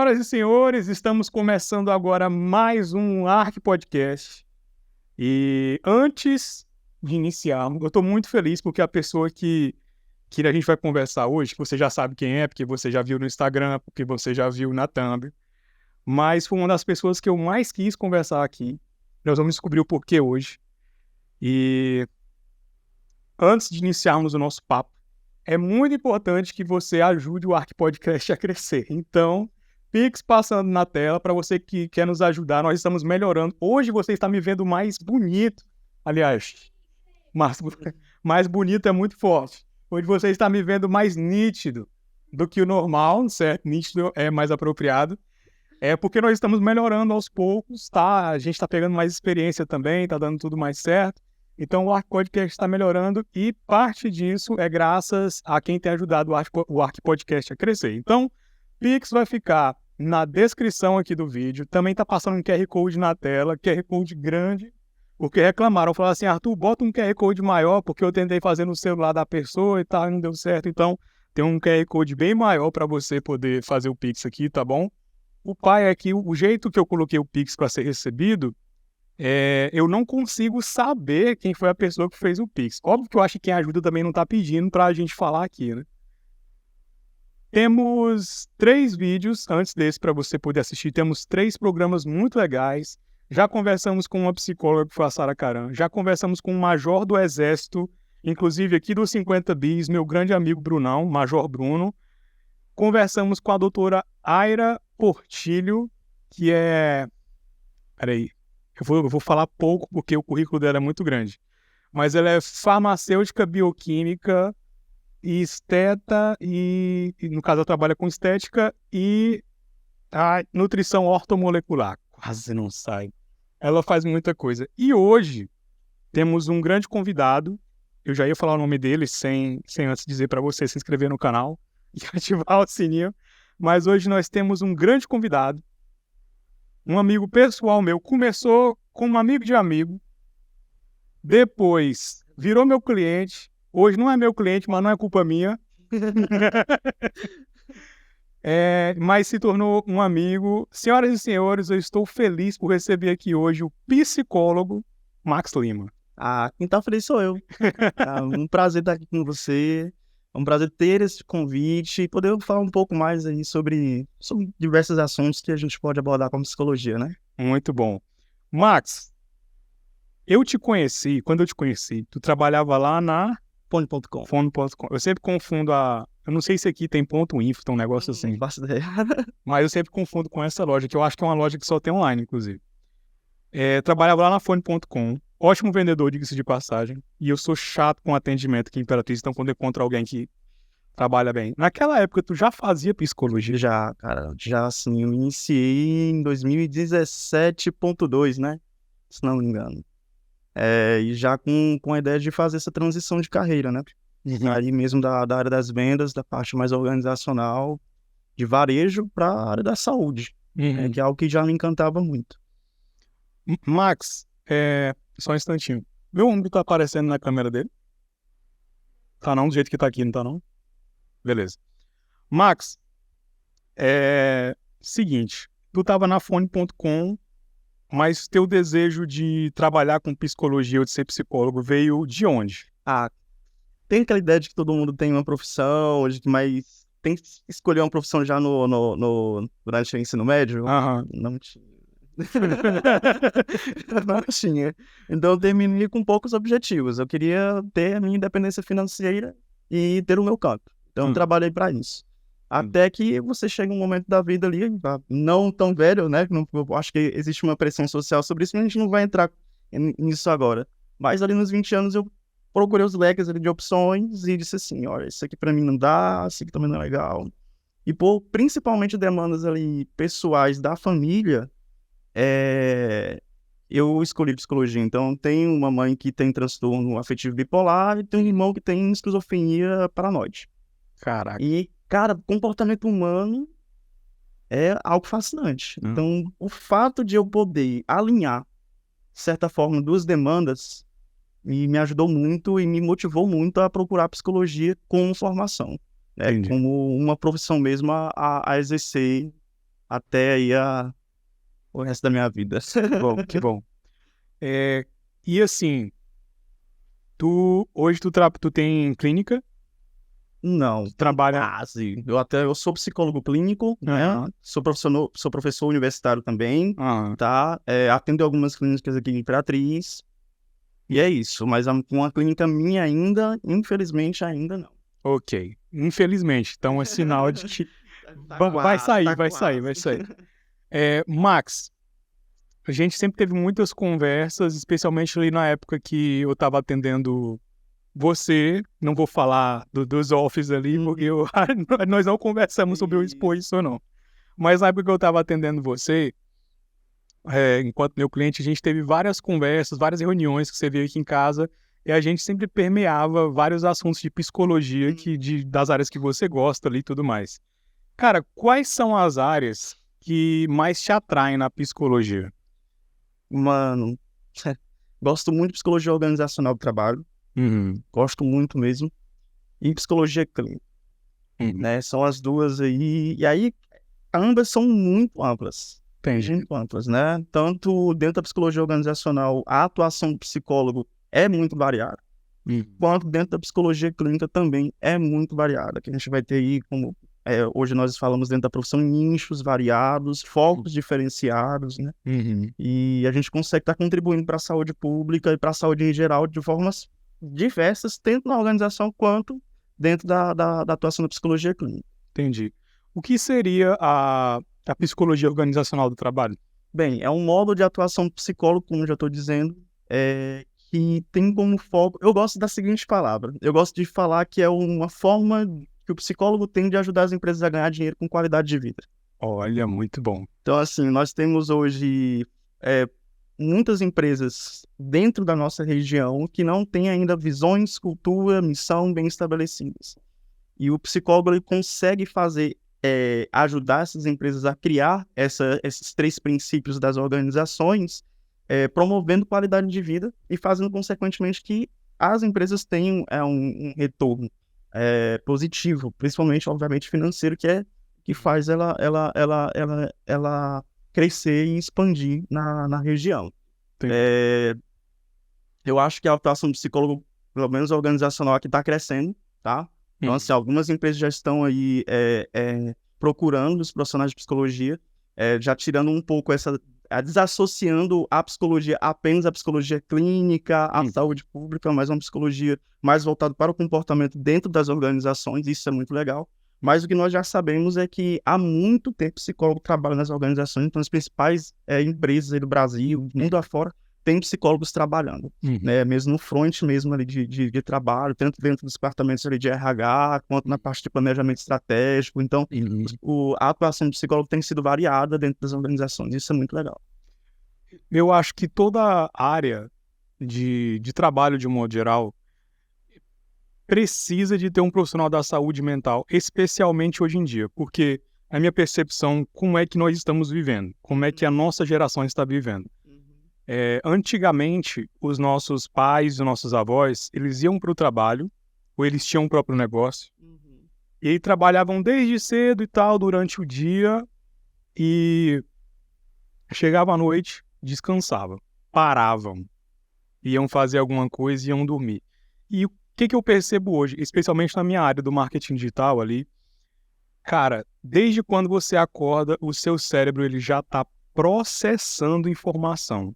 Senhoras e senhores, estamos começando agora mais um Arc Podcast. E antes de iniciarmos, eu estou muito feliz porque a pessoa que a gente vai conversar hoje, que você já sabe quem é, porque você já viu no Instagram, porque você já viu na thumb, mas foi uma das pessoas que eu mais quis conversar aqui. Nós vamos descobrir o porquê hoje. E antes de iniciarmos o nosso papo, é muito importante que você ajude o Arc Podcast a crescer. Então, Pix passando na tela para você que quer nos ajudar. Nós estamos melhorando. Hoje você está me vendo mais bonito. Aliás, mais bonito é muito forte. Hoje você está me vendo mais nítido do que o normal, certo? Nítido é mais apropriado. É porque nós estamos melhorando aos poucos, tá? A gente está pegando mais experiência também, está dando tudo mais certo. Então o Arc Podcast está melhorando e parte disso é graças a quem tem ajudado o Arc Podcast a crescer. Então, Pix vai ficar na descrição aqui do vídeo. Também está passando um QR Code na tela, QR Code grande, porque reclamaram, falaram assim, Arthur, bota um QR Code maior, porque eu tentei fazer no celular da pessoa e tal, e não deu certo. Então, tem um QR Code bem maior para você poder fazer o Pix aqui, tá bom? O pai aqui, o jeito que eu coloquei o Pix para ser recebido, eu não consigo saber quem foi a pessoa que fez o Pix. Óbvio que eu acho que quem ajuda também não está pedindo para a gente falar aqui, né? Temos 3 vídeos antes desse para você poder assistir. Temos 3 programas muito legais. Já conversamos com uma psicóloga que foi a Sara Caran. Já conversamos com um major do Exército, inclusive aqui dos 50 Bis, meu grande amigo Brunão, Major Bruno. Conversamos com a doutora Aira Portilho, que é... Peraí. Eu vou falar pouco porque o currículo dela é muito grande. Mas ela é farmacêutica bioquímica e esteta, e no caso ela trabalha com estética e a nutrição ortomolecular. Quase não sai. Ela faz muita coisa. E hoje temos um grande convidado. Eu já ia falar o nome dele sem antes dizer para você se inscrever no canal e ativar o sininho. Mas hoje nós temos um grande convidado. Um amigo pessoal meu, começou como um amigo de amigo, depois virou meu cliente, hoje não é meu cliente, mas não é culpa minha, mas se tornou um amigo. Senhoras e senhores, eu estou feliz por receber aqui hoje o psicólogo Max Lima. Quem tá feliz sou eu. Um prazer estar aqui com você. É um prazer ter esse convite e poder falar um pouco mais aí sobre diversos assuntos que a gente pode abordar com psicologia, né? Muito bom. Max, quando eu te conheci, tu trabalhava lá na Fone.com. Fone.com. Eu sempre confundo eu não sei se aqui tem ponto .info, tem um negócio assim. Faço ideia. Mas eu sempre confundo com essa loja, que eu acho que é uma loja que só tem online, inclusive. Trabalhava lá na Fone.com. Ótimo vendedor, diga-se de passagem. E eu sou chato com atendimento aqui em Imperatriz, então quando eu encontro alguém que trabalha bem. Naquela época, tu já fazia psicologia? Já, cara. Já, assim, eu iniciei em 2017.2, né? Se não me engano. E já com a ideia de fazer essa transição de carreira, né? Aí mesmo da área das vendas, da parte mais organizacional, de varejo, para a área da saúde. Que é algo que já me encantava muito. Max, só um instantinho. Meu ombro tá aparecendo na câmera dele? Tá não, do jeito que tá aqui, não tá não? Beleza. Max, seguinte, tu tava na Fone.com, mas teu desejo de trabalhar com psicologia ou de ser psicólogo veio de onde? Tem aquela ideia de que todo mundo tem uma profissão, mas tem que escolher uma profissão já durante o ensino médio? Não tinha. Não tinha. Então eu terminei com poucos objetivos. Eu queria ter a minha independência financeira e ter o meu canto. Então eu trabalhei para isso. Até que você chega um momento da vida ali, não tão velho, né? Eu acho que existe uma pressão social sobre isso, mas a gente não vai entrar nisso agora. Mas ali nos 20 anos eu procurei os leques ali de opções e disse assim, olha, isso aqui para mim não dá, isso aqui também não é legal. E por principalmente demandas ali pessoais da família, eu escolhi psicologia. Então, tem uma mãe que tem transtorno afetivo bipolar e tem um irmão que tem esquizofrenia paranoide. Caraca. E, cara, comportamento humano é algo fascinante. Então, o fato de eu poder alinhar, de certa forma, duas demandas me ajudou muito e me motivou muito a procurar psicologia como formação, né? Como uma profissão mesmo a exercer até aí o resto da minha vida. Bom, que bom. E assim, hoje tu tem clínica? Não, Trabalha... quase. Eu sou psicólogo clínico, né? Aham. Sou professor universitário também, Aham. tá? Atendo algumas clínicas aqui em Imperatriz. E é isso, mas com a clínica minha ainda, infelizmente, ainda não. Ok. Infelizmente. Então é sinal de que Tá vai quase, sair, tá vai sair, quase. vai sair. Max, a gente sempre teve muitas conversas, especialmente ali na época que eu estava atendendo você. Não vou falar dos offs ali, porque nós não conversamos sobre o expor isso ou não. Mas na época que eu estava atendendo você, enquanto meu cliente, a gente teve várias conversas, várias reuniões que você veio aqui em casa, e a gente sempre permeava vários assuntos de psicologia das áreas que você gosta ali e tudo mais. Cara, quais são as áreas que mais te atraem na psicologia? Mano, gosto muito de psicologia organizacional do trabalho, Uhum. gosto muito mesmo, e psicologia clínica, Uhum. né? São as duas aí, e aí ambas são muito amplas. Entendi. Muito amplas, né? Tanto dentro da psicologia organizacional, a atuação do psicólogo é muito variada, quanto dentro da psicologia clínica também é muito variada, que a gente vai ter aí, como hoje nós falamos dentro da profissão, nichos variados, focos diferenciados, né? Uhum. E a gente consegue estar contribuindo para a saúde pública e para a saúde em geral de formas diversas, tanto na organização quanto dentro da atuação da psicologia clínica. Entendi. O que seria a psicologia organizacional do trabalho? Bem, é um modo de atuação do psicólogo, como eu já estou dizendo, que tem como foco... Eu gosto da seguinte palavra. Eu gosto de falar que é uma forma que o psicólogo tem de ajudar as empresas a ganhar dinheiro com qualidade de vida. Olha, muito bom. Então, assim, nós temos hoje muitas empresas dentro da nossa região que não têm ainda visões, cultura, missão bem estabelecidas. E o psicólogo ele consegue ajudar essas empresas a criar esses 3 princípios das organizações, promovendo qualidade de vida e fazendo, consequentemente, que as empresas tenham um retorno positivo, principalmente, obviamente, financeiro, que faz ela crescer e expandir na região. Eu acho que a atuação do psicólogo, pelo menos organizacional, aqui está crescendo, tá? Então, assim, algumas empresas já estão aí procurando os profissionais de psicologia, já tirando um pouco desassociando a psicologia apenas à psicologia clínica, à saúde pública, mas uma psicologia mais voltada para o comportamento dentro das organizações, isso é muito legal. Mas o que nós já sabemos é que há muito tempo psicólogo trabalha nas organizações, então as principais empresas aí do Brasil, mundo afora, tem psicólogos trabalhando, né? Mesmo no front mesmo ali de trabalho, tanto dentro dos departamentos ali de RH, quanto na parte de planejamento estratégico. Então, a atuação do psicólogo tem sido variada dentro das organizações, isso é muito legal. Eu acho que toda área de trabalho, de um modo geral, precisa de ter um profissional da saúde mental, especialmente hoje em dia, porque, na minha percepção, como é que nós estamos vivendo, como é que a nossa geração está vivendo. Antigamente, os nossos pais, os nossos avós, eles iam para o trabalho, ou eles tinham um próprio negócio, e aí trabalhavam desde cedo e tal, durante o dia, e chegava à noite, descansavam, paravam, iam fazer alguma coisa e iam dormir. E o que eu percebo hoje, especialmente na minha área do marketing digital ali, cara, desde quando você acorda, o seu cérebro ele já está processando informação.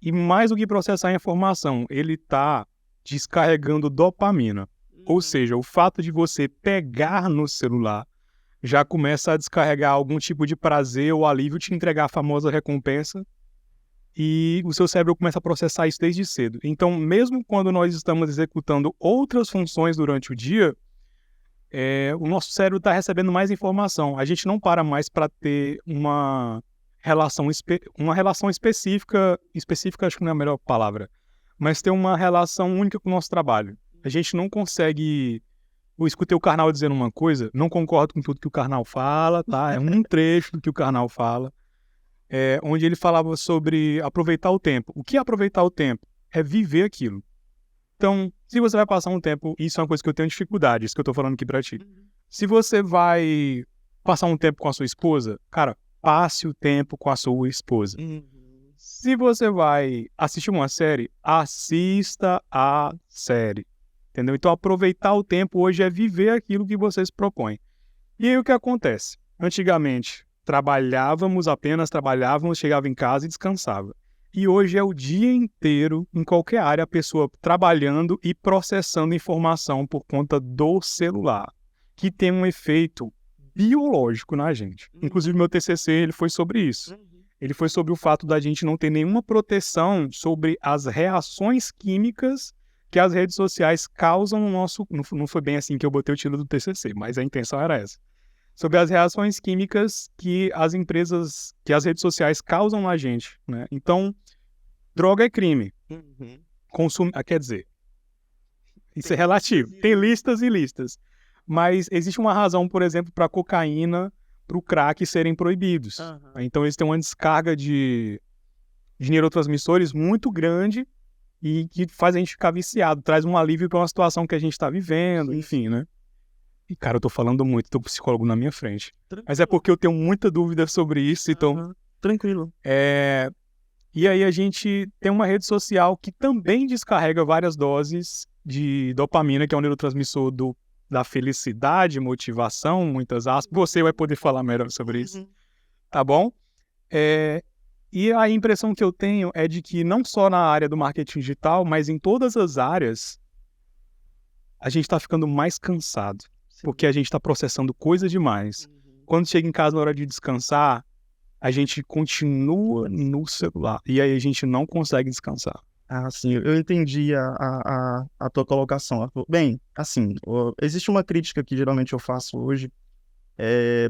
E mais do que processar informação, ele está descarregando dopamina. Ou seja, o fato de você pegar no celular já começa a descarregar algum tipo de prazer ou alívio, te entregar a famosa recompensa, e o seu cérebro começa a processar isso desde cedo. Então, mesmo quando nós estamos executando outras funções durante o dia, o nosso cérebro está recebendo mais informação. A gente não para mais para ter uma relação específica, acho que não é a melhor palavra, mas ter uma relação única com o nosso trabalho. A gente não consegue... Eu escutei o Karnal dizendo uma coisa, não concordo com tudo que o Karnal fala, tá? É um trecho do que o Karnal fala, onde ele falava sobre aproveitar o tempo. O que é aproveitar o tempo? É viver aquilo. Então, se você vai passar um tempo, isso é uma coisa que eu tenho dificuldade, isso que eu tô falando aqui pra ti. Se você vai passar um tempo com a sua esposa, cara, passe o tempo com a sua esposa. Se você vai assistir uma série, assista a série, entendeu? Então, aproveitar o tempo hoje é viver aquilo que você se propõe. E aí, o que acontece? Antigamente, trabalhávamos, chegava em casa e descansava. E hoje é o dia inteiro, em qualquer área, a pessoa trabalhando e processando informação por conta do celular, que tem um efeito biológico na gente. Inclusive, meu TCC ele foi sobre isso. Ele foi sobre o fato da gente não ter nenhuma proteção sobre as reações químicas que as redes sociais causam no nosso... Não foi bem assim que eu botei o título do TCC, mas a intenção era essa. Sobre as reações químicas que as redes sociais causam na gente, né? Então, droga é crime. Quer dizer, isso é relativo. Tem listas e listas. Mas existe uma razão, por exemplo, para a cocaína, para o crack serem proibidos. Então, eles têm uma descarga de neurotransmissores muito grande e que faz a gente ficar viciado, traz um alívio para uma situação que a gente está vivendo, enfim, né? E, cara, eu tô falando muito, tô com o psicólogo na minha frente. Mas é porque eu tenho muita dúvida sobre isso, então... Tranquilo. E aí a gente tem uma rede social que também descarrega várias doses de dopamina, que é um neurotransmissor da felicidade, motivação, muitas aspas. Você vai poder falar melhor sobre isso, tá bom? E a impressão que eu tenho é de que não só na área do marketing digital, mas em todas as áreas, a gente tá ficando mais cansado. Porque a gente está processando coisa demais. Quando chega em casa na hora de descansar, a gente continua no celular. E aí a gente não consegue descansar. Sim, eu entendi a tua colocação. Bem, assim, existe uma crítica que geralmente eu faço hoje,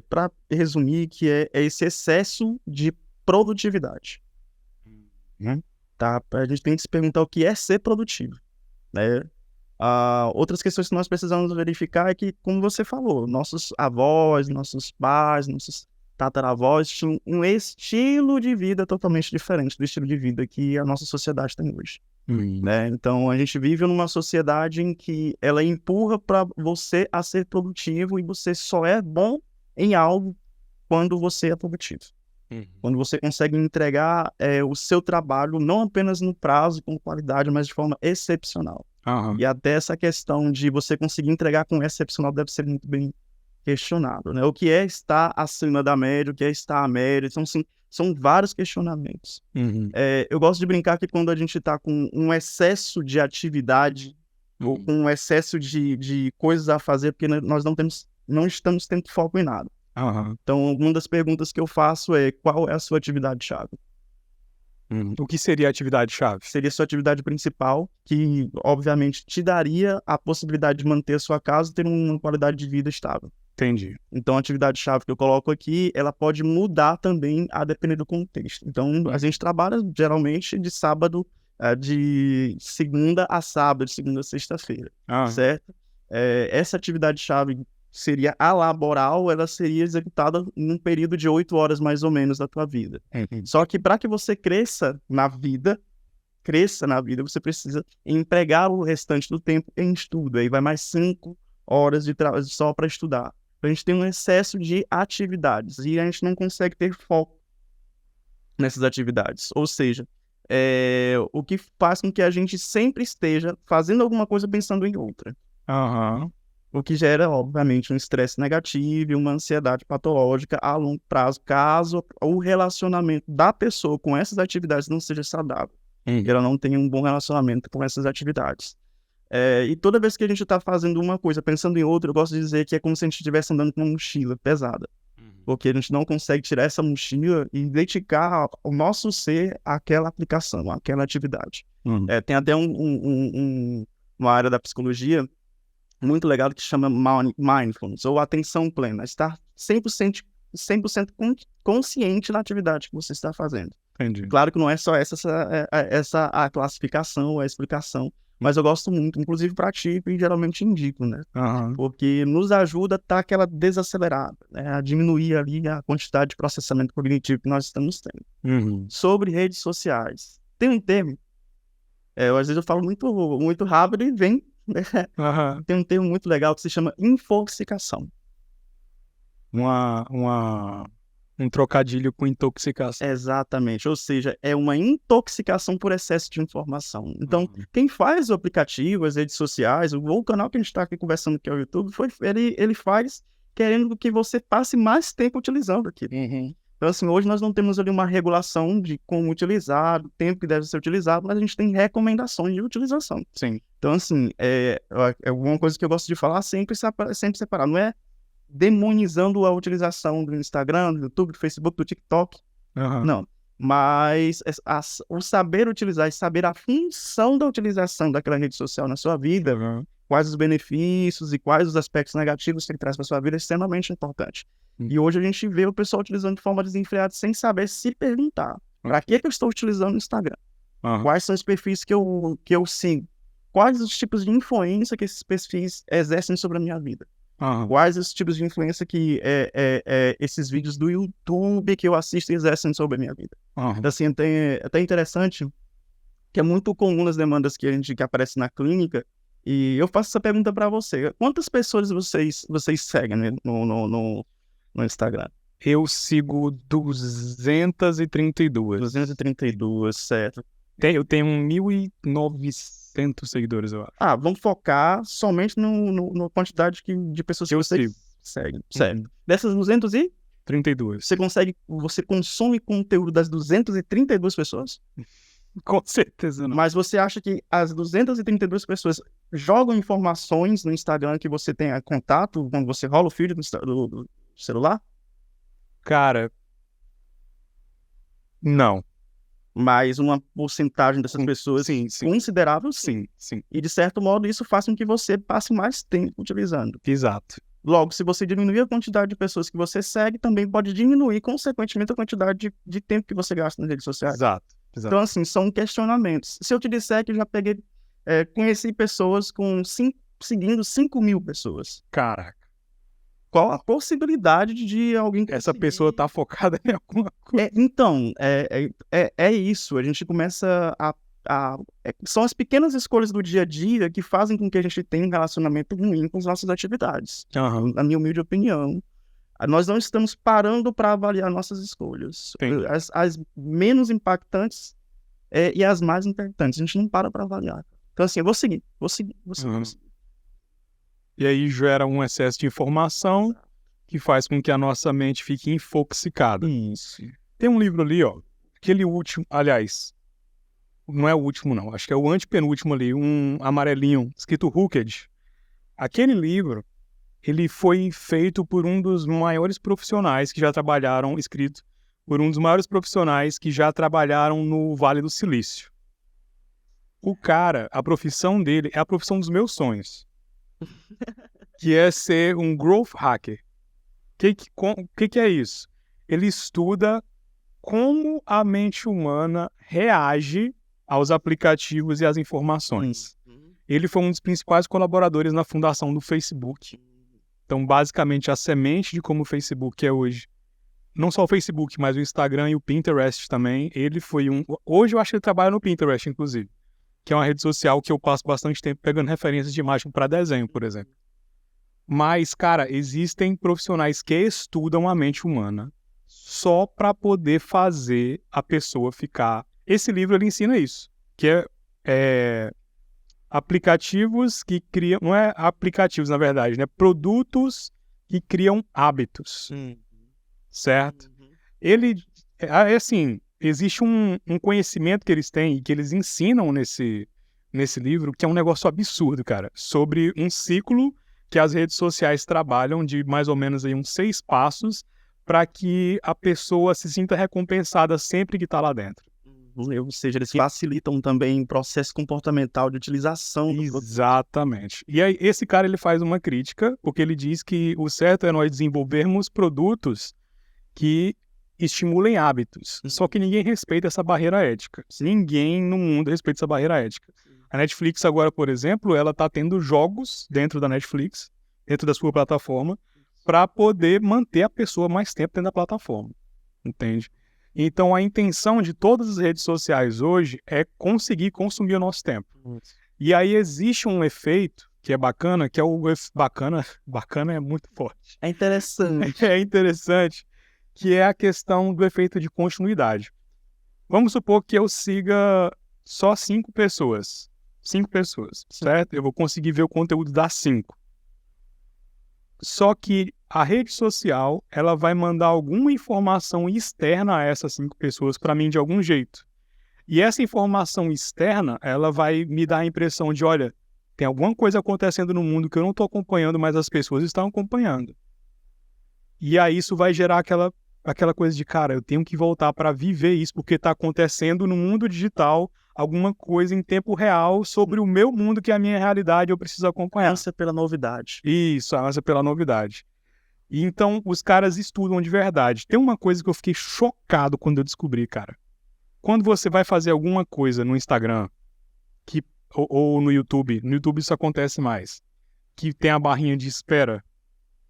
para resumir, que é esse excesso de produtividade. Tá? A gente tem que se perguntar o que é ser produtivo, né? Outras questões que nós precisamos verificar é que, como você falou, nossos avós, nossos pais, nossos tataravós tinham um estilo de vida totalmente diferente do estilo de vida que a nossa sociedade tem hoje. Né? Então, a gente vive numa sociedade em que ela empurra para você a ser produtivo e você só é bom em algo quando você é produtivo. Quando você consegue entregar o seu trabalho não apenas no prazo, com qualidade, mas de forma excepcional. E até essa questão de você conseguir entregar com excepcional deve ser muito bem questionado, né? O que é estar acima da média, o que é estar à média, então, assim, são vários questionamentos. Eu gosto de brincar que quando a gente está com um excesso de atividade ou com um excesso de coisas a fazer, porque nós não estamos tendo foco em nada. Então, uma das perguntas que eu faço é: qual é a sua atividade-chave? O que seria a atividade-chave? Seria a sua atividade principal, que obviamente te daria a possibilidade de manter a sua casa e ter uma qualidade de vida estável. Entendi. Então, a atividade-chave que eu coloco aqui, ela pode mudar também a depender do contexto. Então, a gente trabalha geralmente de de segunda a sábado, de segunda a sexta-feira, certo? Essa atividade-chave seria a laboral, ela seria executada num período de 8 horas mais ou menos da tua vida. Só que para que você cresça na vida, você precisa empregar o restante do tempo em estudo. Aí vai mais 5 horas de trabalho só para estudar. A gente tem um excesso de atividades e a gente não consegue ter foco nessas atividades. Ou seja, o que faz com que a gente sempre esteja fazendo alguma coisa pensando em outra. O que gera, obviamente, um estresse negativo e uma ansiedade patológica a longo prazo, caso o relacionamento da pessoa com essas atividades não seja saudável. E ela não tenha um bom relacionamento com essas atividades. E toda vez que a gente está fazendo uma coisa, pensando em outra, eu gosto de dizer que é como se a gente estivesse andando com uma mochila pesada. Porque a gente não consegue tirar essa mochila e dedicar o nosso ser àquela aplicação, àquela atividade. Tem até uma área da psicologia muito legal que chama mindfulness, ou atenção plena, estar 100% consciente na atividade que você está fazendo. Entendi. Claro que não é só essa a classificação, a explicação, mas eu gosto muito, inclusive pratico e geralmente indico, né? Porque nos ajuda a estar aquela desacelerada, né? A diminuir ali a quantidade de processamento cognitivo que nós estamos tendo. Sobre redes sociais, tem um termo, às vezes eu falo muito, muito rápido e vem. Tem um termo muito legal que se chama infoxicação. um trocadilho com intoxicação. Exatamente, ou seja, é uma intoxicação por excesso de informação. Então, quem faz o aplicativo, as redes sociais, o canal que a gente está aqui conversando, que é o YouTube, ele faz querendo que você passe mais tempo utilizando aquilo. Então, assim, hoje nós não temos ali uma regulação de como utilizar, o tempo que deve ser utilizado, mas a gente tem recomendações de utilização. Sim. Então, assim, é uma coisa que eu gosto de falar, sempre separar, não é demonizando a utilização do Instagram, do YouTube, do Facebook, do TikTok. Não. Mas o saber utilizar e saber a função da utilização daquela rede social na sua vida, quais os benefícios e quais os aspectos negativos que ele traz para sua vida é extremamente importante. E hoje a gente vê o pessoal utilizando de forma desenfreada sem saber se perguntar para que eu estou utilizando o Instagram? Quais são os perfis que eu sigo? Quais os tipos de influência que esses perfis exercem sobre a minha vida? Quais os tipos de influência que esses vídeos do YouTube que eu assisto exercem sobre a minha vida? Então, assim, é até interessante que é muito comum nas demandas que aparece na clínica, e eu faço essa pergunta para você. Quantas pessoas vocês seguem, né, no Instagram? Eu sigo 232. 232, certo. Eu tenho 1.900 seguidores, eu acho. Vamos focar somente na quantidade de pessoas que você segue. Certo. Dessas 32. Você consome conteúdo das 232 pessoas? Com certeza não. Mas você acha que as 232 pessoas jogam informações no Instagram que você tenha contato quando você rola o feed do celular? Cara, não. Mas uma porcentagem dessas pessoas considerável, sim. E, de certo modo, isso faz com que você passe mais tempo utilizando. Exato. Logo, se você diminuir a quantidade de pessoas que você segue, também pode diminuir, consequentemente, a quantidade de tempo que você gasta nas redes sociais. Exato. Então, assim, são questionamentos. Se eu te disser que eu já conheci pessoas seguindo 5.000 pessoas. Caraca. Qual a possibilidade de alguém... Essa pessoa tá focada em alguma coisa? Então, é isso. A gente começa são as pequenas escolhas do dia a dia que fazem com que a gente tenha um relacionamento ruim com as nossas atividades. Na minha humilde opinião. Nós não estamos parando para avaliar nossas escolhas. As menos impactantes e as mais impactantes. A gente não para avaliar. Então, assim, eu vou seguir. E aí gera um excesso de informação que faz com que a nossa mente fique infoxicada. Isso. Tem um livro ali, ó. Aquele último, aliás, não é o último não, acho que é o antepenúltimo ali, um amarelinho, escrito Hooked. Aquele livro, ele foi feito por um dos maiores profissionais que já trabalharam, escrito por um dos maiores profissionais que já trabalharam no Vale do Silício. O cara, a profissão dele é a profissão dos meus sonhos, que é ser um growth hacker. O que é isso? Ele estuda como a mente humana reage aos aplicativos e às informações. Ele foi um dos principais colaboradores na fundação do Facebook. Então, basicamente, a semente de como o Facebook é hoje, não só o Facebook, mas o Instagram e o Pinterest também, ele foi Hoje eu acho que ele trabalha no Pinterest, inclusive, que é uma rede social que eu passo bastante tempo pegando referências de imagem para desenho, por exemplo. Mas, cara, existem profissionais que estudam a mente humana só para poder fazer a pessoa ficar... Esse livro, ele ensina isso, que é aplicativos que criam... Não é aplicativos, na verdade, né? Produtos que criam hábitos, certo? Ele, assim, existe um conhecimento que eles têm e que eles ensinam nesse livro, que é um negócio absurdo, cara, sobre um ciclo que as redes sociais trabalham de mais ou menos aí uns 6 passos para que a pessoa se sinta recompensada sempre que está lá dentro. Ou seja, eles facilitam também o processo comportamental de utilização. Exatamente. E aí, esse cara, ele faz uma crítica, porque ele diz que o certo é nós desenvolvermos produtos que estimulem hábitos. Só que ninguém respeita essa barreira ética. Ninguém no mundo respeita essa barreira ética. A Netflix agora, por exemplo, ela está tendo jogos dentro da Netflix, dentro da sua plataforma, para poder manter a pessoa mais tempo dentro da plataforma. Entende? Então, a intenção de todas as redes sociais hoje é conseguir consumir o nosso tempo. E aí existe um efeito que é bacana, que é o bacana é muito forte. É interessante. É interessante, que é a questão do efeito de continuidade. Vamos supor que eu siga só 5 pessoas. 5 pessoas, certo? Eu vou conseguir ver o conteúdo das 5. Só que a rede social, ela vai mandar alguma informação externa a essas 5 pessoas para mim de algum jeito. E essa informação externa, ela vai me dar a impressão de, olha, tem alguma coisa acontecendo no mundo que eu não estou acompanhando, mas as pessoas estão acompanhando. E aí isso vai gerar aquela coisa de, cara, eu tenho que voltar para viver isso, porque está acontecendo no mundo digital alguma coisa em tempo real sobre o meu mundo, que é a minha realidade, eu preciso acompanhar. Ânsia pela novidade. Isso, a ânsia pela novidade. E então os caras estudam de verdade. Tem uma coisa que eu fiquei chocado quando eu descobri, cara. Quando você vai fazer alguma coisa no Instagram ou no YouTube isso acontece mais, que tem a barrinha de espera,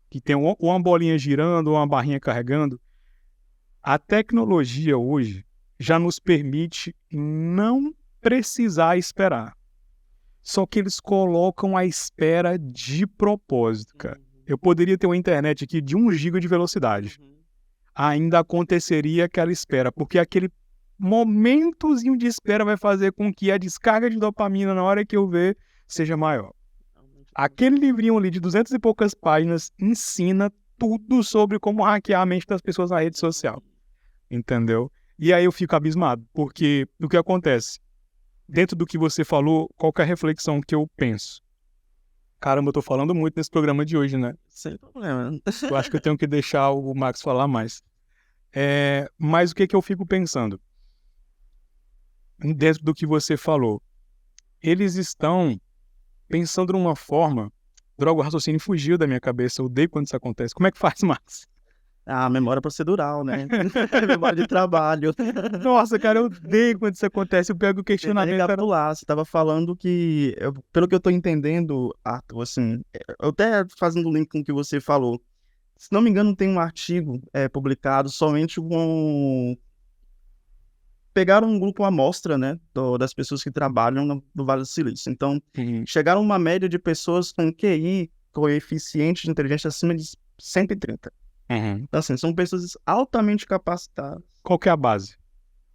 que tem ou uma bolinha girando ou uma barrinha carregando, a tecnologia hoje já nos permite não precisar esperar. Só que eles colocam a espera de propósito, cara. Eu poderia ter uma internet aqui de 1 GB de velocidade. Ainda aconteceria aquela espera, porque aquele momentozinho de espera vai fazer com que a descarga de dopamina na hora que eu ver seja maior. Aquele livrinho ali de 200 e poucas páginas ensina tudo sobre como hackear a mente das pessoas na rede social. Entendeu? E aí eu fico abismado, porque o que acontece? Dentro do que você falou, qual que é a reflexão que eu penso? Caramba, eu tô falando muito nesse programa de hoje, né? Sem problema. Eu acho que eu tenho que deixar o Max falar mais. Mas o que eu fico pensando? Dentro do que você falou, eles estão pensando numa forma... Droga, o raciocínio fugiu da minha cabeça, eu odeio quando isso acontece. Como é que faz, Max? Memória procedural, né? Memória de trabalho. Nossa, cara, eu odeio quando isso acontece. Eu pego o questionamento. Recapitular, você estava falando que, pelo que eu estou entendendo, Arthur, assim, eu até fazendo o link com o que você falou, se não me engano, tem um artigo publicado somente com... Pegaram um grupo amostra, né, das pessoas que trabalham no Vale do Silício. Então, chegaram a uma média de pessoas com QI, coeficiente de inteligência acima de 130. Então, assim, são pessoas altamente capacitadas. Qual que é a base?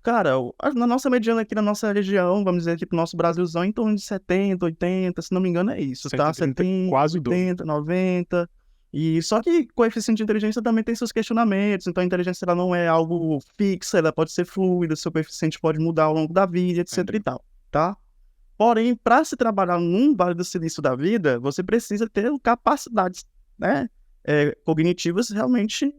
Cara, na nossa mediana aqui na nossa região, vamos dizer aqui pro nosso Brasilzão, em torno de 70, 80, se não me engano é isso, 130, tá? 70, quase 80, 90. E só que coeficiente de inteligência também tem seus questionamentos, então a inteligência ela não é algo fixo, ela pode ser fluida, seu coeficiente pode mudar ao longo da vida, etc e tal, tá? Porém, para se trabalhar num Vale do Silício da vida, você precisa ter capacidades, né, cognitivas realmente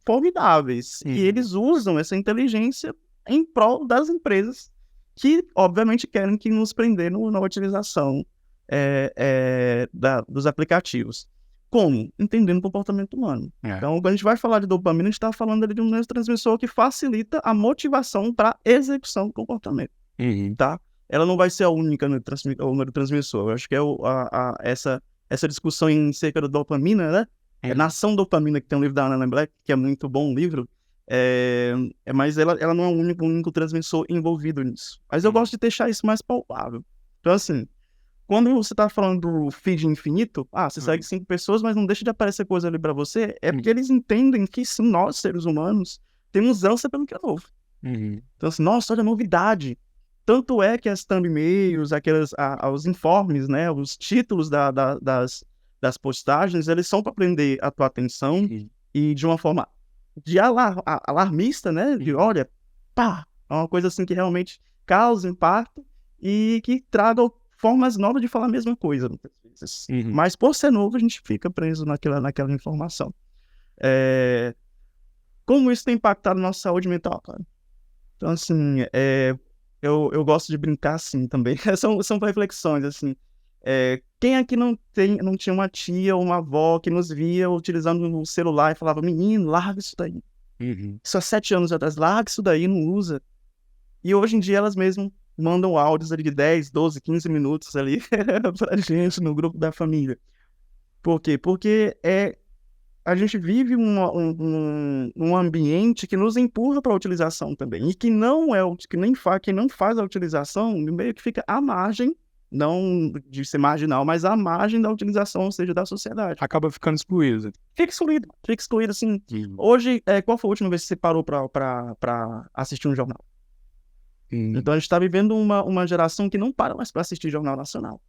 formidáveis. E eles usam essa inteligência em prol das empresas que, obviamente, querem que nos prender na utilização dos aplicativos. Como? Entendendo o comportamento humano. Então, quando a gente vai falar de dopamina, a gente está falando ali de um neurotransmissor que facilita a motivação para a execução do comportamento. Tá? Ela não vai ser a única neurotransmissor. Eu acho que essa discussão em cerca da dopamina, né? Nação Dopamina, que tem um livro da Anna Black, que é muito bom o livro, mas ela não é o único transmissor envolvido nisso. Mas eu gosto de deixar isso mais palpável. Então, assim, quando você tá falando do feed infinito, você segue 5 pessoas, mas não deixa de aparecer coisa ali pra você, porque eles entendem que, sim, nós, seres humanos, temos ânsia pelo que é novo. Então, assim, nossa, olha a novidade. Tanto é que as thumbnails, os informes, né, os títulos das postagens, eles são para prender a tua atenção e de uma forma de alarmista, né, de olha, pá, é uma coisa assim que realmente causa impacto e que traga formas novas de falar a mesma coisa, muitas vezes. Mas por ser novo, a gente fica preso naquela informação. Como isso tem impactado na nossa saúde mental, cara? Então, assim, eu gosto de brincar assim também. São reflexões, assim. Quem aqui não tinha uma tia ou uma avó que nos via utilizando o celular e falava, menino, larga isso daí. Isso há 7 anos atrás, larga isso daí, não usa. E hoje em dia elas mesmas mandam áudios ali de 10, 12, 15 minutos ali pra gente no grupo da família. Por quê? Porque a gente vive um ambiente que nos empurra para a utilização também. E que não quem não faz a utilização, meio que fica à margem não de ser marginal, mas à margem da utilização, ou seja, da sociedade. Acaba ficando excluído. Fica excluído, assim. Hoje, qual foi a última vez que você parou para assistir um jornal? Então, a gente está vivendo uma geração que não para mais para assistir Jornal Nacional.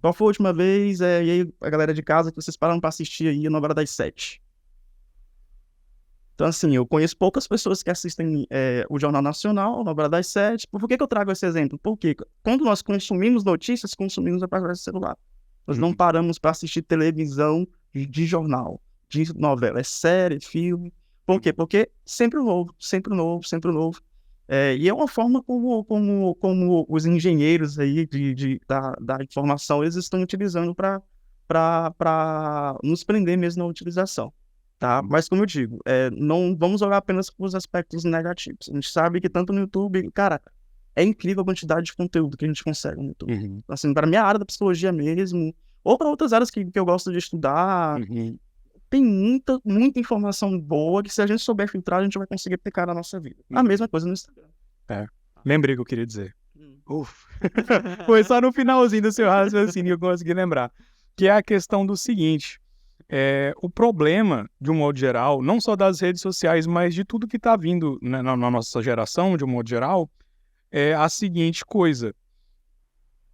Qual foi a última vez, e aí a galera de casa, que vocês pararam para assistir aí a novela das 7? Então, assim, eu conheço poucas pessoas que assistem o Jornal Nacional, a novela das 7. Por que eu trago esse exemplo? Porque quando nós consumimos notícias, consumimos através do celular. Nós não paramos para assistir televisão de jornal, de novela, é série, filme. Por quê? Porque sempre novo, sempre novo, sempre novo. E é uma forma como os engenheiros aí da informação, eles estão utilizando para nos prender mesmo na utilização. Tá? Mas como eu digo, não vamos olhar apenas para os aspectos negativos. A gente sabe que tanto no YouTube, cara, é incrível a quantidade de conteúdo que a gente consegue no YouTube. Assim, para minha área da psicologia mesmo, ou para outras áreas que eu gosto de estudar, tem muita informação boa que, se a gente souber filtrar, a gente vai conseguir aplicar na nossa vida. A mesma coisa no Instagram. Lembrei o que eu queria dizer. Foi só no finalzinho do seu raciocínio que eu consegui lembrar. Que é a questão do seguinte. O problema, de um modo geral, não só das redes sociais, mas de tudo que está vindo, né, na nossa geração, de um modo geral, é a seguinte coisa.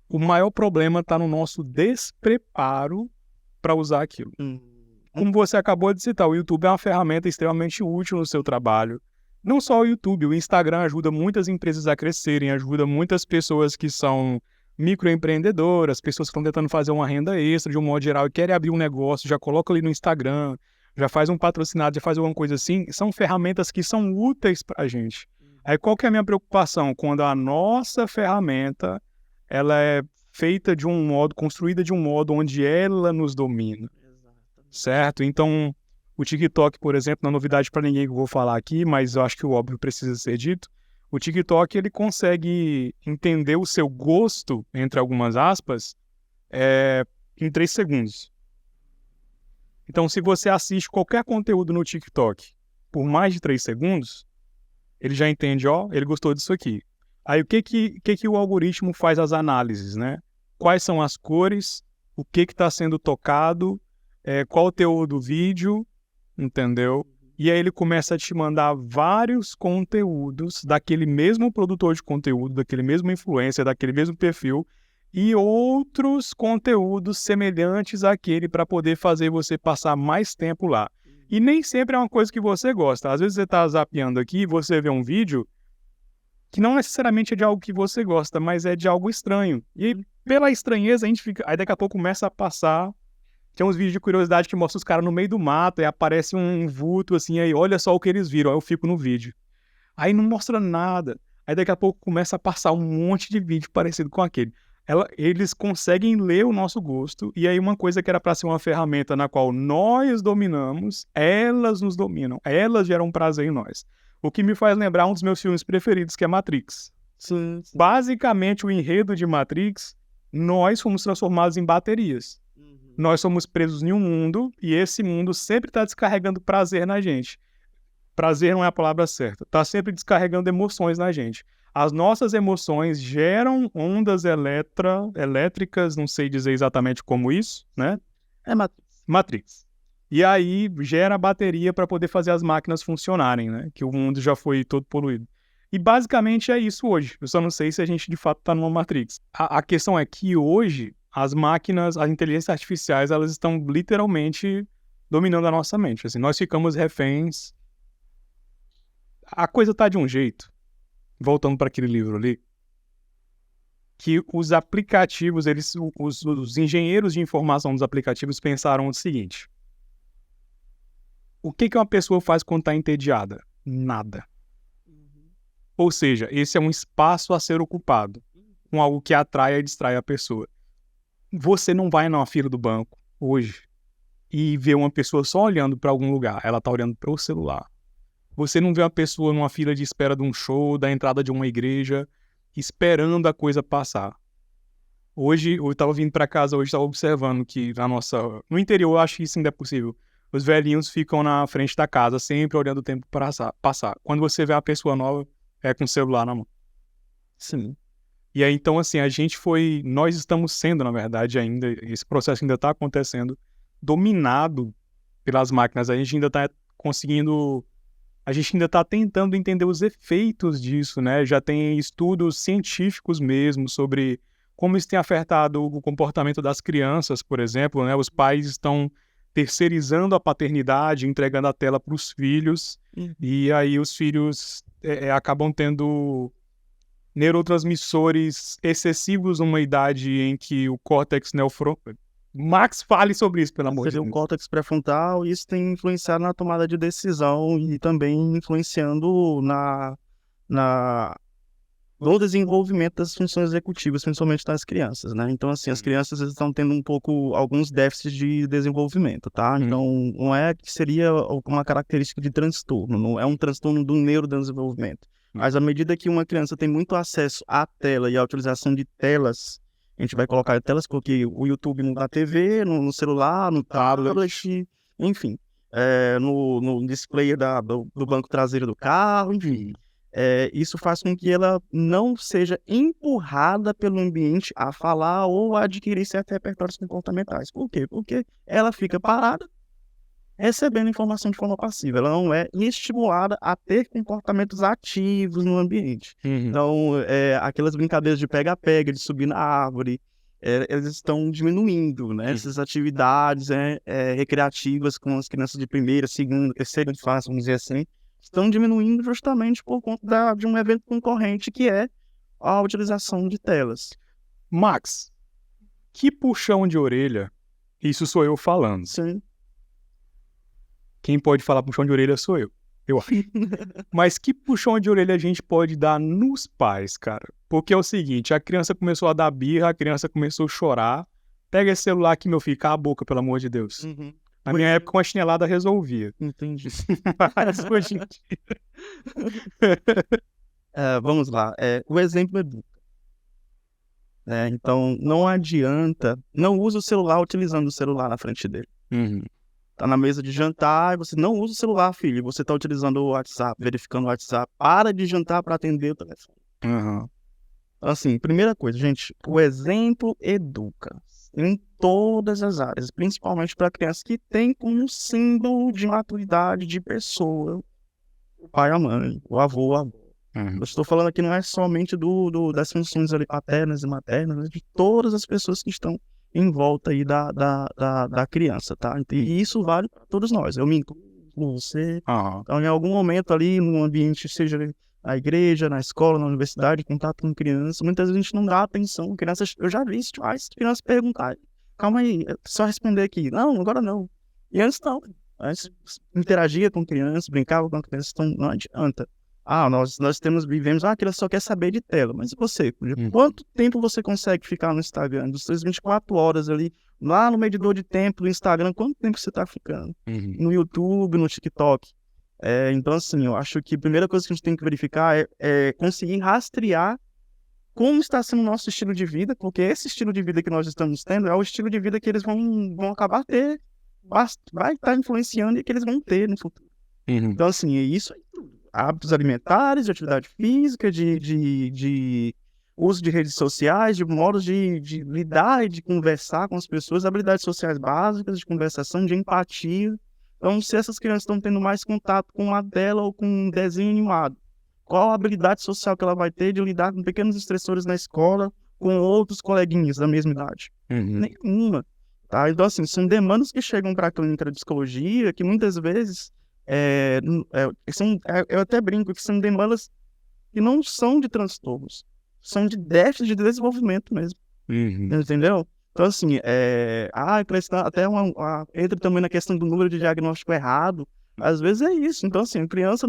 O maior problema está no nosso despreparo para usar aquilo. Como você acabou de citar, o YouTube é uma ferramenta extremamente útil no seu trabalho. Não só o YouTube, o Instagram ajuda muitas empresas a crescerem, ajuda muitas pessoas que são microempreendedoras, pessoas que estão tentando fazer uma renda extra de um modo geral e querem abrir um negócio, já coloca ali no Instagram, já faz um patrocinado, já faz alguma coisa assim. São ferramentas que são úteis para a gente. Aí qual que é a minha preocupação? Quando a nossa ferramenta ela é feita de um modo, construída de um modo onde ela nos domina. Certo? Então, o TikTok, por exemplo, não é novidade para ninguém que eu vou falar aqui, mas eu acho que o óbvio precisa ser dito. O TikTok, ele consegue entender o seu gosto, entre algumas aspas, em 3 segundos. Então, se você assiste qualquer conteúdo no TikTok por mais de 3 segundos, ele já entende, ele gostou disso aqui. Aí, o que o algoritmo faz as análises, né? Quais são as cores, o que está sendo tocado, qual o teor do vídeo, entendeu? E aí ele começa a te mandar vários conteúdos daquele mesmo produtor de conteúdo, daquele mesmo influencer, daquele mesmo perfil, e outros conteúdos semelhantes àquele para poder fazer você passar mais tempo lá. E nem sempre é uma coisa que você gosta. Às vezes você está zapeando aqui e você vê um vídeo que não necessariamente é de algo que você gosta, mas é de algo estranho. E pela estranheza a gente fica... Aí daqui a pouco começa a passar... Tem uns vídeos de curiosidade que mostram os caras no meio do mato, e aparece um vulto assim, aí olha só o que eles viram, aí eu fico no vídeo. Aí não mostra nada. Aí daqui a pouco começa a passar um monte de vídeo parecido com aquele. Eles conseguem ler o nosso gosto, e aí uma coisa que era para ser uma ferramenta na qual nós dominamos, elas nos dominam, elas geram prazer em nós. O que me faz lembrar um dos meus filmes preferidos, que é Matrix. Sim. Basicamente, o enredo de Matrix, nós fomos transformados em baterias. Nós somos presos em um mundo e esse mundo sempre está descarregando prazer na gente. Prazer não é a palavra certa. Está sempre descarregando emoções na gente. As nossas emoções geram ondas elétricas, não sei dizer exatamente como isso, né? É Matrix. E aí gera bateria para poder fazer as máquinas funcionarem, né? Que o mundo já foi todo poluído. E basicamente é isso hoje. Eu só não sei se a gente de fato está numa Matrix. A questão é que hoje as máquinas, as inteligências artificiais, elas estão literalmente dominando a nossa mente. Assim, nós ficamos reféns. A coisa tá de um jeito, voltando para aquele livro ali, que os aplicativos, os engenheiros de informação dos aplicativos pensaram o seguinte: o que uma pessoa faz quando está entediada? Nada. Ou seja, esse é um espaço a ser ocupado, com algo que atrai e distrai a pessoa. Você não vai numa fila do banco hoje e vê uma pessoa só olhando para algum lugar. Ela está olhando para o celular. Você não vê uma pessoa numa fila de espera de um show, da entrada de uma igreja, esperando a coisa passar. Hoje, eu estava vindo para casa hoje, estava observando que no interior, eu acho que isso ainda é possível. Os velhinhos ficam na frente da casa, sempre olhando o tempo passar. Quando você vê a pessoa nova, é com o celular na mão. Sim. E aí, então, assim, nós estamos sendo, na verdade, ainda, esse processo ainda está acontecendo, dominado pelas máquinas. A gente ainda está tentando entender os efeitos disso, né? Já tem estudos científicos mesmo sobre como isso tem afetado o comportamento das crianças, por exemplo, né? Os pais estão terceirizando a paternidade, entregando a tela para os filhos, e aí os filhos acabam tendo neurotransmissores excessivos numa idade em que o córtex neofrontal... Max, fale sobre isso, pelo amor de Seria Deus. o córtex pré-frontal, e isso tem influenciado na tomada de decisão e também influenciando no desenvolvimento das funções executivas, principalmente das crianças, né? Então, assim, as crianças estão tendo alguns déficits de desenvolvimento, tá? Então, não é que seria uma característica de transtorno, não é um transtorno do neurodesenvolvimento. Mas à medida que uma criança tem muito acesso à tela e à utilização de telas, a gente vai colocar telas porque o YouTube na TV, no celular, no tablet, enfim, no display do banco traseiro do carro, enfim. Isso faz com que ela não seja empurrada pelo ambiente a falar ou a adquirir certos repertórios comportamentais. Por quê? Porque ela fica parada, recebendo informação de forma passiva. Ela não é estimulada a ter comportamentos ativos no ambiente. Então, aquelas brincadeiras de pega-pega, de subir na árvore, elas estão diminuindo, né? Essas atividades recreativas com as crianças de primeira, segunda, terceira infância, vamos dizer assim, estão diminuindo justamente por conta de um evento concorrente, que é a utilização de telas. Max, que puxão de orelha, isso sou eu falando. Sim. Quem pode falar puxão de orelha sou eu acho. Mas que puxão de orelha a gente pode dar nos pais, cara? Porque é o seguinte, a criança começou a dar birra, a criança começou a chorar. Pega esse celular aqui, meu filho, cala a boca, pelo amor de Deus. Na minha época, uma chinelada resolvia. Entendi. Mas hoje em dia... Vamos lá. O exemplo educa. Então, não adianta... Não use o celular utilizando o celular na frente dele. Tá na mesa de jantar e você não usa o celular, filho. Você tá utilizando o WhatsApp, verificando o WhatsApp. Para de jantar para atender o telefone. Então, assim, primeira coisa, gente. O exemplo educa. Em todas as áreas, principalmente para crianças que têm como símbolo de maturidade de pessoa o pai, a mãe, o avô, a avó. Eu estou falando aqui não é somente das funções ali paternas e maternas, mas de todas as pessoas que estão em volta aí da criança, tá? E isso vale para todos nós. Eu me incluo, você. Então, em algum momento ali no ambiente, seja na igreja, na escola, na universidade, contato com criança, muitas vezes a gente não dá atenção. Crianças, eu já vi crianças perguntarem, calma aí, só responder aqui. Não, agora não. E antes não. Antes interagia com crianças, brincava com crianças, então não adianta. Nós vivemos, a criança só quer saber de tela. Mas e você? Quanto tempo você consegue ficar no Instagram? Dos 24 horas ali, lá no medidor de tempo do Instagram, quanto tempo você está ficando? No YouTube, no TikTok? Então, assim, eu acho que a primeira coisa que a gente tem que verificar é conseguir rastrear como está sendo o nosso estilo de vida, porque esse estilo de vida que nós estamos tendo é o estilo de vida que eles vão acabar ter, vai estar influenciando e que eles vão ter no futuro. Então, assim, é isso aí. Hábitos alimentares, de atividade física, de uso de redes sociais, de modos de lidar e de conversar com as pessoas, habilidades sociais básicas, de conversação, de empatia. Então, se essas crianças estão tendo mais contato com uma tela ou com um desenho animado, qual a habilidade social que ela vai ter de lidar com pequenos estressores na escola, com outros coleguinhas da mesma idade? Nenhuma. Tá? Então, assim, são demandas que chegam para a clínica de psicologia que muitas vezes eu até brinco que são demandas que não são de transtornos, são de déficit de desenvolvimento mesmo. Entendeu? Então, assim, até entra também na questão do número de diagnóstico errado. Às vezes é isso. Então, assim, a criança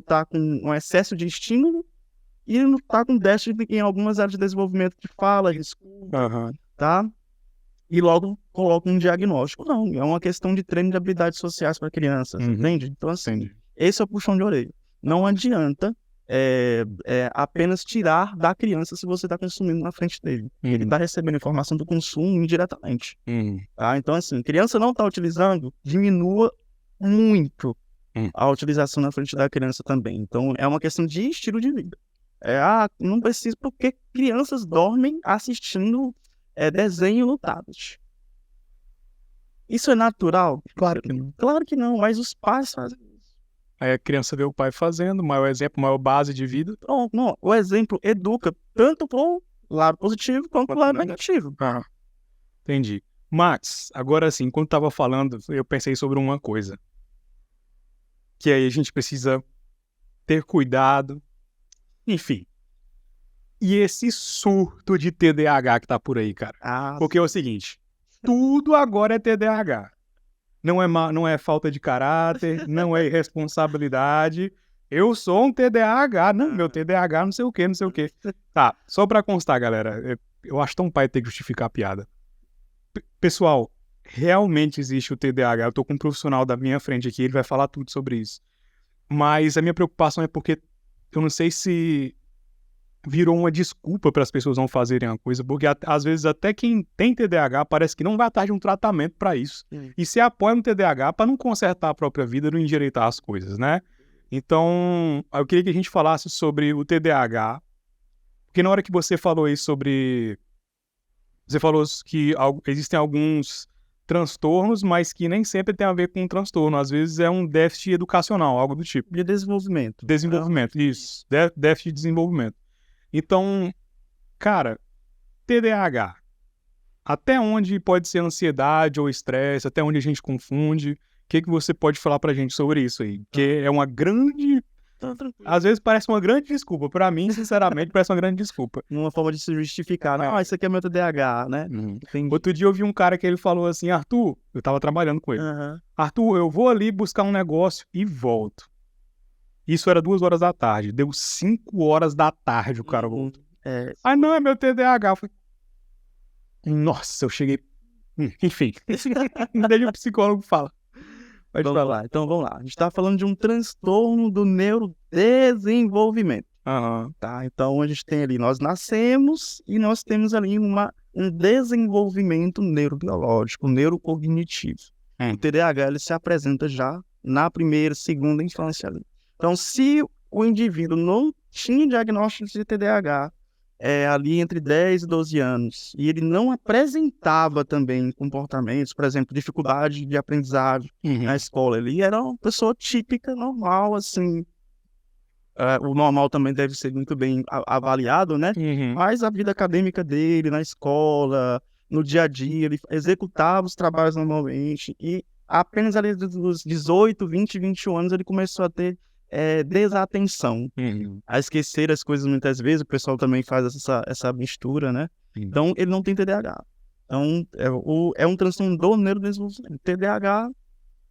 tá com um excesso de estímulo e não tá com déficit em algumas áreas de desenvolvimento de fala, de escuta, tá? E logo coloca um diagnóstico. Não, é uma questão de treino de habilidades sociais para crianças, entende? Então, assim, esse é o puxão de orelha. Não adianta apenas tirar da criança se você está consumindo na frente dele. Ele está recebendo informação do consumo indiretamente. Tá? Então, assim, criança não está utilizando, diminua muito a utilização na frente da criança também. Então, é uma questão de estilo de vida. Não precisa, porque crianças dormem assistindo desenho no tablet. Isso é natural? Claro que não. Claro que não, mas os pais fazem isso. Aí a criança vê o pai fazendo, maior exemplo, maior base de vida. Então, não, o exemplo educa tanto para o lado positivo quanto para o lado negativo. Entendi. Max, agora sim, enquanto estava falando, eu pensei sobre uma coisa. Que aí a gente precisa ter cuidado. Enfim. E esse surto de TDAH que tá por aí, cara? Porque é o seguinte, tudo agora é TDAH. Não é falta de caráter, não é irresponsabilidade. Eu sou um TDAH, não, meu TDAH não sei o quê, não sei o quê. Tá, só pra constar, galera, eu acho tão pai ter que justificar a piada. Pessoal, realmente existe o TDAH. Eu tô com um profissional da minha frente aqui, ele vai falar tudo sobre isso. Mas a minha preocupação é porque eu não sei se virou uma desculpa para as pessoas não fazerem a coisa, porque às vezes até quem tem TDAH parece que não vai atrás de um tratamento para isso. E se apoia no TDAH para não consertar a própria vida, não endireitar as coisas, né? Então, eu queria que a gente falasse sobre o TDAH, porque na hora que você falou aí sobre... Você falou que existem alguns transtornos, mas que nem sempre tem a ver com um transtorno. Às vezes é um déficit educacional, algo do tipo. De desenvolvimento. Desenvolvimento, isso. Déficit de desenvolvimento. Então, cara, TDAH. Até onde pode ser ansiedade ou estresse? Até onde a gente confunde? O que você pode falar pra gente sobre isso aí? Que é uma grande... Às vezes parece uma grande desculpa. Pra mim, sinceramente, parece uma grande desculpa. Uma forma de se justificar. Não, isso aqui é meu TDAH, né? Outro dia eu vi um cara que ele falou assim, Arthur, eu tava trabalhando com ele. Arthur, eu vou ali buscar um negócio e volto. Isso era 2 horas da tarde. Deu 5 horas da tarde o cara voltou. Não, é meu TDAH. Eu falei, nossa, eu cheguei... Enfim, deixa o psicólogo falar. Pode falar. Então vamos lá. A gente está falando de um transtorno do neurodesenvolvimento. Tá? Então a gente tem ali, nós nascemos e nós temos ali um desenvolvimento neurobiológico, neurocognitivo. O TDAH ele se apresenta já na primeira, segunda infância ali. Então, se o indivíduo não tinha diagnóstico de TDAH ali entre 10 e 12 anos, e ele não apresentava também comportamentos, por exemplo, dificuldade de aprendizagem na escola, ele era uma pessoa típica, normal, assim. O normal também deve ser muito bem avaliado, né? Mas a vida acadêmica dele, na escola, no dia a dia, ele executava os trabalhos normalmente, e apenas ali dos 18, 20, 21 anos ele começou a ter desatenção, a esquecer as coisas muitas vezes. O pessoal também faz essa mistura, né? Então ele não tem TDAH. Então é um transtorno do neurodesenvolvimento. TDAH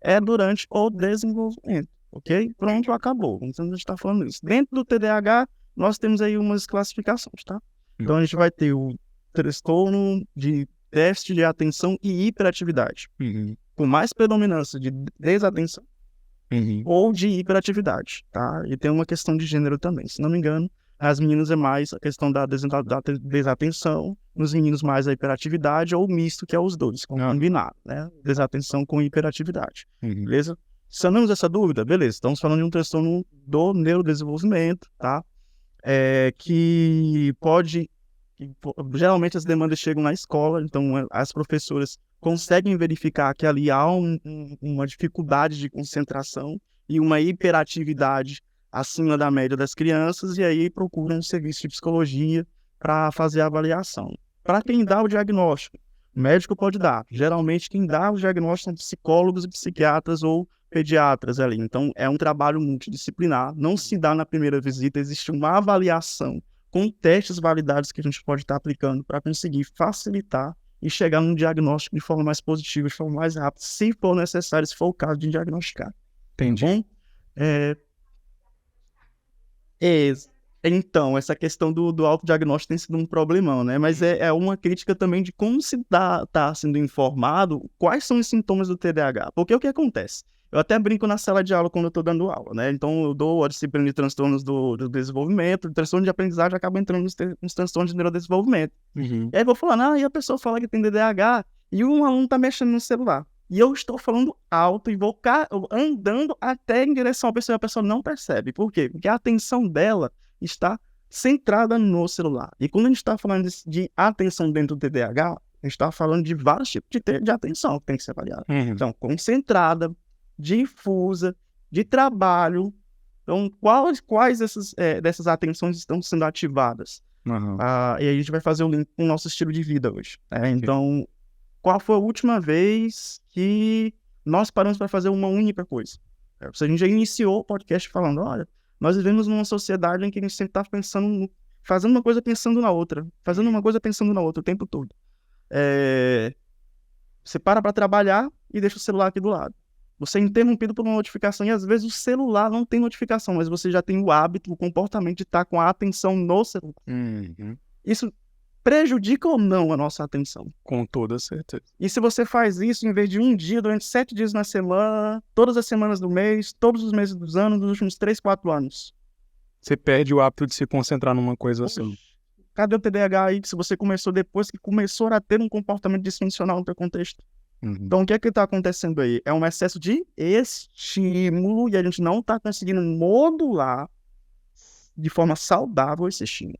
é durante o desenvolvimento, ok? Pronto, acabou. Então a gente está falando isso. Dentro do TDAH nós temos aí umas classificações, tá? Então a gente vai ter o transtorno de déficit de atenção e hiperatividade, com mais predominância de desatenção ou de hiperatividade, tá? E tem uma questão de gênero também. Se não me engano, as meninas é mais a questão da desatenção, nos meninos mais a hiperatividade, ou misto, que é os dois, combinado, né? Desatenção com hiperatividade, beleza? Sanamos essa dúvida? Beleza, estamos falando de um transtorno do neurodesenvolvimento, tá? Que pode... Geralmente as demandas chegam na escola, então as professoras conseguem verificar que ali há uma dificuldade de concentração e uma hiperatividade acima da média das crianças, e aí procuram um serviço de psicologia para fazer a avaliação. Para quem dá o diagnóstico, o médico pode dar. Geralmente quem dá o diagnóstico são psicólogos e psiquiatras ou pediatras ali. Então é um trabalho multidisciplinar, não se dá na primeira visita, existe uma avaliação com testes validados que a gente pode estar aplicando para conseguir facilitar e chegar num diagnóstico de forma mais positiva, de forma mais rápida, se for necessário, se for o caso de diagnosticar. Entendi. Então, essa questão do autodiagnóstico tem sido um problemão, né? Mas é uma crítica também de como se está sendo informado quais são os sintomas do TDAH. Porque o que acontece? Eu até brinco na sala de aula quando eu estou dando aula, né? Então, eu dou a disciplina de transtornos do desenvolvimento, o transtorno de aprendizagem acaba entrando nos transtornos de neurodesenvolvimento. E aí eu vou falando, e a pessoa fala que tem TDAH, e um aluno está mexendo no celular. E eu estou falando alto e vou andando até em direção à pessoa, e a pessoa não percebe. Por quê? Porque a atenção dela está centrada no celular. E quando a gente está falando de atenção dentro do TDAH, a gente está falando de vários tipos de atenção que tem que ser avaliada. Então, concentrada, difusa, de trabalho. Então, quais dessas atenções estão sendo ativadas? E aí a gente vai fazer o link com o nosso estilo de vida hoje. Então, qual foi a última vez que nós paramos para fazer uma única coisa? A gente já iniciou o podcast falando, olha, nós vivemos numa sociedade em que a gente sempre está fazendo uma coisa pensando na outra, fazendo uma coisa pensando na outra o tempo todo. Você para trabalhar e deixa o celular aqui do lado. Você é interrompido por uma notificação e às vezes o celular não tem notificação, mas você já tem o hábito, o comportamento de estar com a atenção no celular. Isso prejudica ou não a nossa atenção? Com toda certeza. E se você faz isso em vez de um dia, durante 7 dias na semana, todas as semanas do mês, todos os meses dos anos, dos últimos 3, 4 anos? Você perde o hábito de se concentrar numa coisa assim. Cadê o TDAH aí que se você começou depois que começou a ter um comportamento disfuncional no teu contexto? Então, o que é que está acontecendo aí? É um excesso de estímulo e a gente não está conseguindo modular de forma saudável esse estímulo,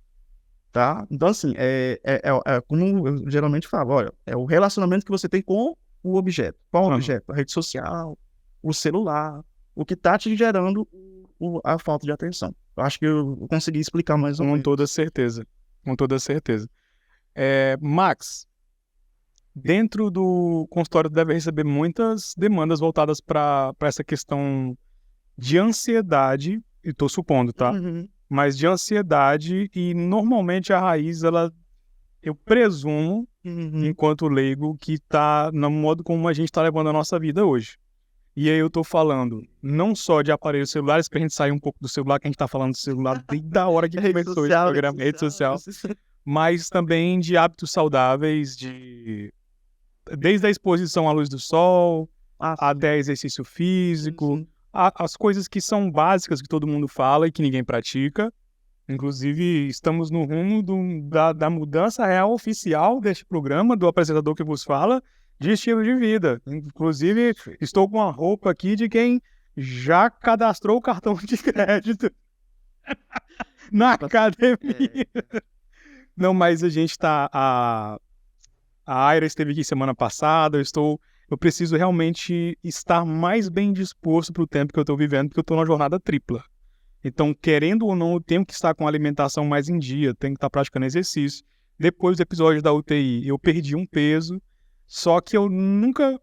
tá? Então, assim, como eu geralmente falo, olha, é o relacionamento que você tem com o objeto. Qual objeto? A rede social, o celular, o que está te gerando a falta de atenção. Eu acho que eu consegui explicar mais ou menos. Com toda certeza. Com toda certeza. Max, dentro do consultório deve receber muitas demandas voltadas para essa questão de ansiedade, e estou supondo, tá? Mas de ansiedade, e normalmente a raiz, eu presumo, enquanto leigo, que está no modo como a gente está levando a nossa vida hoje. E aí eu tô falando não só de aparelhos celulares, pra gente sair um pouco do celular, que a gente tá falando do celular desde a hora que começou esse programa, rede social, mas também de hábitos saudáveis, desde a exposição à luz do sol, até exercício físico, as coisas que são básicas que todo mundo fala e que ninguém pratica. Inclusive, estamos no rumo da mudança real oficial deste programa, do apresentador que vos fala, de estilo de vida. Inclusive, estou com uma roupa aqui de quem já cadastrou o cartão de crédito na academia. Não, mas a gente está... A Aira esteve aqui semana passada, eu preciso realmente estar mais bem disposto para o tempo que eu estou vivendo, porque eu estou numa jornada tripla. Então, querendo ou não, eu tenho que estar com a alimentação mais em dia, tenho que estar praticando exercício. Depois do episódio da UTI, eu perdi um peso, só que eu nunca...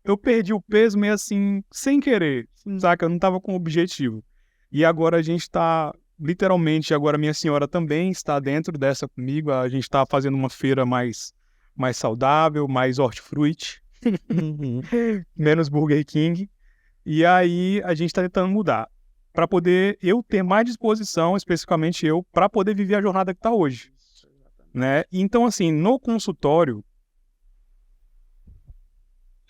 Eu perdi o peso meio assim, sem querer, saca? Eu não estava com objetivo. E agora a gente está, literalmente, agora minha senhora também está dentro dessa comigo, a gente está fazendo uma feira mais saudável, mais hortifruti, menos Burger King. E aí a gente está tentando mudar, para poder eu ter mais disposição, especificamente eu, para poder viver a jornada que está hoje. Né? Então, assim, no consultório,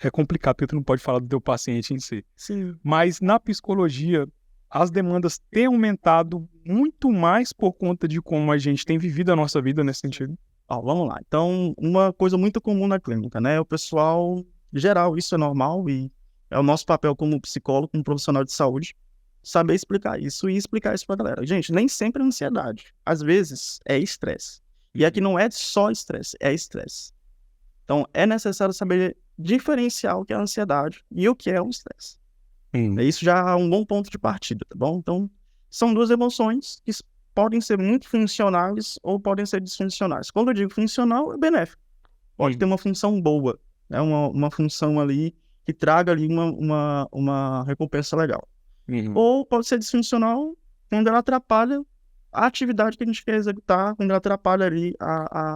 é complicado, porque tu não pode falar do teu paciente em si. Sim. Mas na psicologia, as demandas têm aumentado muito mais por conta de como a gente tem vivido a nossa vida nesse sentido. Vamos lá. Então, uma coisa muito comum na clínica, né? O pessoal, em geral, isso é normal e é o nosso papel como psicólogo, como profissional de saúde, saber explicar isso e explicar isso pra galera. Gente, nem sempre é ansiedade. Às vezes é estresse. E aqui não é só estresse, é estresse. Então, é necessário saber diferenciar o que é a ansiedade e o que é o estresse. Isso já é um bom ponto de partida, tá bom? Então, são duas emoções que podem ser muito funcionais ou podem ser disfuncionais. Quando eu digo funcional, é benéfico. Pode ter uma função boa, né? Uma função ali que traga ali uma recompensa legal. Ou pode ser disfuncional quando ela atrapalha a atividade que a gente quer executar, quando ela atrapalha ali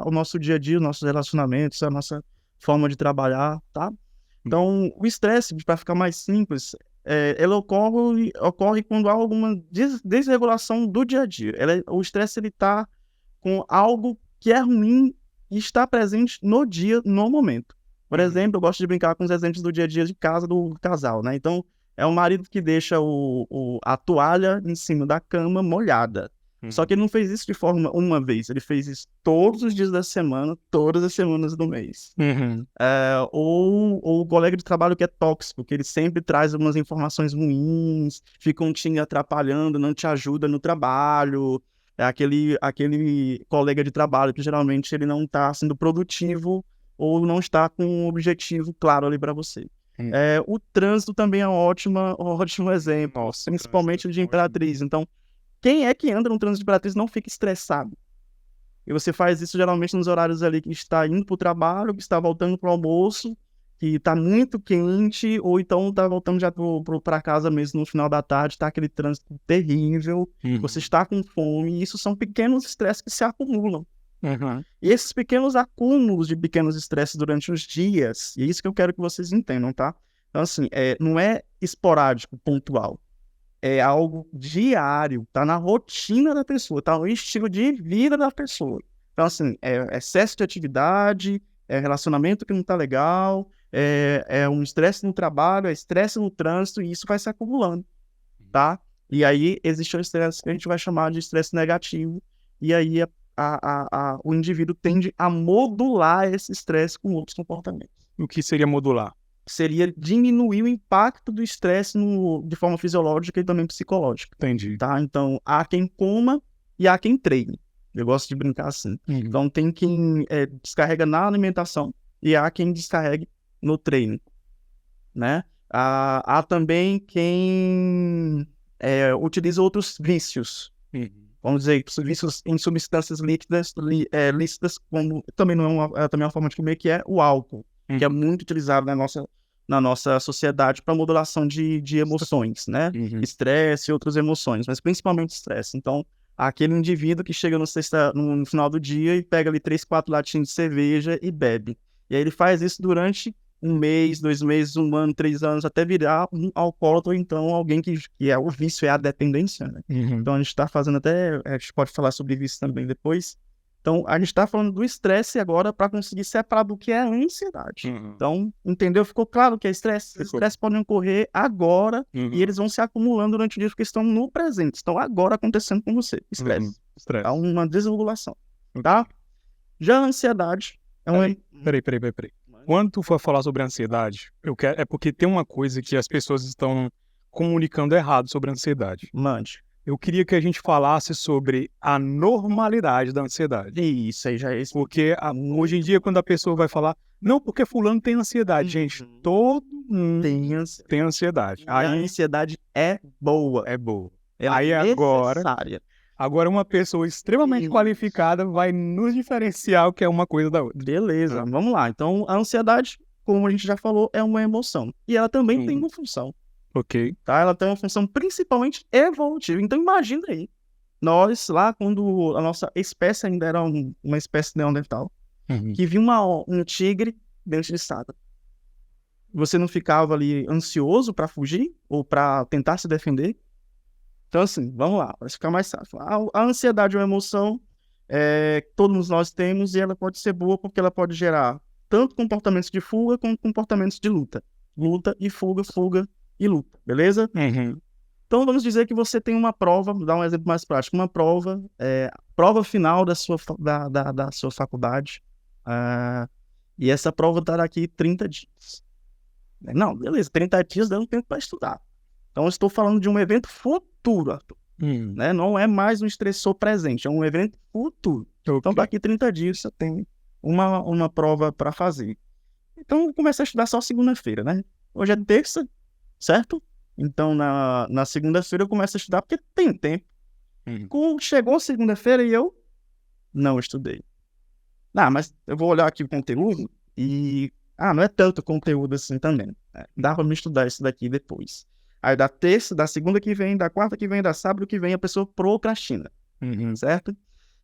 o nosso dia a dia, os nossos relacionamentos, a nossa forma de trabalhar, tá? Então, o estresse, para ficar mais simples, ele ocorre quando há alguma desregulação do dia a dia. O estresse está com algo que é ruim e está presente no dia, no momento. Por exemplo, eu gosto de brincar com os exemplos do dia a dia de casa do casal, né? Então, é o marido que deixa a toalha em cima da cama molhada. Só que ele não fez isso de forma uma vez, ele fez isso todos os dias da semana, todas as semanas do mês. Ou o colega de trabalho que é tóxico, que ele sempre traz algumas informações ruins, fica te atrapalhando, não te ajuda no trabalho. é aquele colega de trabalho que geralmente ele não está sendo produtivo ou não está com um objetivo claro ali para você. O trânsito também é um ótimo exemplo, Nossa, principalmente o de trânsito é ótimo. Imperatriz. Então, quem é que anda no trânsito de Imperatriz não fica estressado? E você faz isso geralmente nos horários ali que está indo para o trabalho, que está voltando para o almoço, que está muito quente, ou então está voltando já para casa mesmo no final da tarde, está aquele trânsito terrível, você está com fome, e isso são pequenos estresses que se acumulam. E esses pequenos acúmulos de pequenos estresses durante os dias, e é isso que eu quero que vocês entendam, tá? Então, assim, não é esporádico, pontual. É algo diário, tá na rotina da pessoa, tá no estilo de vida da pessoa. Então, assim, é excesso de atividade, é relacionamento que não tá legal, é um estresse no trabalho, é estresse no trânsito, e isso vai se acumulando, tá? E aí existe o estresse que a gente vai chamar de estresse negativo, e aí o indivíduo tende a modular esse estresse com outros comportamentos. O que seria modular? Seria diminuir o impacto do estresse de forma fisiológica e também psicológica. Entendi. Tá? Então, há quem coma e há quem treine. Eu gosto de brincar assim. Então, tem quem descarrega na alimentação e há quem descarregue no treino. Né? Há também quem utiliza outros vícios. Vamos dizer, vícios em substâncias lícitas, como também não é também uma forma de comer, que é o álcool, que é muito utilizado na nossa sociedade para modulação de emoções, né? Estresse e outras emoções, mas principalmente estresse. Então, aquele indivíduo que chega no final do dia e pega ali 3, 4 latinhas de cerveja e bebe. E aí ele faz isso durante 1 mês, 2 meses, 1 ano, 3 anos, até virar um alcoólatra ou então alguém que é o vício, é a dependência, né? Então a gente está fazendo a gente pode falar sobre isso também depois. Então a gente está falando do estresse agora para conseguir separar do que é a ansiedade. Então, entendeu? Ficou claro que é estresse? Os estresses podem ocorrer agora e eles vão se acumulando durante o dia porque estão no presente, estão agora acontecendo com você. Estresse. Há uma desregulação, tá? Já a ansiedade é uma... Peraí. Quando tu for falar sobre ansiedade, é porque tem uma coisa que as pessoas estão comunicando errado sobre a ansiedade. Mande. Eu queria que a gente falasse sobre a normalidade da ansiedade. Isso aí já é isso. Porque hoje em dia, quando a pessoa vai falar, não, porque fulano tem ansiedade. Gente, todo mundo tem ansiedade. A ansiedade é boa. É boa. Ela Aí é necessária. Agora uma pessoa extremamente qualificada vai nos diferenciar o que é uma coisa da outra. Beleza, vamos lá. Então, a ansiedade, como a gente já falou, é uma emoção. E ela também tem uma função. Ok. Tá? Ela tem uma função principalmente evolutiva. Então, imagina aí, nós lá, quando a nossa espécie ainda era uma espécie neandertal, que viu um tigre dentro de estada. Você não ficava ali ansioso para fugir ou para tentar se defender? Então, assim, vamos lá, vai ficar mais fácil. A ansiedade é uma emoção que todos nós temos e ela pode ser boa porque ela pode gerar tanto comportamentos de fuga como comportamentos de luta. Luta e fuga, fuga e luta, beleza? Então, vamos dizer que você tem uma prova, vou dar um exemplo mais prático, uma prova, prova final da sua faculdade, e essa prova está daqui 30 dias. Não, beleza, 30 dias dá um tempo para estudar. Então, eu estou falando de um evento futuro, Arthur. Né? Não é mais um estressor presente, é um evento futuro. Okay. Então, daqui 30 dias você tem uma prova para fazer. Então, eu comecei a estudar só segunda-feira, né? Hoje é terça, certo? Então, na segunda-feira eu começo a estudar porque tem tempo. Chegou segunda-feira e eu não estudei. Mas eu vou olhar aqui o conteúdo e... não é tanto conteúdo assim também. Dá para me estudar isso daqui depois. Aí da terça, da segunda que vem, da quarta que vem, da sábado que vem, a pessoa procrastina. Certo?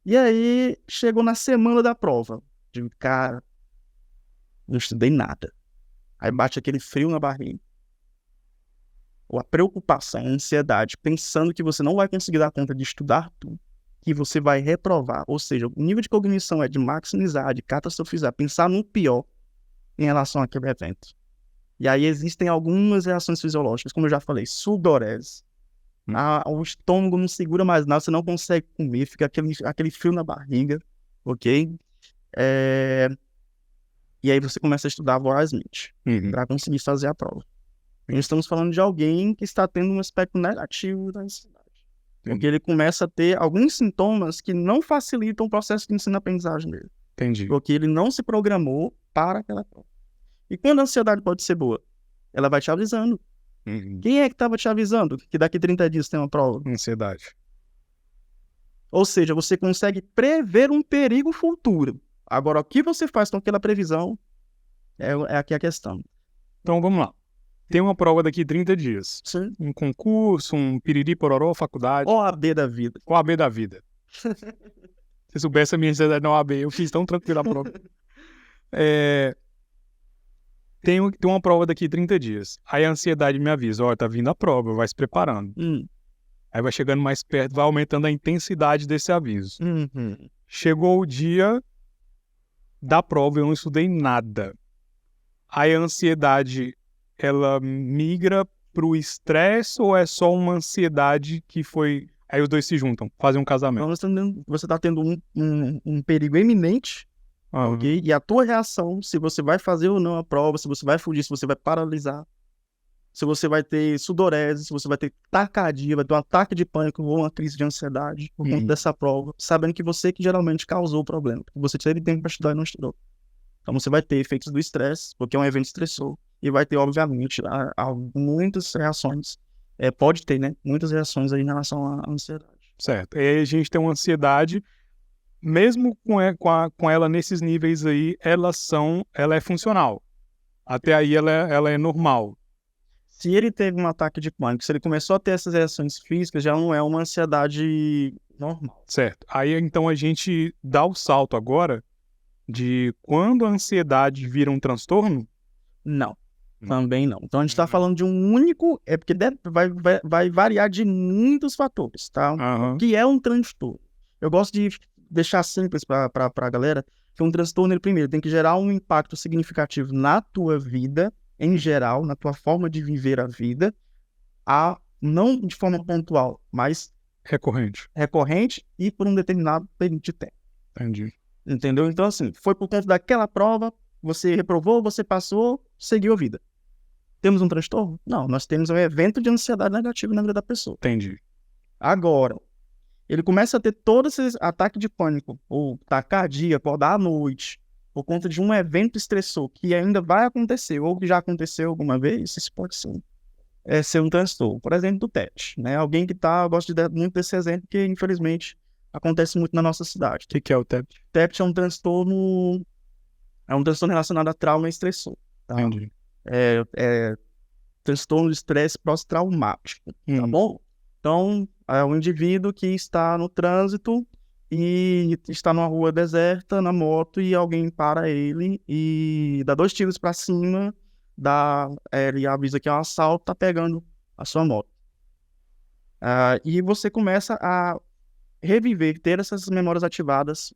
E aí, chegou na semana da prova. Digo, cara, não estudei nada. Aí bate aquele frio na barriga. Ou a preocupação, a ansiedade, pensando que você não vai conseguir dar conta de estudar tudo, que você vai reprovar. Ou seja, o nível de cognição é de maximizar, de catastrofizar, pensar no pior em relação àquele evento. E aí existem algumas reações fisiológicas, como eu já falei, sudorese. O estômago não segura mais nada, você não consegue comer, fica aquele frio na barriga, ok? E aí você começa a estudar vorazmente para conseguir fazer a prova. Nós estamos falando de alguém que está tendo um aspecto negativo da ansiedade. Porque ele começa a ter alguns sintomas que não facilitam o processo de ensino-aprendizagem dele. Entendi. Porque ele não se programou para aquela prova. E quando a ansiedade pode ser boa? Ela vai te avisando. Quem é que estava te avisando que daqui 30 dias tem uma prova? Ansiedade. Ou seja, você consegue prever um perigo futuro. Agora, o que você faz com aquela previsão é aqui a questão. Então, vamos lá. Tem uma prova daqui 30 dias. Sim. Um concurso, um piriri, pororó, faculdade. OAB da vida. OAB da vida. Se soubesse a minha ansiedade na OAB, eu fiz tão tranquilo a prova. Tem uma prova daqui 30 dias. Aí a ansiedade me avisa, ó, tá vindo a prova, vai se preparando. Aí vai chegando mais perto, vai aumentando a intensidade desse aviso. Chegou o dia da prova, eu não estudei nada. Aí a ansiedade, ela migra pro estresse ou é só uma ansiedade que foi... Aí os dois se juntam, fazem um casamento. Então você está tendo um perigo iminente, ok? E a tua reação, se você vai fazer ou não a prova, se você vai fugir, se você vai paralisar, se você vai ter sudorese, se você vai ter taquicardia, vai ter um ataque de pânico ou uma crise de ansiedade por conta dessa prova, sabendo que você que geralmente causou o problema, porque você teve tempo para estudar e não estudou. Então você vai ter efeitos do estresse, porque é um evento estressor, e vai ter, obviamente, muitas reações. Pode ter, né? Muitas reações aí em relação à ansiedade. Certo. E aí a gente tem uma ansiedade, mesmo com ela nesses níveis aí, ela é funcional. Até aí ela é normal. Se ele teve um ataque de pânico, se ele começou a ter essas reações físicas, já não é uma ansiedade normal. Certo. Aí então a gente dá o salto agora de quando a ansiedade vira um transtorno? Não. Também não. Então a gente está falando de um único... porque vai variar de muitos fatores, tá? O que é um transtorno? Eu gosto de deixar simples para a galera que um transtorno, ele primeiro tem que gerar um impacto significativo na tua vida, em geral, na tua forma de viver a vida, não de forma pontual, mas recorrente e por um determinado período de tempo. Entendi. Entendeu? Então, assim, foi por conta daquela prova, você reprovou, você passou, seguiu a vida. Temos um transtorno? Não, nós temos um evento de ansiedade negativa na vida da pessoa. Entendi. Agora, ele começa a ter todos esses ataques de pânico, ou taquicardia, acordar à noite, por conta de um evento estressor que ainda vai acontecer, ou que já aconteceu alguma vez, isso pode ser um transtorno. Por exemplo, do TET, né? Alguém que eu gosto muito desse exemplo, porque infelizmente acontece muito na nossa cidade. O que é o TET? TET é um transtorno relacionado a trauma e estressor. Tá? Entendi. Transtorno de estresse pós-traumático, tá bom? Então, é um indivíduo que está no trânsito e está numa rua deserta, na moto, e alguém para ele e dá 2 tiros para cima, ele avisa que é um assalto, tá pegando a sua moto. E você começa a ter essas memórias ativadas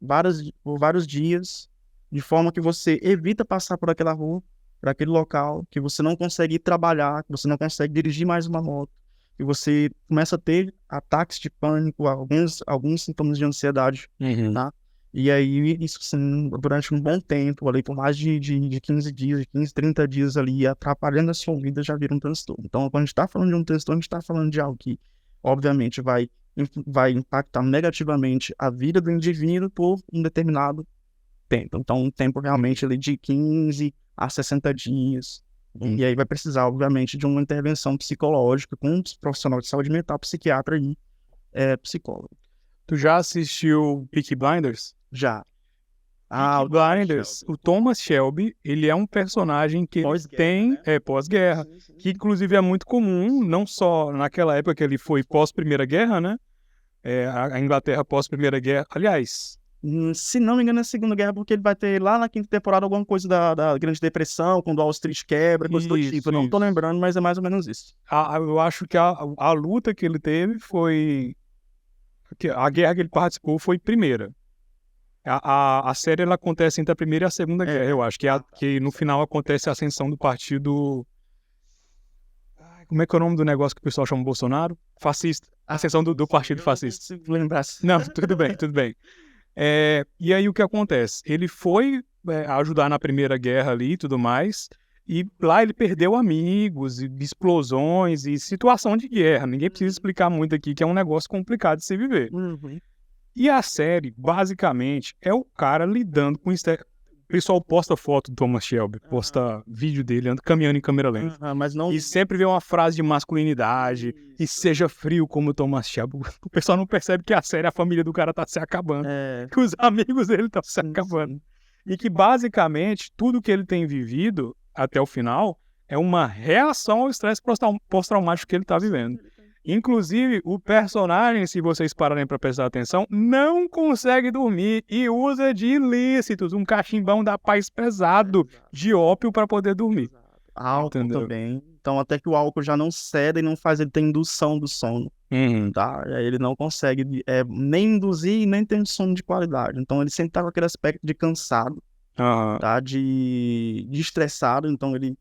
por vários dias, de forma que você evita passar por aquela rua, por aquele local, que você não consegue ir trabalhar, que você não consegue dirigir mais uma moto, que você começa a ter ataques de pânico, alguns sintomas de ansiedade, tá? E aí, isso sim, durante um bom tempo, ali por mais de 15 dias, de 15, 30 dias ali, atrapalhando a sua vida, já vira um transtorno. Então, quando a gente está falando de um transtorno, a gente está falando de algo que, obviamente, vai impactar negativamente a vida do indivíduo por um determinado tempo. Então, um tempo realmente ali de 15 a 60 dias. E aí vai precisar, obviamente, de uma intervenção psicológica com um profissional de saúde mental, psiquiatra e psicólogo. Tu já assistiu Peaky Blinders? Já. O Blinders, o Thomas Shelby, ele é um personagem que tem pós-guerra, que inclusive é muito comum, não só naquela época que ele foi pós-Primeira Guerra, né? A Inglaterra pós-Primeira Guerra. Aliás, se não me engano, é a Segunda Guerra, porque ele vai ter lá na 5ª temporada alguma coisa da Grande Depressão, quando Wall Street quebra, coisa do tipo. Não tô lembrando, mas é mais ou menos isso. Eu acho que a luta que ele teve foi... A guerra que ele participou foi primeira. A série ela acontece entre a Primeira e a Segunda Guerra, eu acho. Que no final acontece a ascensão do partido... Como é que é o nome do negócio que o pessoal chama Bolsonaro? Fascista. A ascensão do partido fascista. Não lembrar. Não, tudo bem. E aí o que acontece? Ele foi ajudar na Primeira Guerra ali e tudo mais, E lá ele perdeu amigos, e explosões e situação de guerra. Ninguém precisa explicar muito aqui, que é um negócio complicado de se viver. E a série, basicamente, é o cara lidando com isso. O pessoal posta foto do Thomas Shelby, posta vídeo dele caminhando em câmera lenta. Mas não... E sempre vê uma frase de masculinidade, e seja frio como o Thomas Shelby. O pessoal não percebe que a série, a família do cara tá se acabando, que os amigos dele estão se acabando. E que, basicamente, tudo que ele tem vivido até o final é uma reação ao estresse pós-traumático que ele tá vivendo. Inclusive, o personagem, se vocês pararem para prestar atenção, não consegue dormir e usa de ilícitos, um cachimbão da paz pesado de ópio para poder dormir. Álcool também. Então, até que o álcool já não cede e não faz ele ter indução do sono. Tá? Aí ele não consegue nem induzir e nem ter sono de qualidade. Então, ele sempre tá com aquele aspecto de cansado, tá? De estressado. Então, ele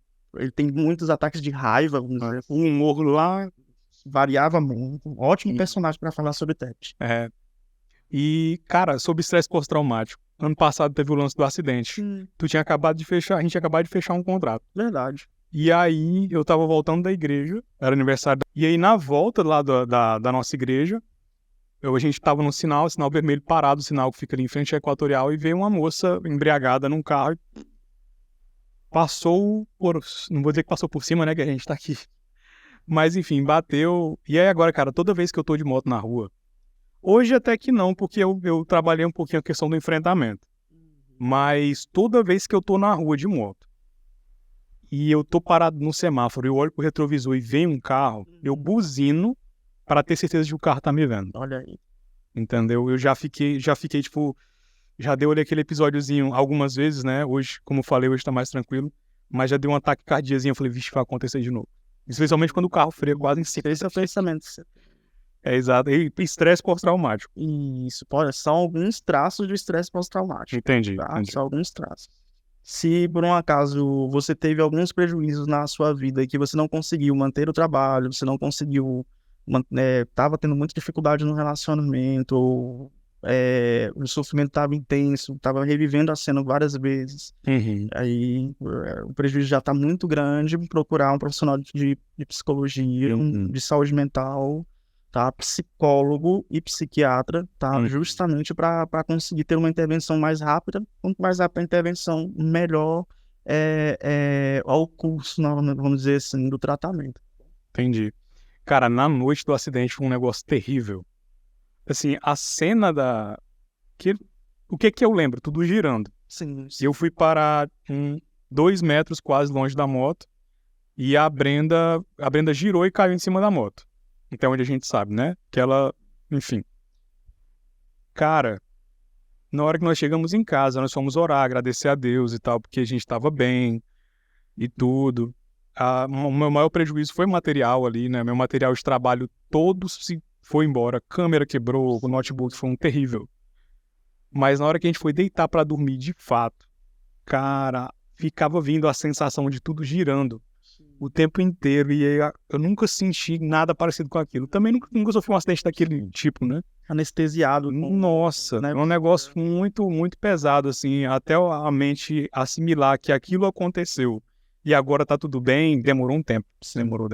tem muitos ataques de raiva. O humor lá variava muito. Um ótimo personagem para falar sobre Ted. E, cara, sobre estresse pós-traumático. Ano passado teve o lance do acidente. A gente tinha acabado de fechar um contrato. Verdade. E aí, eu tava voltando da igreja, era aniversário. E aí, na volta lá da nossa igreja, a gente tava no sinal vermelho parado, o sinal que fica ali em frente à Equatorial, e veio uma moça embriagada num carro. Passou por... Não vou dizer que passou por cima, né, que a gente tá aqui. Mas, enfim, bateu. E aí, agora, cara, toda vez que eu tô de moto na rua... Hoje até que não, porque eu trabalhei um pouquinho a questão do enfrentamento. Mas toda vez que eu tô na rua de moto, e eu tô parado no semáforo, eu olho pro retrovisor e vem um carro, eu buzino para ter certeza de que o carro tá me vendo. Olha aí. Entendeu? Eu já fiquei, tipo... Já dei aquele episódiozinho algumas vezes, né? Hoje, como eu falei, hoje tá mais tranquilo. Mas já deu um ataque cardíaco, eu falei, vixe, vai acontecer de novo. Especialmente quando o carro freia quase em cima. Esse é o pensamento. Exato. E estresse pós-traumático. Isso, são alguns traços do estresse pós-traumático. Entendi. São alguns traços. Se, por um acaso, você teve alguns prejuízos na sua vida e que você não conseguiu manter o trabalho, você não conseguiu... Tava tendo muita dificuldade no relacionamento, ou, o sofrimento estava intenso, estava revivendo a cena várias vezes. Aí o prejuízo já está muito grande, procurar um profissional de psicologia, de saúde mental, tá? Psicólogo e psiquiatra, tá? Justamente para conseguir ter uma intervenção mais rápida. Quanto mais rápida a intervenção, melhor ao curso, vamos dizer assim, do tratamento. Entendi. Cara, na noite do acidente foi um negócio terrível. Assim, a cena o que eu lembro? Tudo girando. Sim. Eu fui parar 2 metros quase longe da moto e a Brenda girou e caiu em cima da moto. Então, onde a gente sabe, né? Que ela, enfim. Cara, na hora que nós chegamos em casa, nós fomos orar, agradecer a Deus e tal, porque a gente estava bem e tudo. O meu maior prejuízo foi material ali, né? Meu material de trabalho todo se foi embora. Câmera quebrou, o notebook foi um terrível. Mas na hora que a gente foi deitar pra dormir, de fato, cara, ficava vindo a sensação de tudo girando o tempo inteiro. E eu nunca senti nada parecido com aquilo. Também nunca sofri um acidente daquele tipo, né? Anestesiado. Nossa, né? É um negócio muito, muito pesado, assim. Até a mente assimilar que aquilo aconteceu. E agora tá tudo bem, demorou um tempo. Demorou.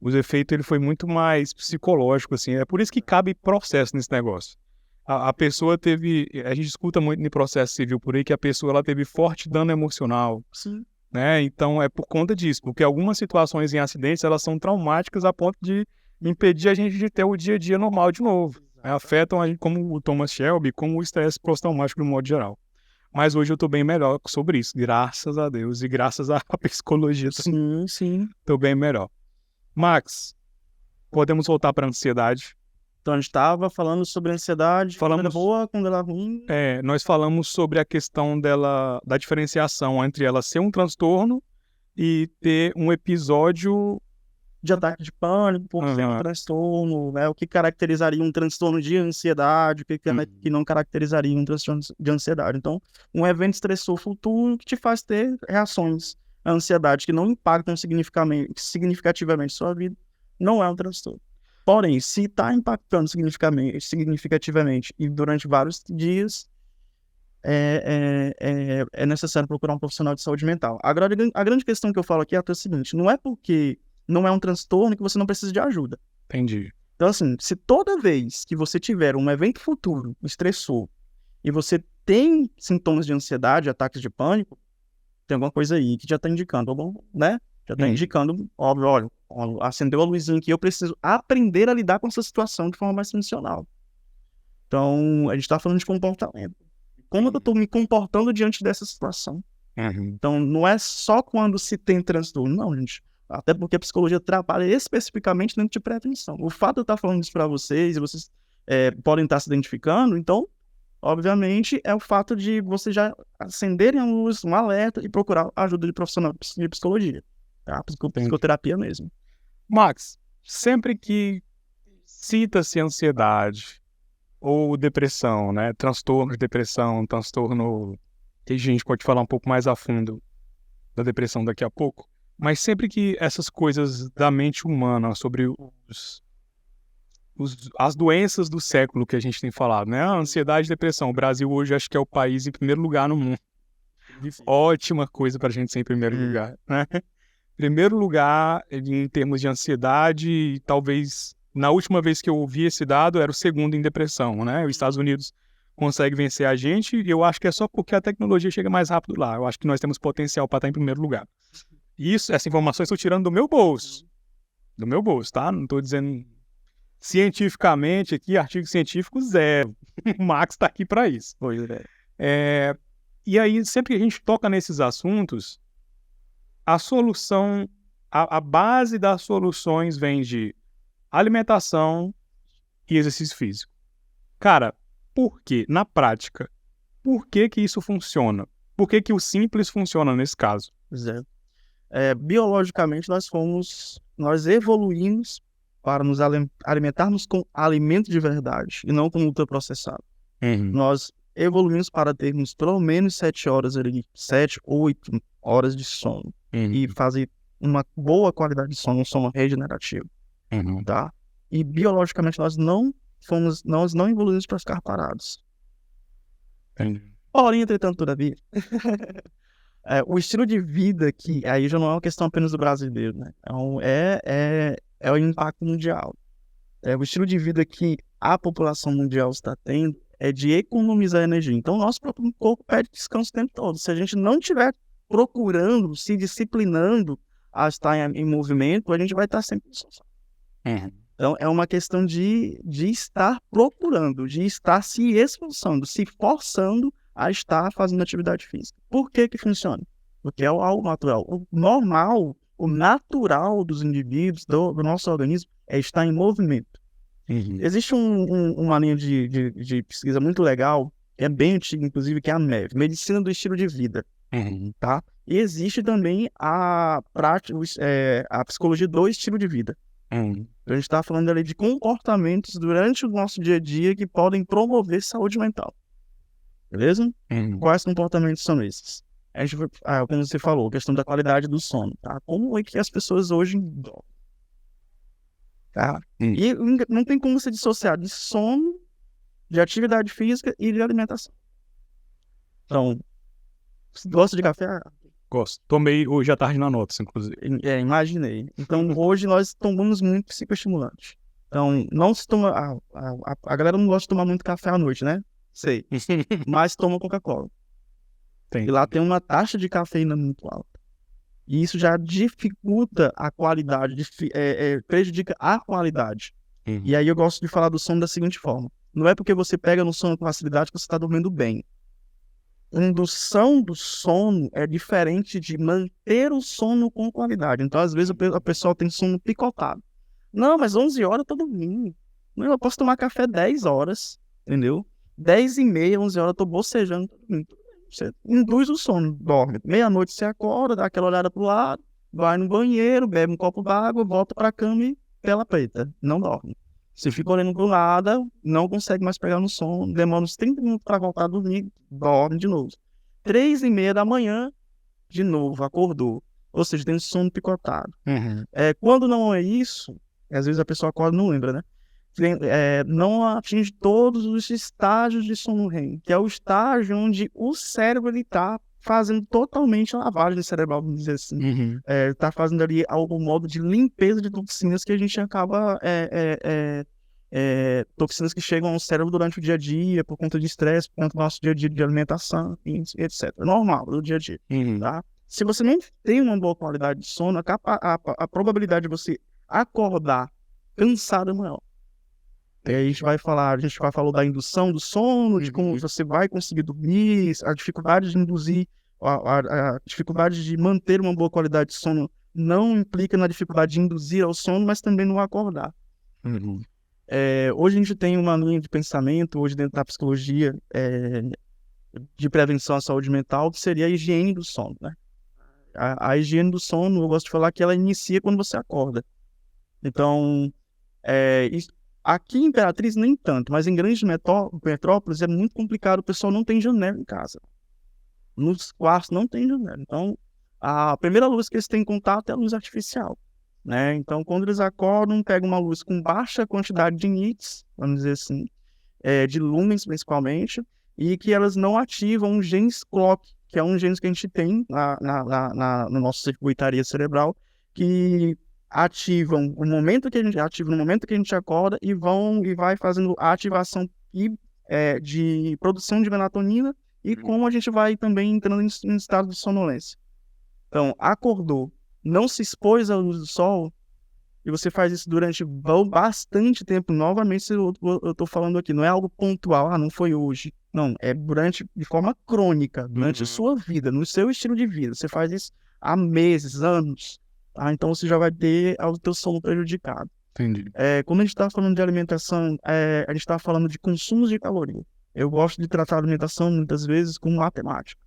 Os efeitos, ele foi muito mais psicológico, assim. É por isso que cabe processo nesse negócio. A pessoa teve... A gente escuta muito no processo civil por aí que a pessoa ela teve forte dano emocional. Sim. Né? Então, é por conta disso. Porque algumas situações em acidentes, elas são traumáticas a ponto de impedir a gente de ter o dia a dia normal de novo. Afetam a gente, como o Thomas Shelby, como o estresse pós-traumático no modo geral. Mas hoje eu tô bem melhor sobre isso, graças a Deus e graças à psicologia. Sim. Tô bem melhor. Max, podemos voltar para a ansiedade. Então a gente estava falando sobre a ansiedade, quando ela é boa, quando ela é ruim. Nós falamos sobre a questão da diferenciação entre ela ser um transtorno e ter um episódio de ataque de pânico, por ser um transtorno, né? O que caracterizaria um transtorno de ansiedade, o que não caracterizaria um transtorno de ansiedade. Então, um evento estressor futuro que te faz ter reações à ansiedade que não impactam significativamente sua vida, não é um transtorno. Porém, se está impactando significativamente e durante vários dias, é necessário procurar um profissional de saúde mental. Agora, a grande questão que eu falo aqui é a seguinte: não é porque não é um transtorno que você não precisa de ajuda. Entendi. Então, assim, se toda vez que você tiver um evento futuro estressor e você tem sintomas de ansiedade, ataques de pânico, tem alguma coisa aí que já está indicando algum, né? Já está indicando, óbvio, olha, acendeu a luzinha aqui, eu preciso aprender a lidar com essa situação de forma mais funcional. Então, a gente está falando de comportamento. Como eu estou me comportando diante dessa situação? Então, não é só quando se tem transtorno, não, gente. Até porque a psicologia trabalha especificamente dentro de prevenção. O fato de eu estar falando isso para vocês, e vocês podem estar se identificando, então, obviamente, é o fato de vocês já acenderem a luz, um alerta e procurar a ajuda de profissional de psicologia. Tá? Psicoterapia mesmo. Max, sempre que cita-se ansiedade ou depressão, né? Transtorno de depressão, transtorno que a gente pode falar um pouco mais a fundo da depressão daqui a pouco, mas sempre que essas coisas da mente humana sobre as doenças do século que a gente tem falado, né? A ansiedade e depressão. O Brasil hoje acho que é o país em primeiro lugar no mundo. Ótima coisa pra gente ser em primeiro lugar, né? Primeiro lugar em termos de ansiedade, e talvez na última vez que eu ouvi esse dado era o segundo em depressão, né? Os Estados Unidos consegue vencer a gente e eu acho que é só porque a tecnologia chega mais rápido lá. Eu acho que nós temos potencial para estar em primeiro lugar. Essa informação eu estou tirando do meu bolso. Do meu bolso, tá? Não estou dizendo cientificamente aqui, artigo científico zero. O Max está aqui para isso. Pois é. E aí, sempre que a gente toca nesses assuntos, a solução, a base das soluções vem de alimentação e exercício físico. Cara, por quê? Na prática, por que isso funciona? Por que o simples funciona nesse caso? Biologicamente, nós evoluímos para nos alimentarmos com alimento de verdade e não com ultraprocessado. Nós evoluímos para termos pelo menos 7 horas ali, 7, 8 horas de sono e fazer uma boa qualidade de sono, um sono regenerativo, tá? E biologicamente nós não evoluímos para ficar parados. Porém, entretanto, todavia, o estilo de vida que aí já não é uma questão apenas do brasileiro, né? É o impacto mundial. O estilo de vida que a população mundial está tendo é de economizar energia. Então, o nosso próprio corpo pede descanso o tempo todo. Se a gente não estiver procurando, se disciplinando a estar em movimento, a gente vai estar sempre Então, é uma questão de estar procurando, de estar se esforçando, se forçando a estar fazendo atividade física. Por que funciona? Porque é algo natural. O normal, o natural dos indivíduos, do nosso organismo, é estar em movimento. Existe uma linha de pesquisa muito legal, que é bem antiga, inclusive, que é a MEV, Medicina do Estilo de Vida. Tá? E existe também a psicologia do estilo de vida. A gente está falando ali de comportamentos durante o nosso dia a dia que podem promover saúde mental. Beleza? Quais comportamentos são esses? Como você falou, a questão da qualidade do sono. Tá? Como é que as pessoas hoje dormem? Tá? E não tem como se dissociar de sono, de atividade física e de alimentação. Então, você gosta de café? Gosto. Tomei hoje à tarde na Notas, inclusive. Imaginei. Então, hoje nós tomamos muito psicoestimulante. Então, não se toma... A galera não gosta de tomar muito café à noite, né? Sei. Mas toma Coca-Cola. E lá tem uma taxa de cafeína muito alta. E isso já dificulta a qualidade, prejudica a qualidade. E aí eu gosto de falar do sono da seguinte forma. Não é porque você pega no sono com facilidade que você está dormindo bem. Indução do sono é diferente de manter o sono com qualidade. Então, às vezes, a pessoa tem sono picotado. Não, mas 11 horas eu tô dormindo. Não, eu posso tomar café 10 horas, entendeu? 10h30, 11 horas eu tô bocejando, tô dormindo. Você induz o sono, dorme. Meia-noite você acorda, dá aquela olhada pro lado, vai no banheiro, bebe um copo d'água, volta pra cama e tela preta. Não dorme. Você fica olhando pro nada, não consegue mais pegar no sono, demora uns 30 minutos pra voltar a dormir, dorme de novo. 3h30 da manhã, de novo, acordou. Ou seja, tem um sono picotado. Quando não é isso, às vezes a pessoa acorda e não lembra, né? não atinge todos os estágios de sono REM, que é o estágio onde o cérebro está fazendo totalmente a lavagem cerebral, vamos dizer assim. Está fazendo ali o modo de limpeza de toxinas que a gente acaba... toxinas que chegam ao cérebro durante o dia a dia, por conta de estresse, por conta do nosso dia a dia de alimentação, etc. Normal, do dia a dia. Tá? Se você não tem uma boa qualidade de sono, a probabilidade de você acordar cansado é maior. E aí a gente vai falar da indução do sono, de como você vai conseguir dormir, a dificuldade de induzir, a dificuldade de manter uma boa qualidade de sono não implica na dificuldade de induzir ao sono, mas também no acordar. Hoje a gente tem uma linha de pensamento, hoje dentro da psicologia, de prevenção à saúde mental, que seria a higiene do sono, né? A higiene do sono, eu gosto de falar que ela inicia quando você acorda. Então, aqui em Imperatriz nem tanto, mas em grandes metrópoles é muito complicado, o pessoal não tem janela em casa. Nos quartos não tem janela. Então, a primeira luz que eles têm contato é a luz artificial, né? Então, quando eles acordam, pegam uma luz com baixa quantidade de nits, vamos dizer assim, de lumens principalmente, e que elas não ativam um genes clock, que é um genes que a gente tem no nosso circuitaria cerebral, que ativam no momento que a gente acorda e vai fazendo a ativação de produção de melatonina e como a gente vai também entrando em estado de sonolência. Então, acordou, não se expôs à luz do sol, e você faz isso durante bastante tempo. Novamente, eu estou falando aqui, não é algo pontual, não foi hoje. Não, é de forma crônica, durante a sua vida, no seu estilo de vida. Você faz isso há meses, anos. Tá? Então, você já vai ter o teu sono prejudicado. Entendi. Quando a gente está falando de alimentação, a gente está falando de consumos de caloria. Eu gosto de tratar a alimentação, muitas vezes, com matemática.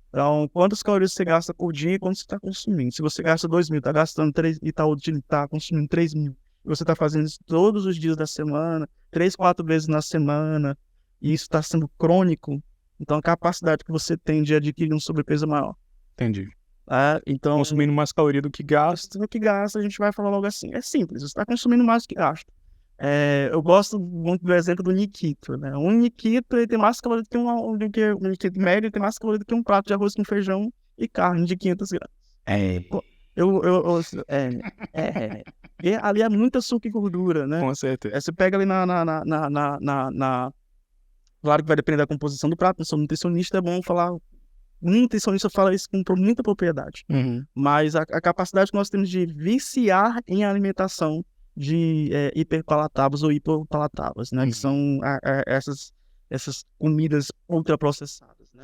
Então, quantas calorias você gasta por dia e quanto você está consumindo? Se você gasta 2.000, está gastando 3 e está consumindo 3.000, e você está fazendo isso todos os dias da semana, 3, 4 vezes na semana, e isso está sendo crônico, então a capacidade que você tem de adquirir um sobrepeso é maior. Entendi. Então, consumindo mais caloria do que gasta. A gente vai falar logo assim. É simples, você está consumindo mais do que gasta. Eu gosto muito do exemplo do Nikito, né? Um Nikito ele tem mais caloria do que um Nikito médio, tem mais caloria do que um prato de arroz com feijão e carne de 500 gramas. E ali é muito açúcar e gordura, né? Com certeza. Você pega ali Claro que vai depender da composição do prato, não sou nutricionista, é bom falar. Um nutricionista fala isso com muita propriedade. Mas a capacidade que nós temos de viciar em alimentação de hiperpalatáveis ou hipopalatáveis, né? Que são essas comidas ultraprocessadas, né?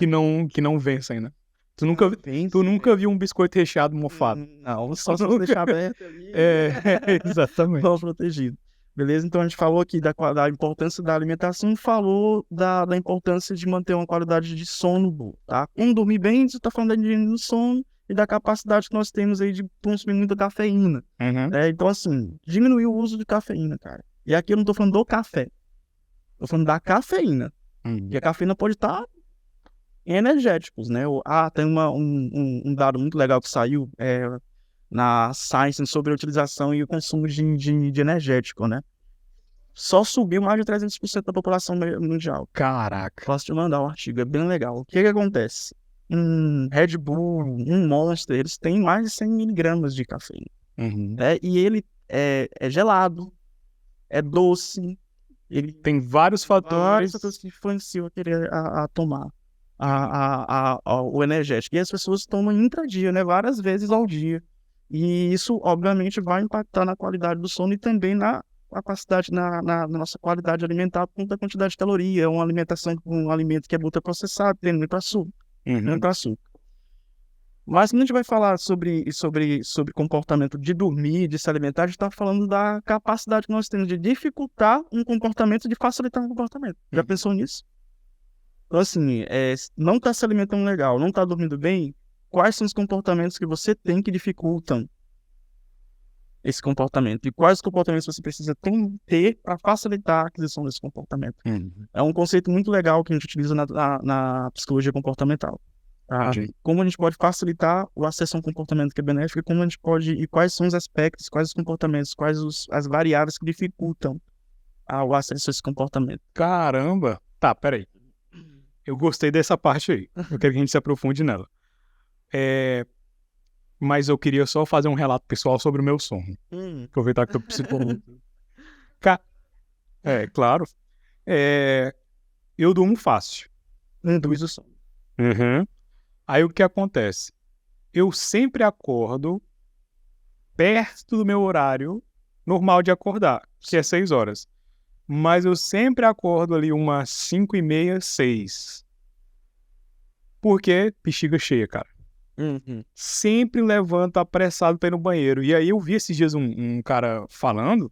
Que não vencem, né? Tu nunca viu um biscoito recheado mofado? Não, só se você deixar aberto ali. Exatamente. Mal protegido. Beleza? Então a gente falou aqui da importância da alimentação, falou da importância de manter uma qualidade de sono boa, tá? Dormir bem, você está falando da higiene do sono e da capacidade que nós temos aí de consumir muita cafeína. Então, assim, diminuir o uso de cafeína, cara. E aqui eu não tô falando do café. Tô falando da cafeína. E a cafeína pode estar em energéticos, né? Tem um dado muito legal que saiu na Science sobre a utilização e o consumo de energético, né? Só subiu mais de 300% da população mundial. Caraca. Posso te mandar um artigo, é bem legal. O que acontece? Um Red Bull, um Monster, eles têm mais de 100 miligramas de cafeína. E ele é gelado, é doce, ele tem vários fatores que influenciam a querer tomar o energético. E as pessoas tomam intradia, né? Várias vezes ao dia. E isso, obviamente, vai impactar na qualidade do sono e também na capacidade, na nossa qualidade alimentar, por conta da quantidade de caloria. É uma alimentação com um alimento que é ultraprocessado, tem muito açúcar. Mas quando a gente vai falar sobre comportamento de dormir, de se alimentar, a gente está falando da capacidade que nós temos de dificultar um comportamento, de facilitar um comportamento. Já pensou nisso? Então, assim, não está se alimentando legal, não está dormindo bem, quais são os comportamentos que você tem que dificultam esse comportamento? E quais comportamentos você precisa ter para facilitar a aquisição desse comportamento? É um conceito muito legal que a gente utiliza na psicologia comportamental. Como a gente pode facilitar o acesso a um comportamento que é benéfico, como a gente pode, e quais são os aspectos, quais os comportamentos, quais as variáveis que dificultam ao acesso a esse comportamento. Caramba! Tá, peraí. Eu gostei dessa parte aí. Eu quero que a gente se aprofunde nela. Mas eu queria só fazer um relato pessoal sobre o meu sono. Aproveitar que eu preciso. Claro. Eu durmo fácil. Induz o sono. Aí o que acontece? Eu sempre acordo perto do meu horário normal de acordar, que é 6 horas. Mas eu sempre acordo ali umas 5:30, 6. Porque bexiga cheia, cara. Sempre levanto apressado pra ir no banheiro. E aí eu vi esses dias um cara falando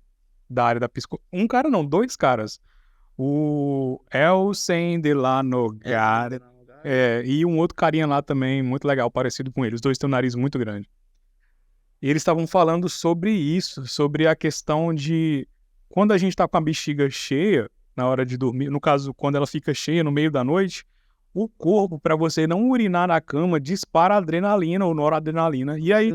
da área da psicologia. Um cara não, 2 caras. O Elsen Delanogare. E um outro carinha lá também, muito legal, parecido com ele. Os dois têm um nariz muito grande. E eles estavam falando sobre isso, sobre a questão de quando a gente tá com a bexiga cheia, na hora de dormir, no caso, quando ela fica cheia no meio da noite, o corpo, para você não urinar na cama, dispara adrenalina ou noradrenalina. E aí,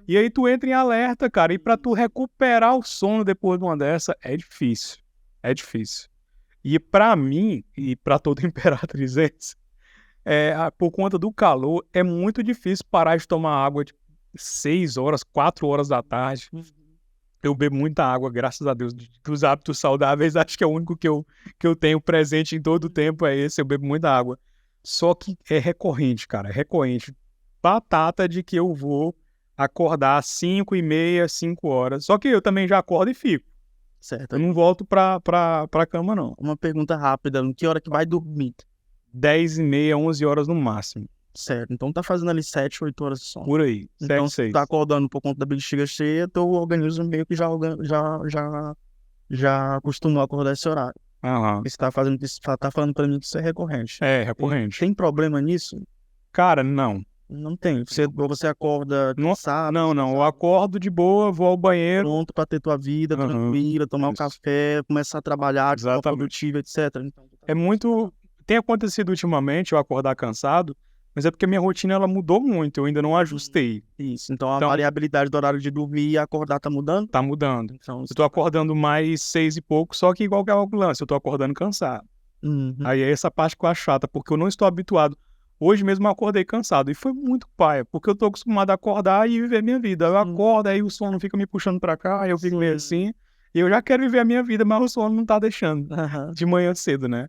E aí tu entra em alerta, cara. E para tu recuperar o sono depois de uma dessa, é difícil. É difícil. E para mim, e para todo imperatrizense, por conta do calor, é muito difícil parar de tomar água de 6 horas, 4 horas da tarde. Eu bebo muita água, graças a Deus. Dos hábitos saudáveis, acho que é o único que eu tenho presente em todo o tempo é esse. Eu bebo muita água. Só que é recorrente, cara. É recorrente. Batata de que eu vou acordar às 5:30, 5 horas. Só que eu também já acordo e fico. Certo. Eu não volto pra cama, não. Uma pergunta rápida. Em que hora que vai dormir? 10:30, 11 horas no máximo. Certo. Então tá fazendo ali 7, 8 horas de sono. Por aí. Então, 7, se 6. tu tá acordando por conta da bexiga cheia, teu organismo meio que já acostumou a acordar esse horário. E você tá falando pra mim que isso é recorrente. É, recorrente. Tem problema nisso? Cara, não. Não tem. Você acorda cansado. Não. Eu acordo de boa, vou ao banheiro. Pronto pra ter tua vida tranquila, tomar um café, começar a trabalhar, de forma produtiva, etc. Então, é muito... Tem acontecido ultimamente eu acordar cansado, mas é porque a minha rotina ela mudou muito, eu ainda não ajustei. Isso, então a variabilidade do horário de dormir e acordar tá mudando? Tá mudando. Então, eu tô acordando mais 6 e pouco, só que igual que é o lance, eu tô acordando cansado. Aí é essa parte que eu acho chata, porque eu não estou habituado. Hoje mesmo eu acordei cansado, e foi muito paia, porque eu tô acostumado a acordar e viver minha vida. Eu acordo, aí o sono fica me puxando pra cá, aí eu fico meio assim, e eu já quero viver a minha vida, mas o sono não tá deixando, de manhã cedo, né?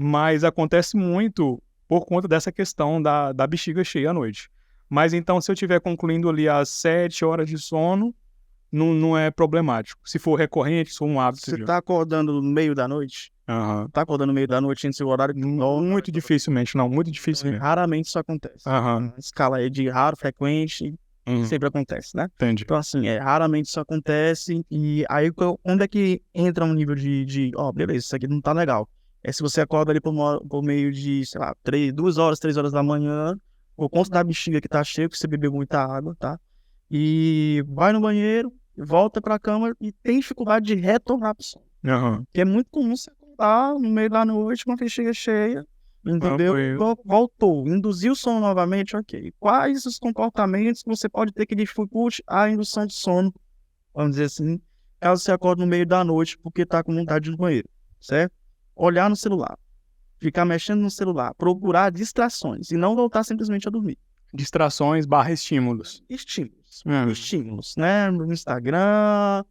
Mas acontece muito por conta dessa questão da bexiga cheia à noite. Mas então, se eu estiver concluindo ali às 7 horas de sono, não é problemático. Se for recorrente, se for um hábito. Você tá acordando no meio da noite? Tá acordando no meio da noite em seu horário? Muito dificilmente, não. Muito dificilmente. Raramente isso acontece. A escala aí de raro, frequente, sempre acontece, né? Entendi. Então, assim, raramente isso acontece. E aí, onde é que entra um nível beleza, isso aqui não tá legal. Se você acorda ali por meio de, sei lá, 2 horas, 3 horas da manhã, por conta da bexiga que tá cheia, que você bebeu muita água, tá? E vai no banheiro, volta pra cama e tem dificuldade de retornar pro sono. Que é muito comum você acordar no meio da noite com a bexiga cheia, entendeu? Voltou, induziu o sono novamente, ok. Quais os comportamentos que você pode ter que dificulte a indução de sono, vamos dizer assim, caso você acorde no meio da noite porque tá com vontade de ir no banheiro, certo? Olhar no celular, ficar mexendo no celular, procurar distrações e não voltar simplesmente a dormir. Distrações / estímulos. Estímulos, né? No Instagram,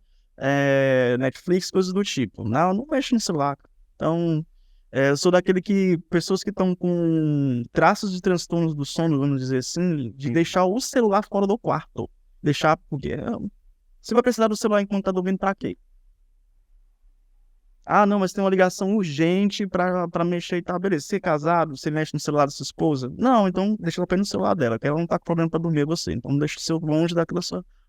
Netflix, coisas do tipo. Não mexe no celular. Então, eu sou daquele que pessoas que estão com traços de transtornos do sono, vamos dizer assim, de deixar o celular fora do quarto. Deixar, porque você vai precisar do celular enquanto tá dormindo pra quê? Não, mas tem uma ligação urgente pra mexer e tal. Beleza, você é casado, você mexe no celular da sua esposa? Não, então deixa ela apenas no celular dela, que ela não tá com problema pra dormir você. Então deixa o seu longe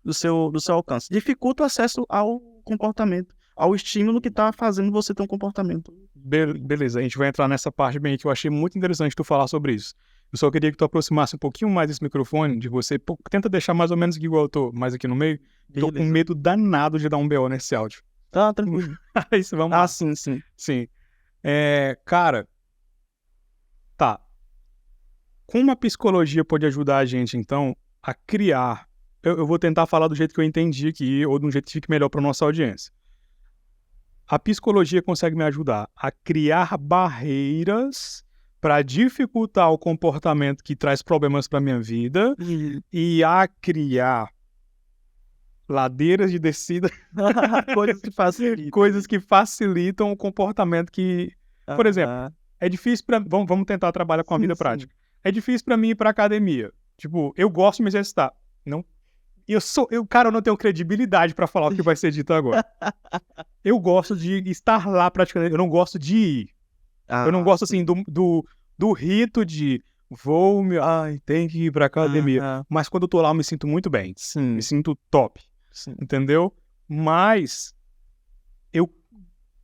do seu alcance. Dificulta o acesso ao comportamento, ao estímulo que tá fazendo você ter um comportamento. Beleza, a gente vai entrar nessa parte bem que eu achei muito interessante tu falar sobre isso. Eu só queria que tu aproximasse um pouquinho mais esse microfone de você. Tenta deixar mais ou menos igual eu tô, mais aqui no meio. Beleza. Tô com medo danado de dar um BO nesse áudio. Tá, tranquilo. Isso, vamos lá. Sim. Cara, tá. Como a psicologia pode ajudar a gente, então, a criar... Eu vou tentar falar do jeito que eu entendi aqui, ou de um jeito que fique melhor para nossa audiência. a psicologia consegue me ajudar a criar barreiras para dificultar o comportamento que traz problemas para minha vida e a criar ladeiras de descida, coisas que facilitam o comportamento que, por exemplo, é difícil para vamos tentar trabalhar com a vida prática. É difícil para mim ir para academia. Tipo, eu gosto de me exercitar. Não, cara, eu não tenho credibilidade para falar o que vai ser dito agora. Eu gosto de estar lá praticamente, eu não gosto de ir. Eu não gosto, assim, do rito de tem que ir pra academia. Mas quando eu tô lá, eu me sinto muito bem. Me sinto top. Entendeu? Mas, o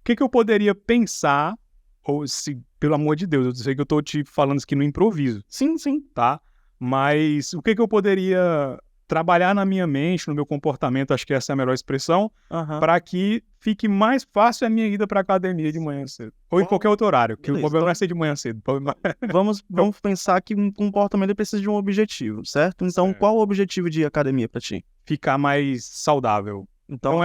que eu poderia pensar, ou se, pelo amor de Deus, eu sei que eu tô te falando isso aqui no improviso. Sim. Tá? Mas, o que eu poderia trabalhar na minha mente, no meu comportamento, acho que essa é a melhor expressão, para que fique mais fácil a minha ida para academia de manhã cedo. Ou em qualquer outro horário, que o problema não é ser de manhã cedo. Vamos pensar que um comportamento precisa de um objetivo, certo? Então, qual o objetivo de academia para ti? Ficar mais saudável. Então,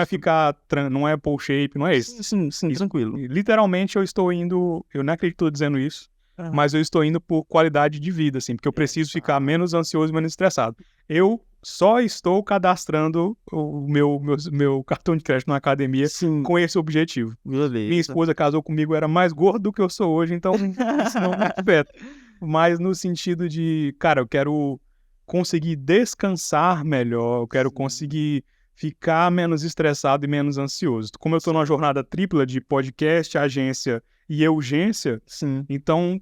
não é pull shape, não é isso. Sim, tranquilo. Literalmente, eu estou indo, eu não acredito que estou dizendo isso, mas eu estou indo por qualidade de vida, assim, porque eu preciso ficar menos ansioso e menos estressado. Eu só estou cadastrando o meu cartão de crédito na academia com esse objetivo. Beleza. Minha esposa casou comigo, era mais gordo do que eu sou hoje, então isso não me afeta. Mas no sentido de, cara, eu quero conseguir descansar melhor, eu quero conseguir ficar menos estressado e menos ansioso. Como eu estou numa jornada tripla de podcast, agência e urgência, então,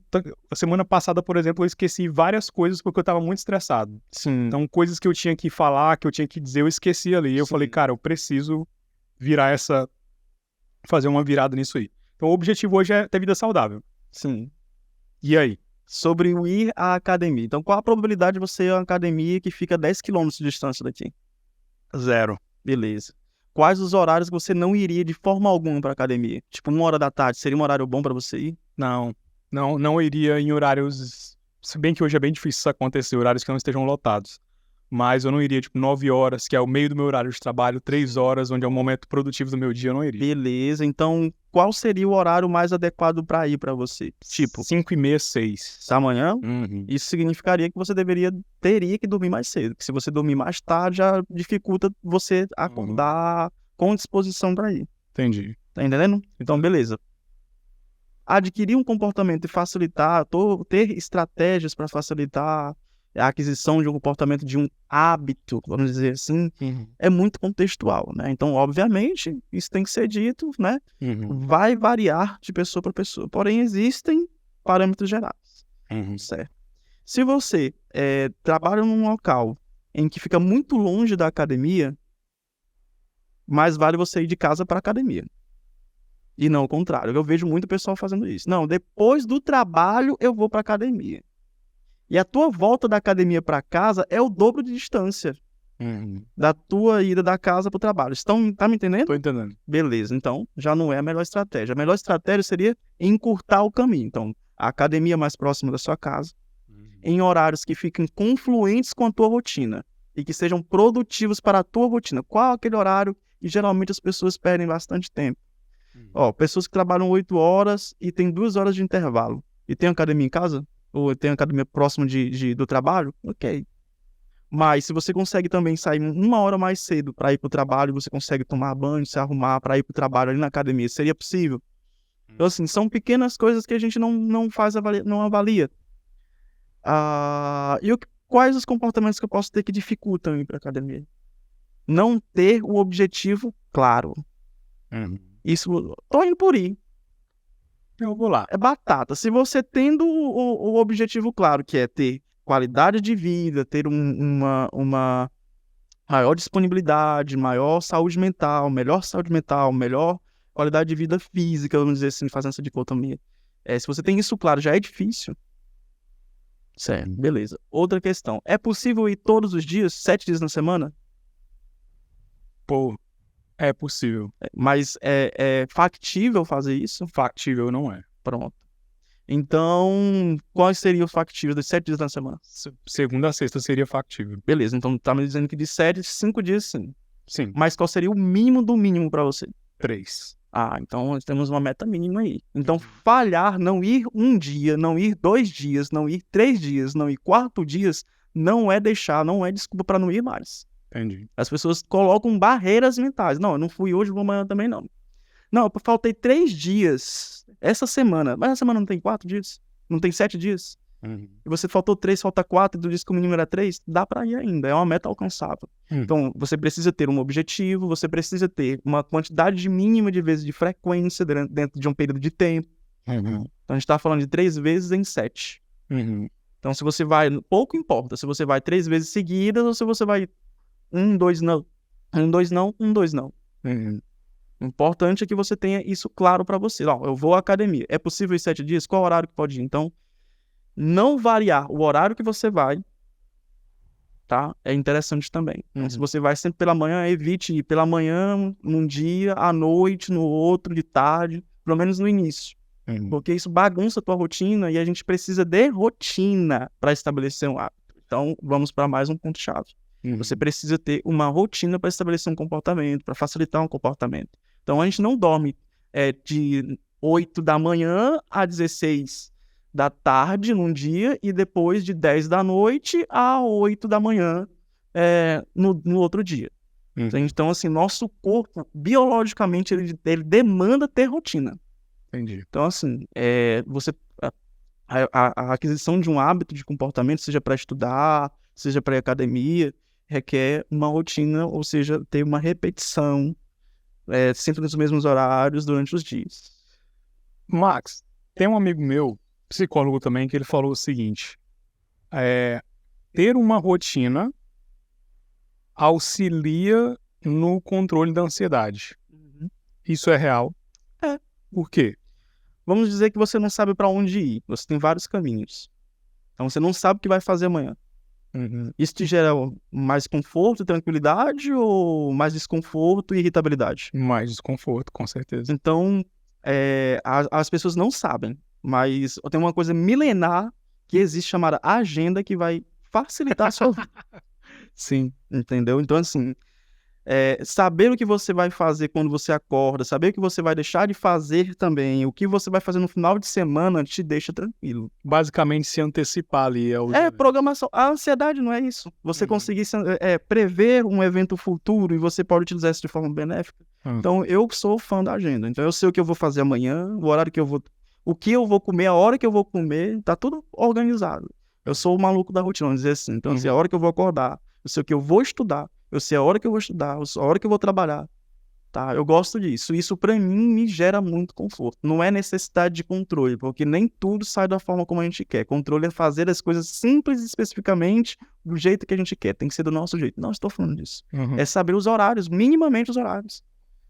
a semana passada, por exemplo, eu esqueci várias coisas porque eu estava muito estressado. Então, coisas que eu tinha que falar, que eu tinha que dizer, eu esqueci ali. Eu falei, cara, eu preciso fazer uma virada nisso aí. Então, o objetivo hoje é ter vida saudável. E aí? Sobre o ir à academia. Então, qual a probabilidade de você ir à academia que fica 10 km de distância daqui? 0. Beleza. Quais os horários que você não iria de forma alguma para academia? Tipo, 1h seria um horário bom para você ir? Não iria em horários, se bem que hoje é bem difícil isso acontecer, horários que não estejam lotados. Mas eu não iria, tipo, 9 horas, que é o meio do meu horário de trabalho, 3 horas, onde é o momento produtivo do meu dia, eu não iria. Beleza, então qual seria o horário mais adequado para ir para você? Tipo, 5h30, 6. Da manhã? Isso significaria que você teria que dormir mais cedo. Porque se você dormir mais tarde, já dificulta você acordar com disposição para ir. Entendi. Tá entendendo? Então, beleza. Adquirir um comportamento e facilitar, ter estratégias para facilitar a aquisição de um comportamento, de um hábito, vamos dizer assim, é muito contextual, né? Então, obviamente, isso tem que ser dito, né? Vai variar de pessoa para pessoa. Porém, existem parâmetros gerais, certo? Se você trabalha num local em que fica muito longe da academia, mais vale você ir de casa para a academia. E não o contrário. Eu vejo muito pessoal fazendo isso. Não, depois do trabalho eu vou para a academia. E a tua volta da academia para casa é o dobro de distância da tua ida da casa para o trabalho. Tá me entendendo? Tô entendendo. Beleza, então já não é a melhor estratégia. A melhor estratégia seria encurtar o caminho. Então, a academia mais próxima da sua casa, em horários que fiquem confluentes com a tua rotina e que sejam produtivos para a tua rotina. Qual é aquele horário que geralmente as pessoas perdem bastante tempo? Pessoas que trabalham 8 horas e tem 2 horas de intervalo. E tem academia em casa? Ou tem academia próximo do trabalho? Ok. Mas se você consegue também sair 1 hora mais cedo para ir para o trabalho, você consegue tomar banho, se arrumar para ir para o trabalho ali na academia, seria possível? Então, assim, são pequenas coisas que a gente não avalia. Quais os comportamentos que eu posso ter que dificultam ir para a academia? Não ter o objetivo claro. Isso, tô indo por ir. Eu vou lá. É batata. Se você tendo o objetivo claro, que é ter qualidade de vida, ter uma maior disponibilidade, maior saúde mental, melhor qualidade de vida física, vamos dizer assim, fazendo essa dicotomia. Se você tem isso claro, já é difícil. Certo, beleza. Outra questão. É possível ir todos os dias, 7 dias na semana? Pô, é possível. Mas é factível fazer isso? Factível não é. Pronto. Então, quais seriam os factíveis dos 7 dias na semana? Segunda a sexta seria factível. Beleza, então tá me dizendo que de 7, 5 dias sim. Sim. Mas qual seria o mínimo do mínimo pra você? 3. Então nós temos uma meta mínima aí. Então falhar, não ir um dia, não ir 2 dias, não ir 3 dias, não ir 4 dias, não é desculpa para não ir mais. Entendi. As pessoas colocam barreiras mentais. Não, eu não fui hoje, vou amanhã também não. Não, eu faltei 3 dias essa semana. Mas a semana não tem 4 dias? Não tem 7 dias? E você faltou 3, falta 4, e tu disse que o mínimo era 3, dá pra ir ainda, é uma meta alcançável. Então, você precisa ter um objetivo, você precisa ter uma quantidade mínima de vezes de frequência dentro de um período de tempo. Então, a gente tá falando de 3 vezes em 7. Então, se você vai, pouco importa, se você vai 3 vezes seguidas ou se você vai 1, 2 não, 1, 2 não, 1, 2 não. O importante é que você tenha isso claro pra você. Ó, eu vou à academia, é possível ir 7 dias? Qual horário que pode ir? Então, não variar o horário que você vai, tá? É interessante também. Então, se você vai sempre pela manhã, evite ir pela manhã num dia, à noite no outro, de tarde, pelo menos no início. Porque isso bagunça a tua rotina e a gente precisa de rotina para estabelecer um hábito. Então, vamos para mais um ponto-chave. Você precisa ter uma rotina para estabelecer um comportamento, para facilitar um comportamento. Então, a gente não dorme de 8 da manhã a 16 da tarde num dia e depois de 10 da noite a 8 da manhã no outro dia. Então, assim, nosso corpo, biologicamente, ele demanda ter rotina. Entendi. Então, assim, a aquisição de um hábito de comportamento, seja para estudar, seja para ir à academia, requer uma rotina, ou seja, ter uma repetição sempre nos mesmos horários durante os dias. Max, tem um amigo meu, psicólogo também, que ele falou o seguinte: ter uma rotina auxilia no controle da ansiedade. Isso é real? Por quê? Vamos dizer que você não sabe para onde ir. Você tem vários caminhos. Então você não sabe o que vai fazer amanhã. Isso te gera mais conforto e tranquilidade ou mais desconforto e irritabilidade? Mais desconforto, com certeza. Então, as pessoas não sabem, mas tem uma coisa milenar que existe chamada agenda que vai facilitar a sua vida. Sim. Entendeu? Então, assim, saber o que você vai fazer quando você acorda, saber o que você vai deixar de fazer também, o que você vai fazer no final de semana te deixa tranquilo. Basicamente, se antecipar ali. Programação. A ansiedade não é isso. Você conseguir prever um evento futuro e você pode utilizar isso de forma benéfica. Então, eu sou fã da agenda. Então, eu sei o que eu vou fazer amanhã, o horário que eu vou... O que eu vou comer, a hora que eu vou comer, tá tudo organizado. Eu sou o maluco da rotina, vamos dizer assim. Então, assim, a hora que eu vou acordar, eu sei o que eu vou estudar, eu sei a hora que eu vou estudar, a hora que eu vou trabalhar, tá? Eu gosto disso. Isso, pra mim, me gera muito conforto. Não é necessidade de controle, porque nem tudo sai da forma como a gente quer. Controle é fazer as coisas simples e especificamente do jeito que a gente quer. Tem que ser do nosso jeito. Não estou falando disso. É saber os horários, minimamente os horários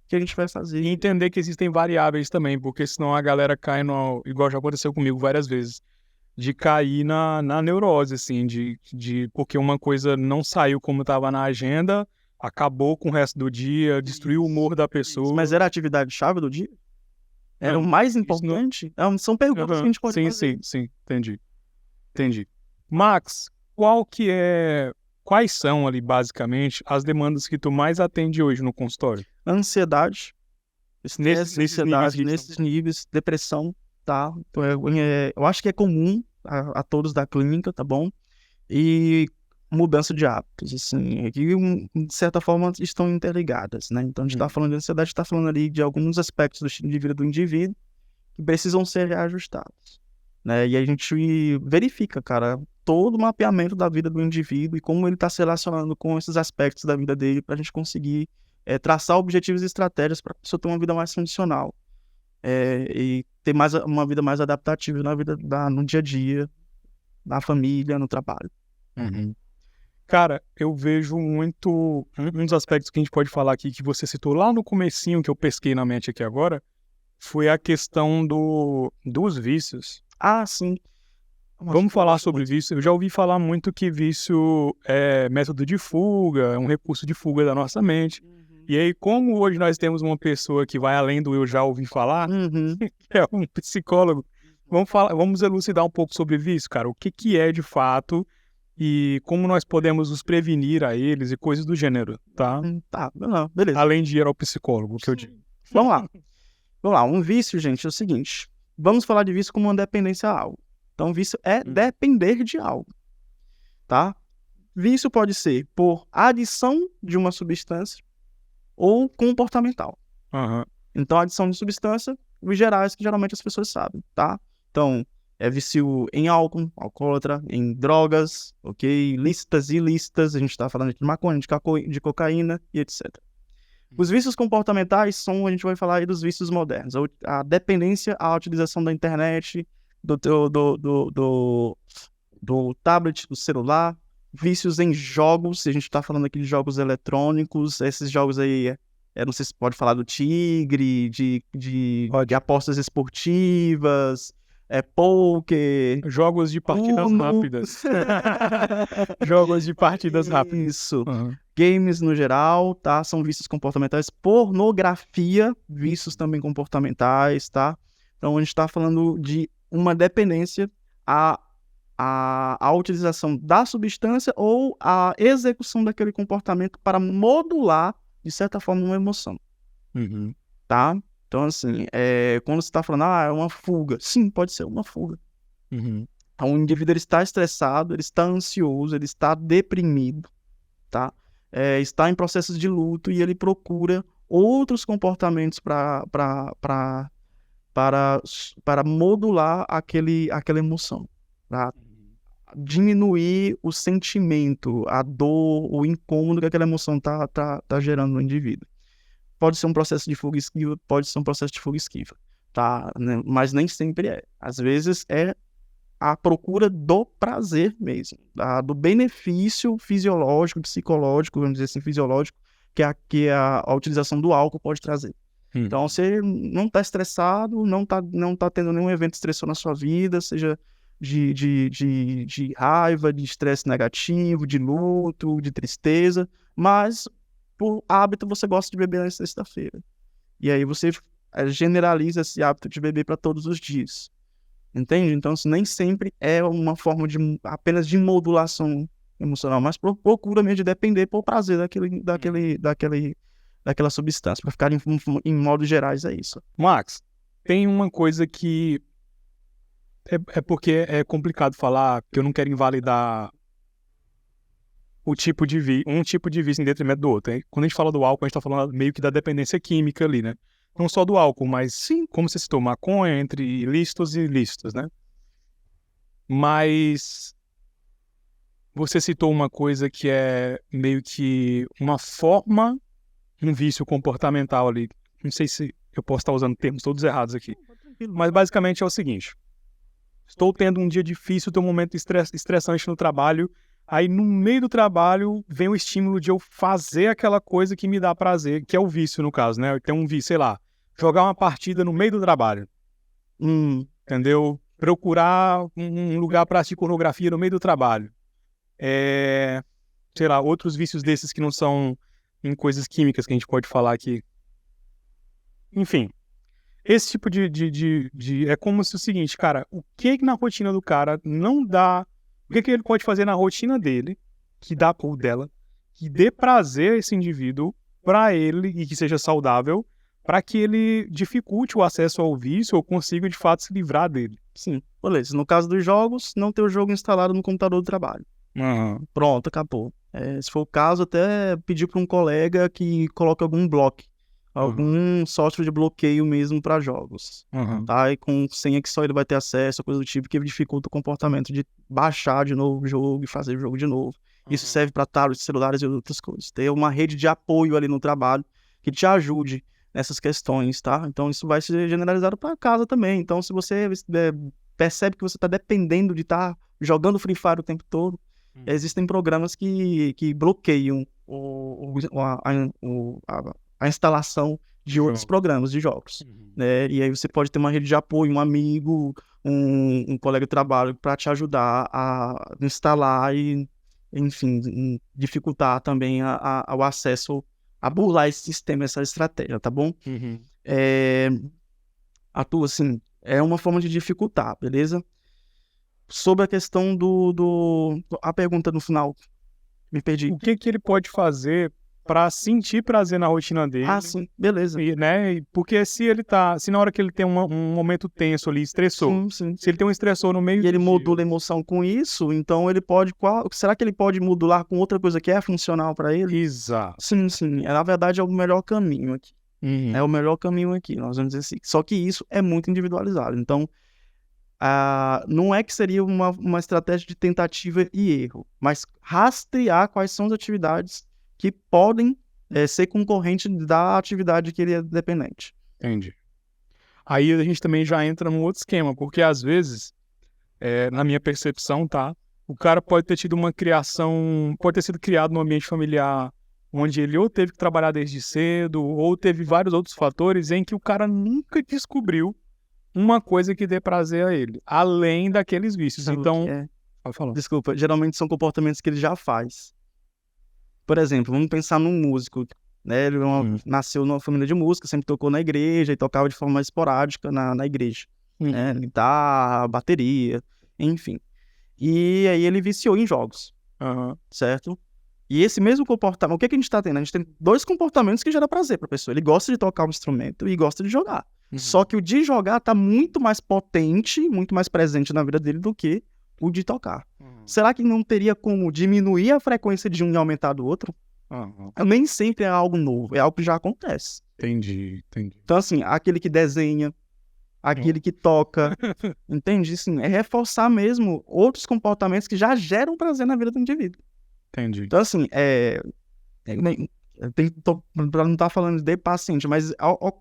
que a gente vai fazer. E entender que existem variáveis também, porque senão a galera cai no... Igual já aconteceu comigo várias vezes. De cair na neurose, assim, porque uma coisa não saiu como estava na agenda, acabou com o resto do dia, destruiu o humor da pessoa. Mas era a atividade-chave do dia? Era o mais importante? São perguntas que a gente pode fazer. Sim, entendi. Max, quais são ali, basicamente, as demandas que tu mais atende hoje no consultório? Ansiedade, nesses níveis, depressão, tá? Então, eu acho que é comum a todos da clínica, tá bom? E mudança de hábitos, assim, que de certa forma estão interligadas, né? Então a gente tá falando de ansiedade, a gente tá falando ali de alguns aspectos do estilo de vida do indivíduo que precisam ser reajustados, né? E a gente verifica, cara, todo o mapeamento da vida do indivíduo e como ele tá se relacionando com esses aspectos da vida dele pra gente conseguir traçar objetivos e estratégias para a pessoa ter uma vida mais funcional. E ter uma vida mais adaptativa no dia a dia, na família, no trabalho. Cara, eu vejo muito... Um dos aspectos que a gente pode falar aqui, que você citou lá no comecinho, que eu pesquei na mente aqui agora, foi a questão dos vícios. Sim. Vamos falar sobre vício. Eu já ouvi falar muito que vício é método de fuga, é um recurso de fuga da nossa mente. E aí, como hoje nós temos uma pessoa que vai além do eu já ouvi falar, que é um psicólogo, vamos elucidar um pouco sobre vício, cara. O que é de fato e como nós podemos nos prevenir a eles e coisas do gênero, tá? Tá, beleza. Além de ir ao psicólogo, que eu digo. Vamos lá. Vamos lá, um vício, gente, é o seguinte. Vamos falar de vício como uma dependência a algo. Então, vício é depender de algo, tá? Vício pode ser por adição de uma substância ou comportamental. Aham. Então, a adição de substância, os gerais que geralmente as pessoas sabem, tá? Então, é vício em álcool, alcoólatra, em drogas, ok? Lícitas e ilícitas, a gente tá falando de maconha, de cocaína e etc. Os vícios comportamentais são, a gente vai falar aí dos vícios modernos. A dependência à utilização da internet, do tablet, do celular. Vícios em jogos, a gente está falando aqui de jogos eletrônicos. Esses jogos aí, não sei se pode falar do Tigre, de apostas esportivas, poker. Jogos de partidas rápidas. Jogos de partidas rápidas. Isso. Uhum. Games no geral, tá? São vícios comportamentais. Pornografia, vícios também comportamentais, tá? Então a gente está falando de uma dependência à utilização da substância ou à execução daquele comportamento para modular, de certa forma, uma emoção, Uhum. tá? Então, assim, quando você está falando, é uma fuga. Sim, pode ser uma fuga. Uhum. Então, o indivíduo ele está estressado, ele está ansioso, ele está deprimido, tá? Está em processos de luto e ele procura outros comportamentos para modular aquela emoção, para diminuir o sentimento, a dor, o incômodo que aquela emoção tá gerando no indivíduo. Pode ser um processo de fuga e esquiva, pode ser um processo de fuga e esquiva, tá? Mas nem sempre é. Às vezes é a procura do prazer mesmo, do benefício fisiológico, psicológico, vamos dizer assim, fisiológico, que a utilização do álcool pode trazer. Então, você não está estressado, não tá tendo nenhum evento estressor na sua vida, seja de raiva, de estresse negativo, de luto, de tristeza, mas por hábito você gosta de beber na sexta-feira. E aí você generaliza esse hábito de beber para todos os dias. Entende? Então, isso nem sempre é uma forma apenas de modulação emocional, mas procura mesmo de depender por prazer daquela substância. Para ficar em modos gerais, é isso. Max, tem uma coisa que é porque é complicado falar, que eu não quero invalidar um tipo de vício em detrimento do outro. Hein? Quando a gente fala do álcool, a gente está falando meio que da dependência química ali, né? Não só do álcool, mas sim, como você citou, maconha, entre ilícitos e ilícitos, né? Mas você citou uma coisa que é meio que uma forma, um vício comportamental ali. Não sei se eu posso estar usando termos todos errados aqui. Mas basicamente é o seguinte. Estou tendo um dia difícil, tenho um momento estressante no trabalho. Aí no meio do trabalho vem o estímulo de eu fazer aquela coisa que me dá prazer, que é o vício no caso, né? Eu tenho um vício, sei lá, jogar uma partida no meio do trabalho. Entendeu? Procurar um lugar para assistir pornografia no meio do trabalho. Sei lá, outros vícios desses que não são em coisas químicas que a gente pode falar aqui. Enfim, esse tipo de é como se o seguinte, cara, o que na rotina do cara não dá, o que ele pode fazer na rotina dele, que dá ou dela, que dê prazer a esse indivíduo para ele e que seja saudável, para que ele dificulte o acesso ao vício ou consiga de fato se livrar dele. Sim, beleza. No caso dos jogos, não ter o jogo instalado no computador do trabalho. Uhum. Pronto, acabou. Se for o caso, até pedir para um colega que coloque algum bloco, algum software de bloqueio mesmo para jogos, tá? E com senha que só ele vai ter acesso, coisa do tipo, que dificulta o comportamento de baixar de novo o jogo e fazer o jogo de novo. Isso serve para tablets, celulares e outras coisas. Ter uma rede de apoio ali no trabalho que te ajude nessas questões, tá? Então isso vai ser generalizado para casa também. Então se você percebe que você está dependendo de estar jogando Free Fire o tempo todo, existem programas que bloqueiam a instalação de outros programas de jogos, né? E aí você pode ter uma rede de apoio, um amigo, um colega de trabalho para te ajudar a instalar e, enfim, dificultar também o acesso, a burlar esse sistema, essa estratégia, tá bom? Atua, assim, é uma forma de dificultar, beleza? Sobre a questão a pergunta no final, me perdi. O que ele pode fazer pra sentir prazer na rotina dele. Ah, sim, beleza. E, né? Porque se na hora que ele tem um momento tenso ali, estressou, Sim, sim. se ele tem um estressor no meio E ele do modula a dia, emoção com isso, então ele pode. Será que ele pode modular com outra coisa que é funcional para ele? exato. Sim, sim. Na verdade, é o melhor caminho aqui. Uhum. É o melhor caminho aqui, nós vamos dizer assim. Só que isso é muito individualizado. Então, não é que seria uma estratégia de tentativa e erro, mas rastrear quais são as atividades que podem ser concorrente da atividade que ele é dependente. Entendi. Aí a gente também já entra num outro esquema, porque às vezes, na minha percepção, tá? O cara pode ter tido uma criação, pode ter sido criado num ambiente familiar onde ele ou teve que trabalhar desde cedo, ou teve vários outros fatores em que o cara nunca descobriu uma coisa que dê prazer a ele, além daqueles vícios. Sabe o Então, que é? pode falar. Desculpa, geralmente são comportamentos que ele já faz. Por exemplo, vamos pensar num músico, né? Ele nasceu numa família de música, sempre tocou na igreja e tocava de forma esporádica na igreja. Né? Guitarra, bateria, enfim. E aí ele viciou em jogos, certo? E esse mesmo comportamento, o que a gente tá tendo? A gente tem dois comportamentos que geram prazer pra pessoa. Ele gosta de tocar um instrumento e gosta de jogar. Só que o de jogar tá muito mais potente, muito mais presente na vida dele do que o de tocar. Será que não teria como diminuir a frequência de um e aumentar do outro? Nem sempre é algo novo, é algo que já acontece. Entendi. Então, assim, aquele que desenha, aquele que toca, entende? Assim, é reforçar mesmo outros comportamentos que já geram prazer na vida do indivíduo. Entendi. Então, assim, pra não estar falando de paciente, mas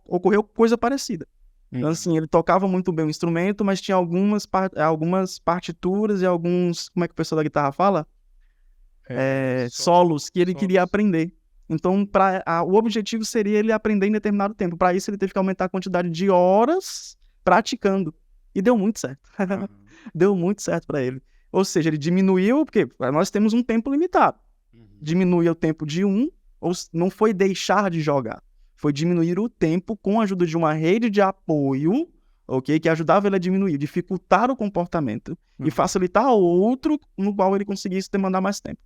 ocorreu coisa parecida. Então, assim, ele tocava muito bem o instrumento, mas tinha algumas partituras e alguns, como é que o pessoal da guitarra fala? Solos que ele queria aprender. Então, o objetivo seria ele aprender em determinado tempo. Para isso, ele teve que aumentar a quantidade de horas praticando. E deu muito certo. Deu muito certo para ele. Ou seja, ele diminuiu, porque nós temos um tempo limitado. Diminuiu o tempo de ou não foi deixar de jogar. Foi diminuir o tempo com a ajuda de uma rede de apoio, ok? Que ajudava ele a diminuir, dificultar o comportamento e facilitar outro no qual ele conseguisse demandar mais tempo.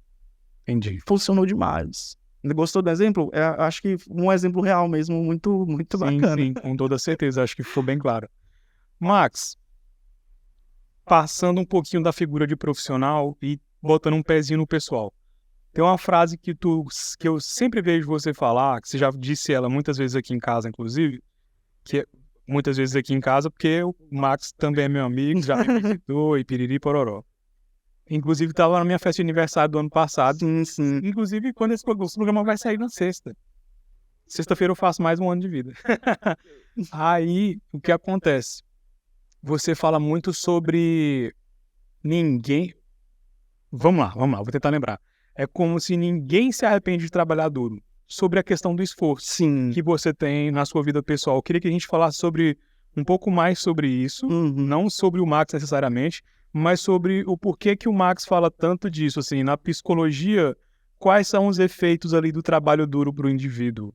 Entendi. Funcionou demais. Gostou do exemplo? Acho que um exemplo real mesmo, muito, muito bacana. Sim, com toda certeza. Acho que ficou bem claro. Max, passando um pouquinho da figura de profissional e botando um pezinho no pessoal. Tem uma frase que eu sempre vejo você falar, que você já disse ela muitas vezes aqui em casa, inclusive, muitas vezes aqui em casa, porque o Max também é meu amigo, já me visitou e piriri pororó. Inclusive, estava na minha festa de aniversário do ano passado. Sim. Inclusive, quando esse programa vai sair na sexta. Sexta-feira eu faço mais um ano de vida. Aí, o que acontece? Você fala muito sobre ninguém... Vamos lá, vou tentar lembrar. É como se ninguém se arrepende de trabalhar duro. Sobre a questão do esforço que você tem na sua vida pessoal. Eu queria que a gente falasse um pouco mais sobre isso. Não sobre o Max necessariamente, mas sobre o porquê que o Max fala tanto disso. Assim, na psicologia, quais são os efeitos ali do trabalho duro para o indivíduo?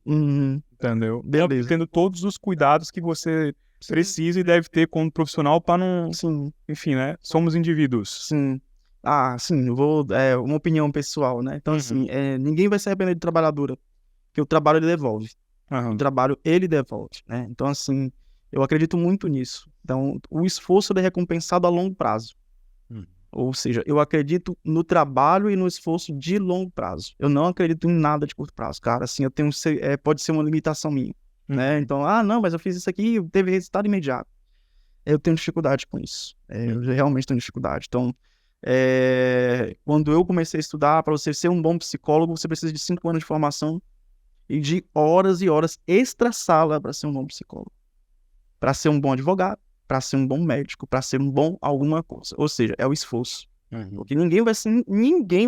Entendeu? Beleza. Tendo todos os cuidados que você precisa e deve ter como profissional para não... Sim. Enfim, né? Somos indivíduos. Sim. Sim, uma opinião pessoal, né? Então, assim, ninguém vai se arrepender de trabalhar duro, porque o trabalho ele devolve. O trabalho ele devolve, né? Então, assim, eu acredito muito nisso. Então, o esforço ele é recompensado a longo prazo. Ou seja, eu acredito no trabalho e no esforço de longo prazo. Eu não acredito em nada de curto prazo, cara. Assim, pode ser uma limitação minha, né? Então, não, mas eu fiz isso aqui, teve resultado imediato. Eu tenho dificuldade com isso. Eu realmente tenho dificuldade. Então, quando eu comecei a estudar, para você ser um bom psicólogo, você precisa de 5 anos de formação e de horas e horas extra-sala para ser um bom psicólogo. Para ser um bom advogado, para ser um bom médico, para ser um bom alguma coisa. Ou seja, é o esforço. Porque ninguém vai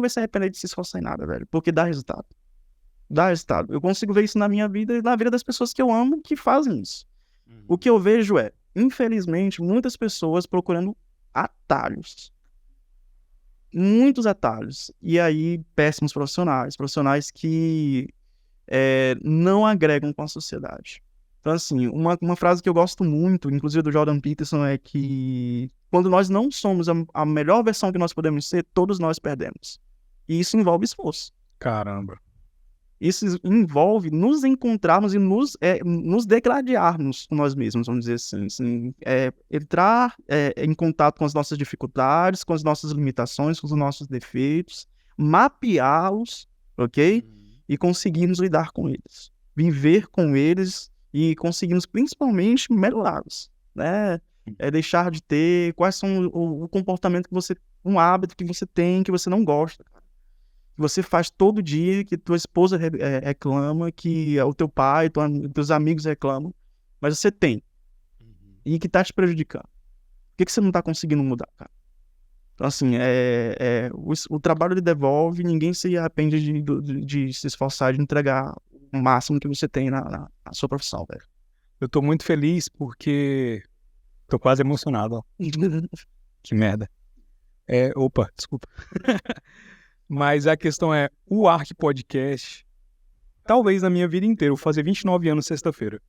se arrepender de se esforçar em nada, velho. Porque dá resultado. Dá resultado. Eu consigo ver isso na minha vida e na vida das pessoas que eu amo que fazem isso. O que eu vejo infelizmente, muitas pessoas procurando atalhos. Muitos atalhos. E aí, péssimos profissionais que não agregam com a sociedade. Então, assim, uma frase que eu gosto muito, inclusive do Jordan Peterson, é que quando nós não somos a melhor versão que nós podemos ser, todos nós perdemos. E isso envolve esforço. Caramba. Isso envolve nos encontrarmos e nos degradarmos com nós mesmos, vamos dizer assim, entrar em contato com as nossas dificuldades, com as nossas limitações, com os nossos defeitos, mapeá-los, ok? E conseguirmos lidar com eles, viver com eles e conseguirmos principalmente melhorá-los, né? Deixar de ter, quais são o comportamento que você, um hábito que você tem, que você não gosta, cara. Que você faz todo dia, que tua esposa reclama, que o teu pai, teus amigos reclamam, mas você tem, e que tá te prejudicando. Por que você não tá conseguindo mudar, cara? Então, assim, o trabalho ele devolve, ninguém se arrepende de se esforçar, de entregar o máximo que você tem na sua profissão, velho. Eu tô muito feliz porque tô quase emocionado, ó. Que merda. Opa, desculpa. Mas a questão é, o Ark Podcast, talvez na minha vida inteira, eu vou fazer 29 anos sexta-feira.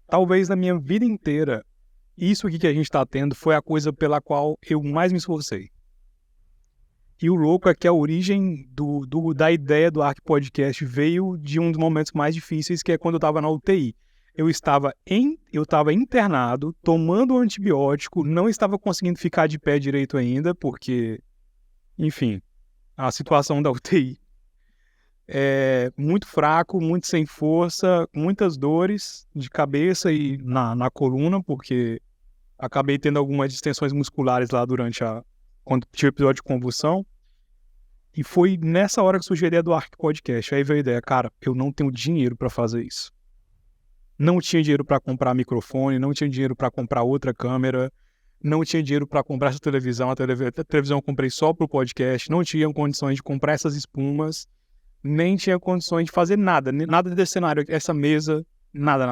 Talvez na minha vida inteira, isso aqui que a gente tá tendo foi a coisa pela qual eu mais me esforcei. E o louco é que a origem da ideia do Ark Podcast veio de um dos momentos mais difíceis, que é quando eu tava na UTI. Eu estava internado, tomando antibiótico, não estava conseguindo ficar de pé direito ainda, porque, enfim, a situação da UTI é muito fraco, muito sem força, muitas dores de cabeça e na coluna, porque acabei tendo algumas distensões musculares lá quando tive episódio de convulsão. E foi nessa hora que surgiu a ideia do Ark Podcast. Aí veio a ideia, cara, eu não tenho dinheiro para fazer isso. Não tinha dinheiro para comprar microfone, não tinha dinheiro para comprar outra câmera, não tinha dinheiro para comprar essa televisão. A televisão eu comprei só pro podcast, não tinha condições de comprar essas espumas, nem tinha condições de fazer nada desse cenário, essa mesa, nada.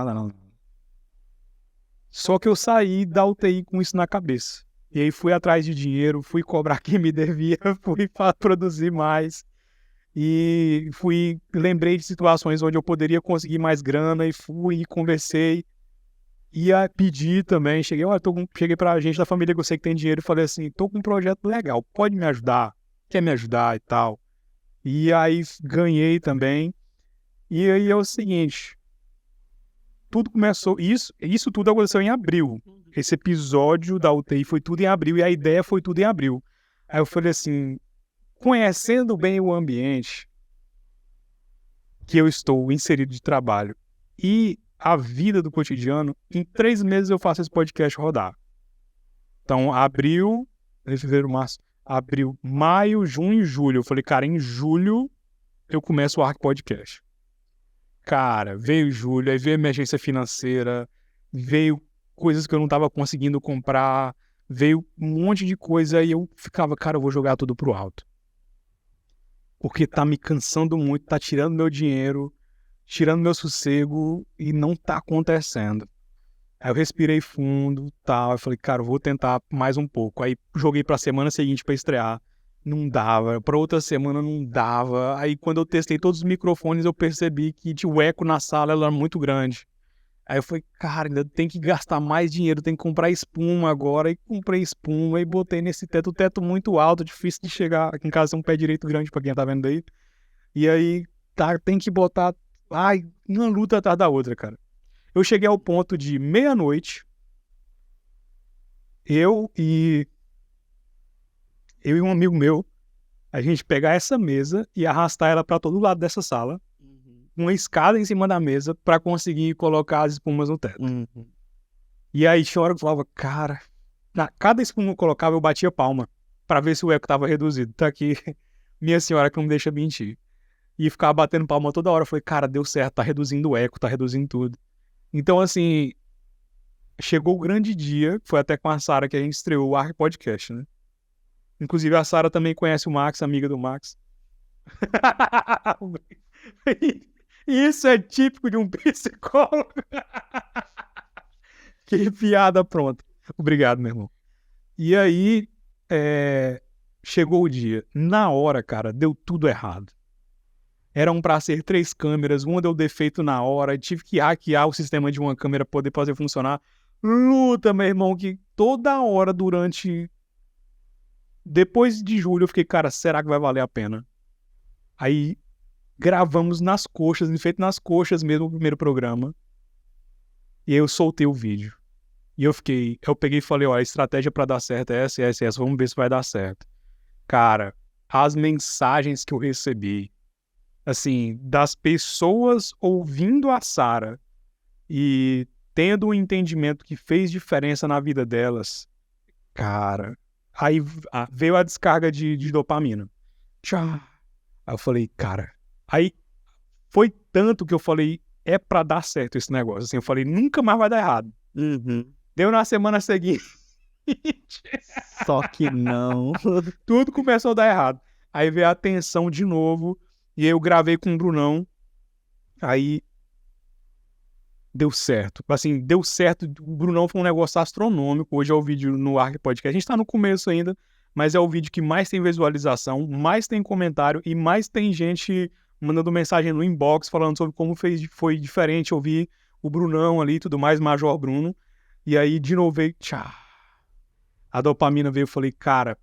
Só que eu saí da UTI com isso na cabeça. E aí fui atrás de dinheiro, fui cobrar quem me devia, fui produzir mais. E lembrei de situações onde eu poderia conseguir mais grana e fui e conversei. E pedi também, cheguei pra gente da família que eu sei que tem dinheiro e falei assim, tô com um projeto legal, pode me ajudar? Quer me ajudar e tal? E aí ganhei também. E aí é o seguinte, tudo começou, isso tudo aconteceu em abril. Esse episódio da UTI foi tudo em abril e a ideia foi tudo em abril. Aí eu falei assim, conhecendo bem o ambiente que eu estou inserido de trabalho e a vida do cotidiano, em 3 meses eu faço esse podcast rodar. Então, abril, fevereiro, março, abril, maio, junho e julho. Eu falei, cara, em julho eu começo o Ark Podcast. Cara, veio julho, aí veio emergência financeira, veio coisas que eu não estava conseguindo comprar, veio um monte de coisa e eu ficava, cara, eu vou jogar tudo pro alto. Porque tá me cansando muito, tá tirando meu dinheiro, tirando meu sossego e não tá acontecendo. Aí eu respirei fundo, tal, eu falei, cara, eu vou tentar mais um pouco. Aí joguei pra semana seguinte pra estrear, não dava, pra outra semana não dava. Aí quando eu testei todos os microfones, eu percebi que o eco na sala era muito grande. Aí eu falei, cara, ainda tem que gastar mais dinheiro, tem que comprar espuma agora. E comprei espuma e botei nesse teto, o teto muito alto, difícil de chegar. Aqui em casa tem um pé direito grande pra quem tá vendo aí. E aí tem que botar, uma luta atrás da outra, cara. Eu cheguei ao ponto de meia-noite, eu e um amigo meu, a gente pegar essa mesa e arrastar ela pra todo lado dessa sala, uma escada em cima da mesa pra conseguir colocar as espumas no teto. E aí tinha hora que eu falava, cara, cada espuma que eu colocava eu batia palma pra ver se o eco tava reduzido. Tá aqui, minha senhora que não me deixa mentir. E ficava batendo palma toda hora. Eu falei, cara, deu certo, tá reduzindo o eco, tá reduzindo tudo. Então, assim, chegou o grande dia, foi até com a Sara que a gente estreou o Ark Podcast, né? Inclusive a Sara também conhece o Max, amiga do Max. Isso é típico de um psicólogo. Que piada pronta. Obrigado, meu irmão. E aí, chegou o dia. Na hora, cara, deu tudo errado. Eram pra ser 3 câmeras, uma deu defeito na hora, tive que hackear o sistema de uma câmera pra poder fazer funcionar. Luta, meu irmão, que toda hora depois de julho eu fiquei, cara, será que vai valer a pena? Aí gravamos nas coxas, feito nas coxas mesmo o primeiro programa. E aí eu soltei o vídeo. E eu peguei e falei, ó, a estratégia pra dar certo é essa, vamos ver se vai dar certo. Cara, as mensagens que eu recebi, assim, das pessoas ouvindo a Sara e tendo um entendimento que fez diferença na vida delas, cara, aí veio a descarga de dopamina. Tchau. Aí eu falei, cara, aí foi tanto que eu falei, é pra dar certo esse negócio. Assim, eu falei, nunca mais vai dar errado. Deu na semana seguinte. Só que não. Tudo começou a dar errado. Aí veio a tensão de novo. E eu gravei com o Brunão. Aí deu certo. Assim, deu certo. O Brunão foi um negócio astronômico. Hoje é o vídeo no Ark Podcast. A gente tá no começo ainda, mas é o vídeo que mais tem visualização, mais tem comentário e mais tem gente mandando mensagem no inbox falando sobre como foi diferente ouvir o Brunão ali e tudo mais, Major Bruno. E aí, de novo, veio... Tchau. A dopamina veio, eu falei, cara,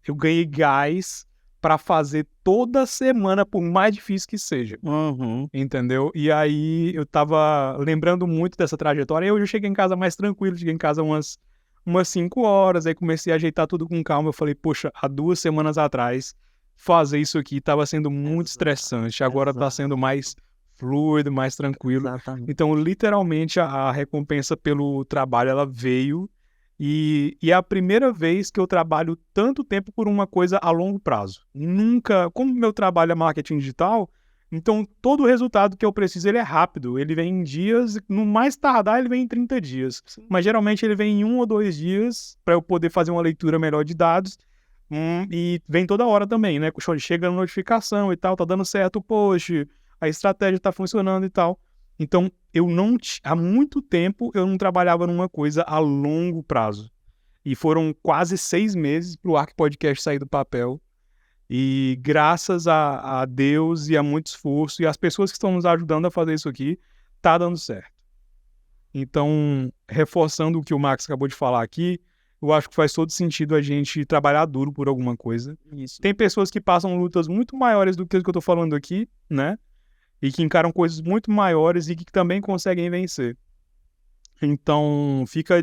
eu ganhei gás pra fazer toda semana, por mais difícil que seja. Entendeu? E aí eu tava lembrando muito dessa trajetória. E hoje eu cheguei em casa mais tranquilo, cheguei em casa umas 5 horas, aí comecei a ajeitar tudo com calma. Eu falei, poxa, há 2 semanas atrás, fazer isso aqui tava sendo muito estressante. Agora tá sendo mais fluido, mais tranquilo. Exatamente. Então, literalmente, a recompensa pelo trabalho, ela veio. E é a primeira vez que eu trabalho tanto tempo por uma coisa a longo prazo. Nunca, como meu trabalho é marketing digital, então todo o resultado que eu preciso, ele é rápido. Ele vem em dias, no mais tardar ele vem em 30 dias. Mas geralmente ele vem em 1 ou 2 dias para eu poder fazer uma leitura melhor de dados. E vem toda hora também, né? Chega a notificação e tal, tá dando certo o post, a estratégia tá funcionando e tal. Então, há muito tempo eu não trabalhava numa coisa a longo prazo. E foram quase 6 meses para o Ark Podcast sair do papel. E graças a Deus e a muito esforço e as pessoas que estão nos ajudando a fazer isso aqui, tá dando certo. Então, reforçando o que o Max acabou de falar aqui, eu acho que faz todo sentido a gente trabalhar duro por alguma coisa. Isso. Tem pessoas que passam lutas muito maiores do que o que eu tô falando aqui, né? E que encaram coisas muito maiores e que também conseguem vencer. Então, fica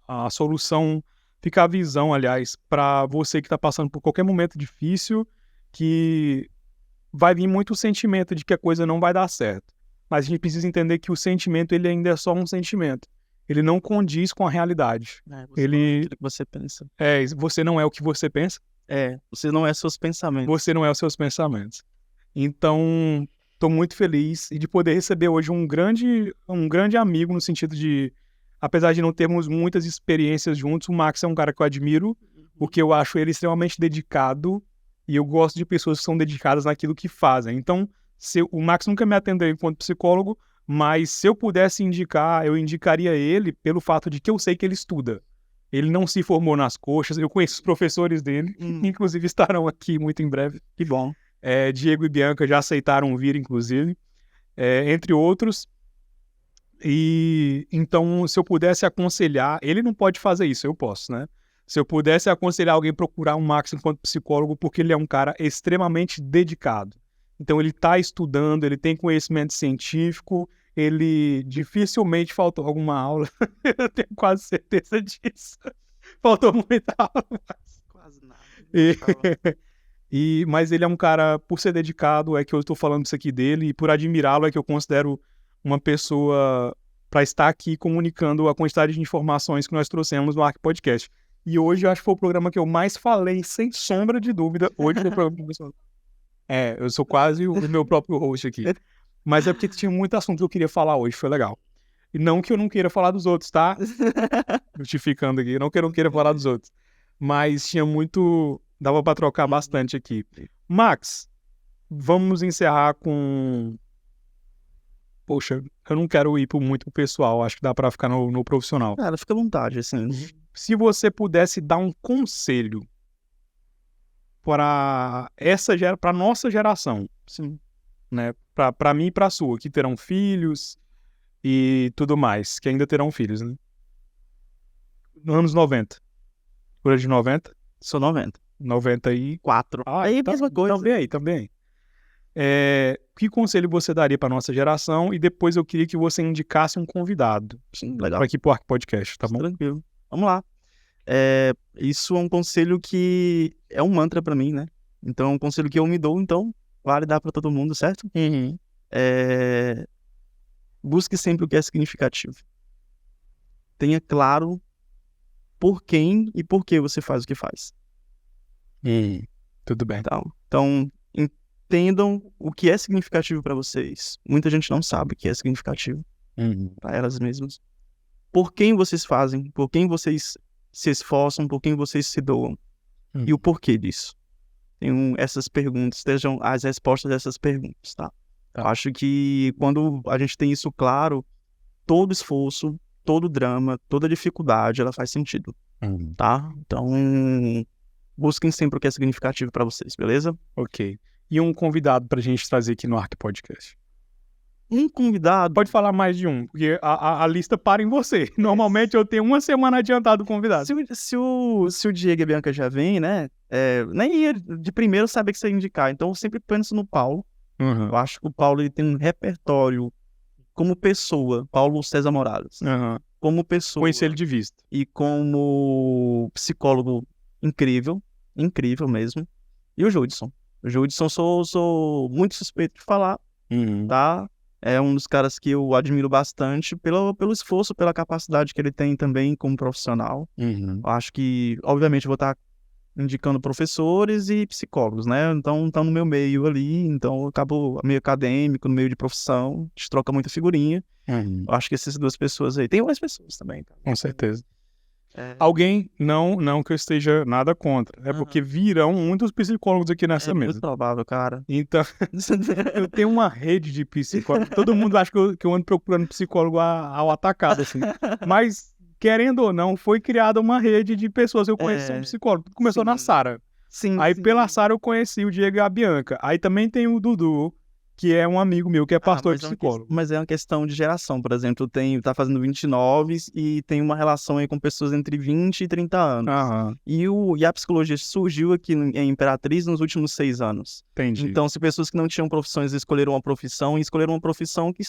a solução, fica a visão, aliás, para você que está passando por qualquer momento difícil, que vai vir muito o sentimento de que a coisa não vai dar certo. Mas a gente precisa entender que o sentimento, ele ainda é só um sentimento. Ele não condiz com a realidade. Você pensa. Você não é o que você pensa. Você não é seus pensamentos. Você não é os seus pensamentos. Então, estou muito feliz de poder receber hoje um grande amigo, no sentido de, apesar de não termos muitas experiências juntos, o Max é um cara que eu admiro, porque eu acho ele extremamente dedicado e eu gosto de pessoas que são dedicadas naquilo que fazem. Então, o Max nunca me atendeu enquanto psicólogo, mas se eu pudesse indicar, eu indicaria ele pelo fato de que eu sei que ele estuda. Ele não se formou nas coxas, eu conheço os professores dele, inclusive estarão aqui muito em breve. Que bom. Diego e Bianca já aceitaram vir, inclusive, entre outros. E então, se eu pudesse aconselhar, ele não pode fazer isso, eu posso, né? Se eu pudesse aconselhar alguém a procurar o Max enquanto psicólogo, porque ele é um cara extremamente dedicado. Então, ele está estudando, ele tem conhecimento científico, ele dificilmente faltou alguma aula, eu tenho quase certeza disso. Faltou muita aula. Quase nada. Mas ele é um cara, por ser dedicado, é que eu estou falando isso aqui dele, e por admirá-lo é que eu considero uma pessoa para estar aqui comunicando a quantidade de informações que nós trouxemos no Ark Podcast. E hoje eu acho que foi o programa que eu mais falei, sem sombra de dúvida. Hoje foi o programa que eu eu sou quase o meu próprio host aqui. Mas é porque tinha muito assunto que eu queria falar hoje, foi legal. E não que eu não queira falar dos outros, tá? Justificando aqui, não que eu não queira falar dos outros. Mas tinha muito... Dava para trocar bastante aqui. Max, vamos encerrar com... Poxa, eu não quero ir muito pro pessoal, acho que dá para ficar no profissional. Cara, fica à vontade, assim. Se você pudesse dar um conselho para para nossa geração, Sim. né? Para mim e para a sua, que terão filhos e tudo mais, que ainda terão filhos, né? Nos anos 90. Por de 90? Sou 90. 94. Aí, mesma coisa. Também. Que conselho você daria para nossa geração? E depois eu queria que você indicasse um convidado. Sim, legal. Para aqui pro Arc Podcast, tá bom? Tranquilo. Vamos lá. Isso é um conselho que é um mantra pra mim, né? Então, é um conselho que eu me dou, então vale dar pra todo mundo, certo? Busque sempre o que é significativo. Tenha claro por quem e por que você faz o que faz. Tudo bem. Então, entendam o que é significativo pra vocês. Muita gente não sabe o que é significativo pra elas mesmas. Por quem vocês fazem, por quem vocês se esforçam, por quem vocês se doam. E o porquê disso. Essas perguntas, sejam as respostas dessas perguntas, tá? Eu acho que quando a gente tem isso claro, todo esforço, todo drama, toda dificuldade, ela faz sentido, tá? Então, busquem sempre o que é significativo pra vocês, beleza? Ok. E um convidado pra gente trazer aqui no Arc Podcast? Um convidado... Pode falar mais de um, porque a lista para em você. Normalmente eu tenho uma semana adiantado o convidado. Se o Diego e a Bianca já vêm, né? Nem ia de primeiro saber que você ia indicar. Então eu sempre penso no Paulo. Eu acho que o Paulo ele tem um repertório como pessoa. Paulo César Morales. Como pessoa. Conheci ele de vista. E como psicólogo incrível. Incrível mesmo. E o Judson. O Judson sou muito suspeito de falar. Tá? É um dos caras que eu admiro bastante pelo esforço, pela capacidade que ele tem também como profissional. Eu acho que, obviamente, eu vou estar indicando professores e psicólogos, né? Então, estão no meu meio ali, então eu acabo meio acadêmico, no meio de profissão, a gente troca muita figurinha. Eu acho que essas duas pessoas aí, tem outras pessoas também. Cara. Com certeza. Alguém, não que eu esteja nada contra, é porque virão muitos psicólogos aqui nessa mesa. É muito provável, cara. Então, eu tenho uma rede de psicólogos, todo mundo acha que eu ando procurando psicólogo ao atacado, assim, mas, querendo ou não, foi criada uma rede de pessoas que eu conheci um psicólogo, começou na Sara. Aí pela Sara eu conheci o Diego e a Bianca, aí também tem o Dudu, que é um amigo meu, que é pastor e psicólogo. Mas é uma questão de geração, por exemplo, tá fazendo 29 e tem uma relação aí com pessoas entre 20 e 30 anos. E a psicologia surgiu aqui em Imperatriz nos últimos 6 anos. Entendi. Então, se pessoas que não tinham profissões escolheram uma profissão que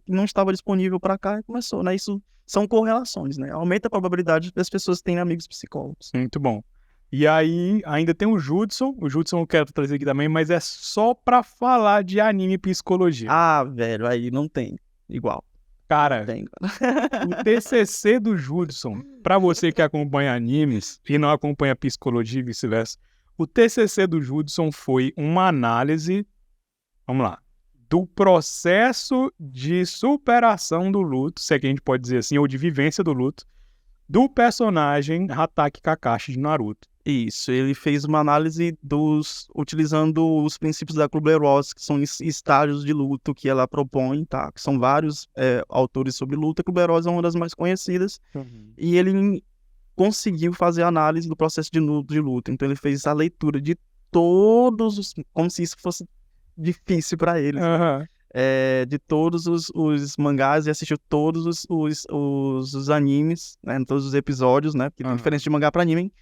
não estava disponível para cá e começou, né? Isso são correlações, né? Aumenta a probabilidade das pessoas terem amigos psicólogos. Muito bom. E aí, ainda tem o Judson. O Judson eu quero trazer aqui também, mas é só pra falar de anime e psicologia. Velho, aí não tem igual. Cara, o TCC do Judson, pra você que acompanha animes e não acompanha psicologia e vice-versa, o TCC do Judson foi uma análise, vamos lá, do processo de superação do luto, se é que a gente pode dizer assim, ou de vivência do luto, do personagem Hatake Kakashi de Naruto. Isso, ele fez uma análise utilizando os princípios da Kubler-Ross, que são estágios de luto que ela propõe, tá? Que são vários autores sobre luto. A Kubler-Ross é uma das mais conhecidas. E ele conseguiu fazer a análise do processo de luto. Então ele fez a leitura de todos como se isso fosse difícil para ele. De todos os mangás e assistiu todos os animes, né? Todos os episódios, né? Porque tem diferença de mangá para anime.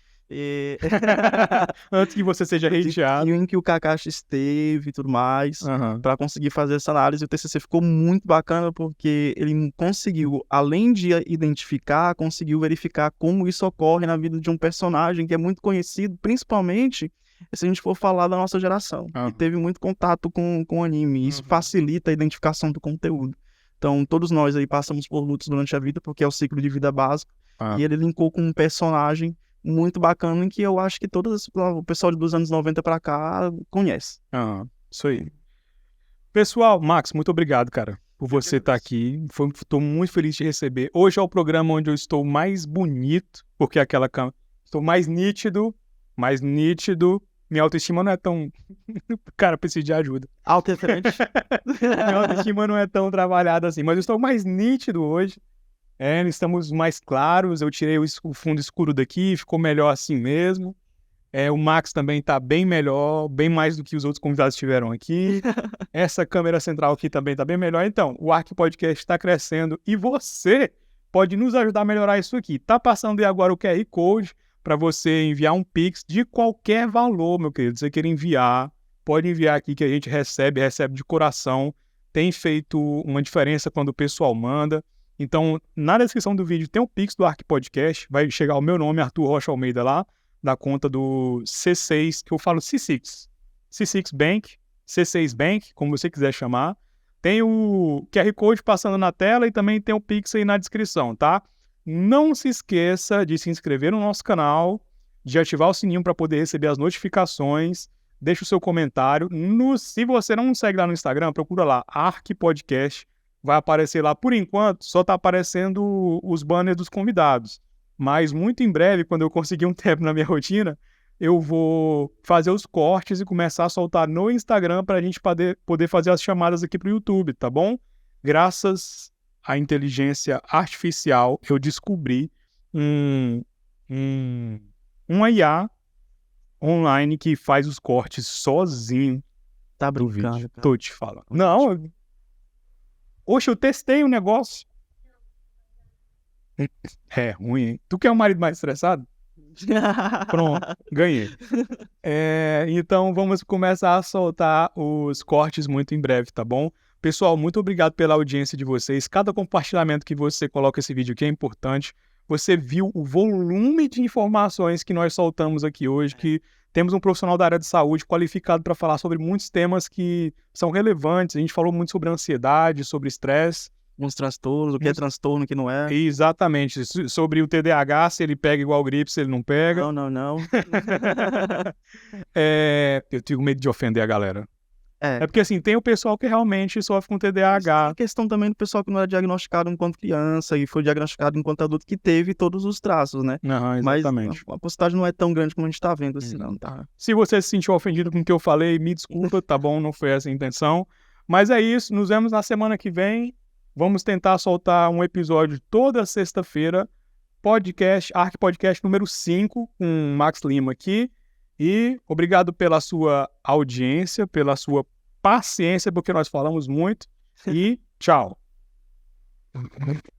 Antes que você seja hateado. E em que o Kakashi esteve e tudo mais, para conseguir fazer essa análise. O TCC ficou muito bacana porque ele conseguiu, além de identificar, conseguiu verificar como isso ocorre na vida de um personagem que é muito conhecido, principalmente se a gente for falar da nossa geração, que teve muito contato com o anime. Isso facilita a identificação do conteúdo. Então, todos nós aí passamos por lutos durante a vida, porque é o ciclo de vida básico. E ele linkou com um personagem muito bacana que eu acho que o pessoal dos anos 90 pra cá conhece. Isso aí. Pessoal, Max, muito obrigado, cara, por você estar aqui. Estou muito feliz de receber. Hoje é o programa onde eu estou mais bonito, porque estou mais nítido. Minha autoestima não é tão... Cara, preciso de ajuda. Minha autoestima não é tão trabalhada assim, mas eu estou mais nítido hoje. Estamos mais claros, eu tirei o fundo escuro daqui, ficou melhor assim mesmo. O Max também tá bem melhor, bem mais do que os outros convidados tiveram aqui. Essa câmera central aqui também tá bem melhor. Então, o Arc Podcast está crescendo e você pode nos ajudar a melhorar isso aqui. Tá passando aí agora o QR Code para você enviar um Pix de qualquer valor, meu querido. Você quer enviar, pode enviar aqui que a gente recebe de coração. Tem feito uma diferença quando o pessoal manda. Então, na descrição do vídeo tem o Pix do Ark Podcast, vai chegar o meu nome, Arthur Rocha Almeida, lá, da conta do C6, que eu falo C6 Bank, C6 Bank, como você quiser chamar. Tem o QR Code passando na tela e também tem o Pix aí na descrição, tá? Não se esqueça de se inscrever no nosso canal, de ativar o sininho para poder receber as notificações. Deixa o seu comentário. Se você não segue lá no Instagram, procura lá, Ark Podcast. Vai aparecer lá, por enquanto, só está aparecendo os banners dos convidados. Mas muito em breve, quando eu conseguir um tempo na minha rotina, eu vou fazer os cortes e começar a soltar no Instagram para a gente poder fazer as chamadas aqui para o YouTube, tá bom? Graças à inteligência artificial, eu descobri uma IA online que faz os cortes sozinho. Tá do brincando, vídeo. cara. Tô te falando. Não, oxe, eu testei o negócio. É ruim, hein? Tu quer um marido mais estressado? Pronto, ganhei. Então vamos começar a soltar os cortes muito em breve, tá bom? Pessoal, muito obrigado pela audiência de vocês. Cada compartilhamento que você coloca esse vídeo aqui é importante. Você viu o volume de informações que nós soltamos aqui hoje, que temos um profissional da área de saúde qualificado para falar sobre muitos temas que são relevantes. A gente falou muito sobre ansiedade, sobre estresse. Uns transtornos, o que é transtorno, o que não é. Exatamente. Sobre o TDAH, se ele pega igual gripe, se ele não pega. Não. Eu tenho medo de ofender a galera. É porque assim, tem o pessoal que realmente sofre com TDAH. a questão também do pessoal que não era diagnosticado enquanto criança e foi diagnosticado enquanto adulto, que teve todos os traços, né? Exatamente. Mas a porcentagem não é tão grande como a gente tá vendo assim, não, tá? Se você se sentiu ofendido com o que eu falei, me desculpa, tá bom? Não foi essa a intenção. Mas é isso, nos vemos na semana que vem. Vamos tentar soltar um episódio toda sexta-feira. Podcast, Ark Podcast número 5, com o Max Lima aqui. E obrigado pela sua audiência, pela sua paciência, porque nós falamos muito. E tchau.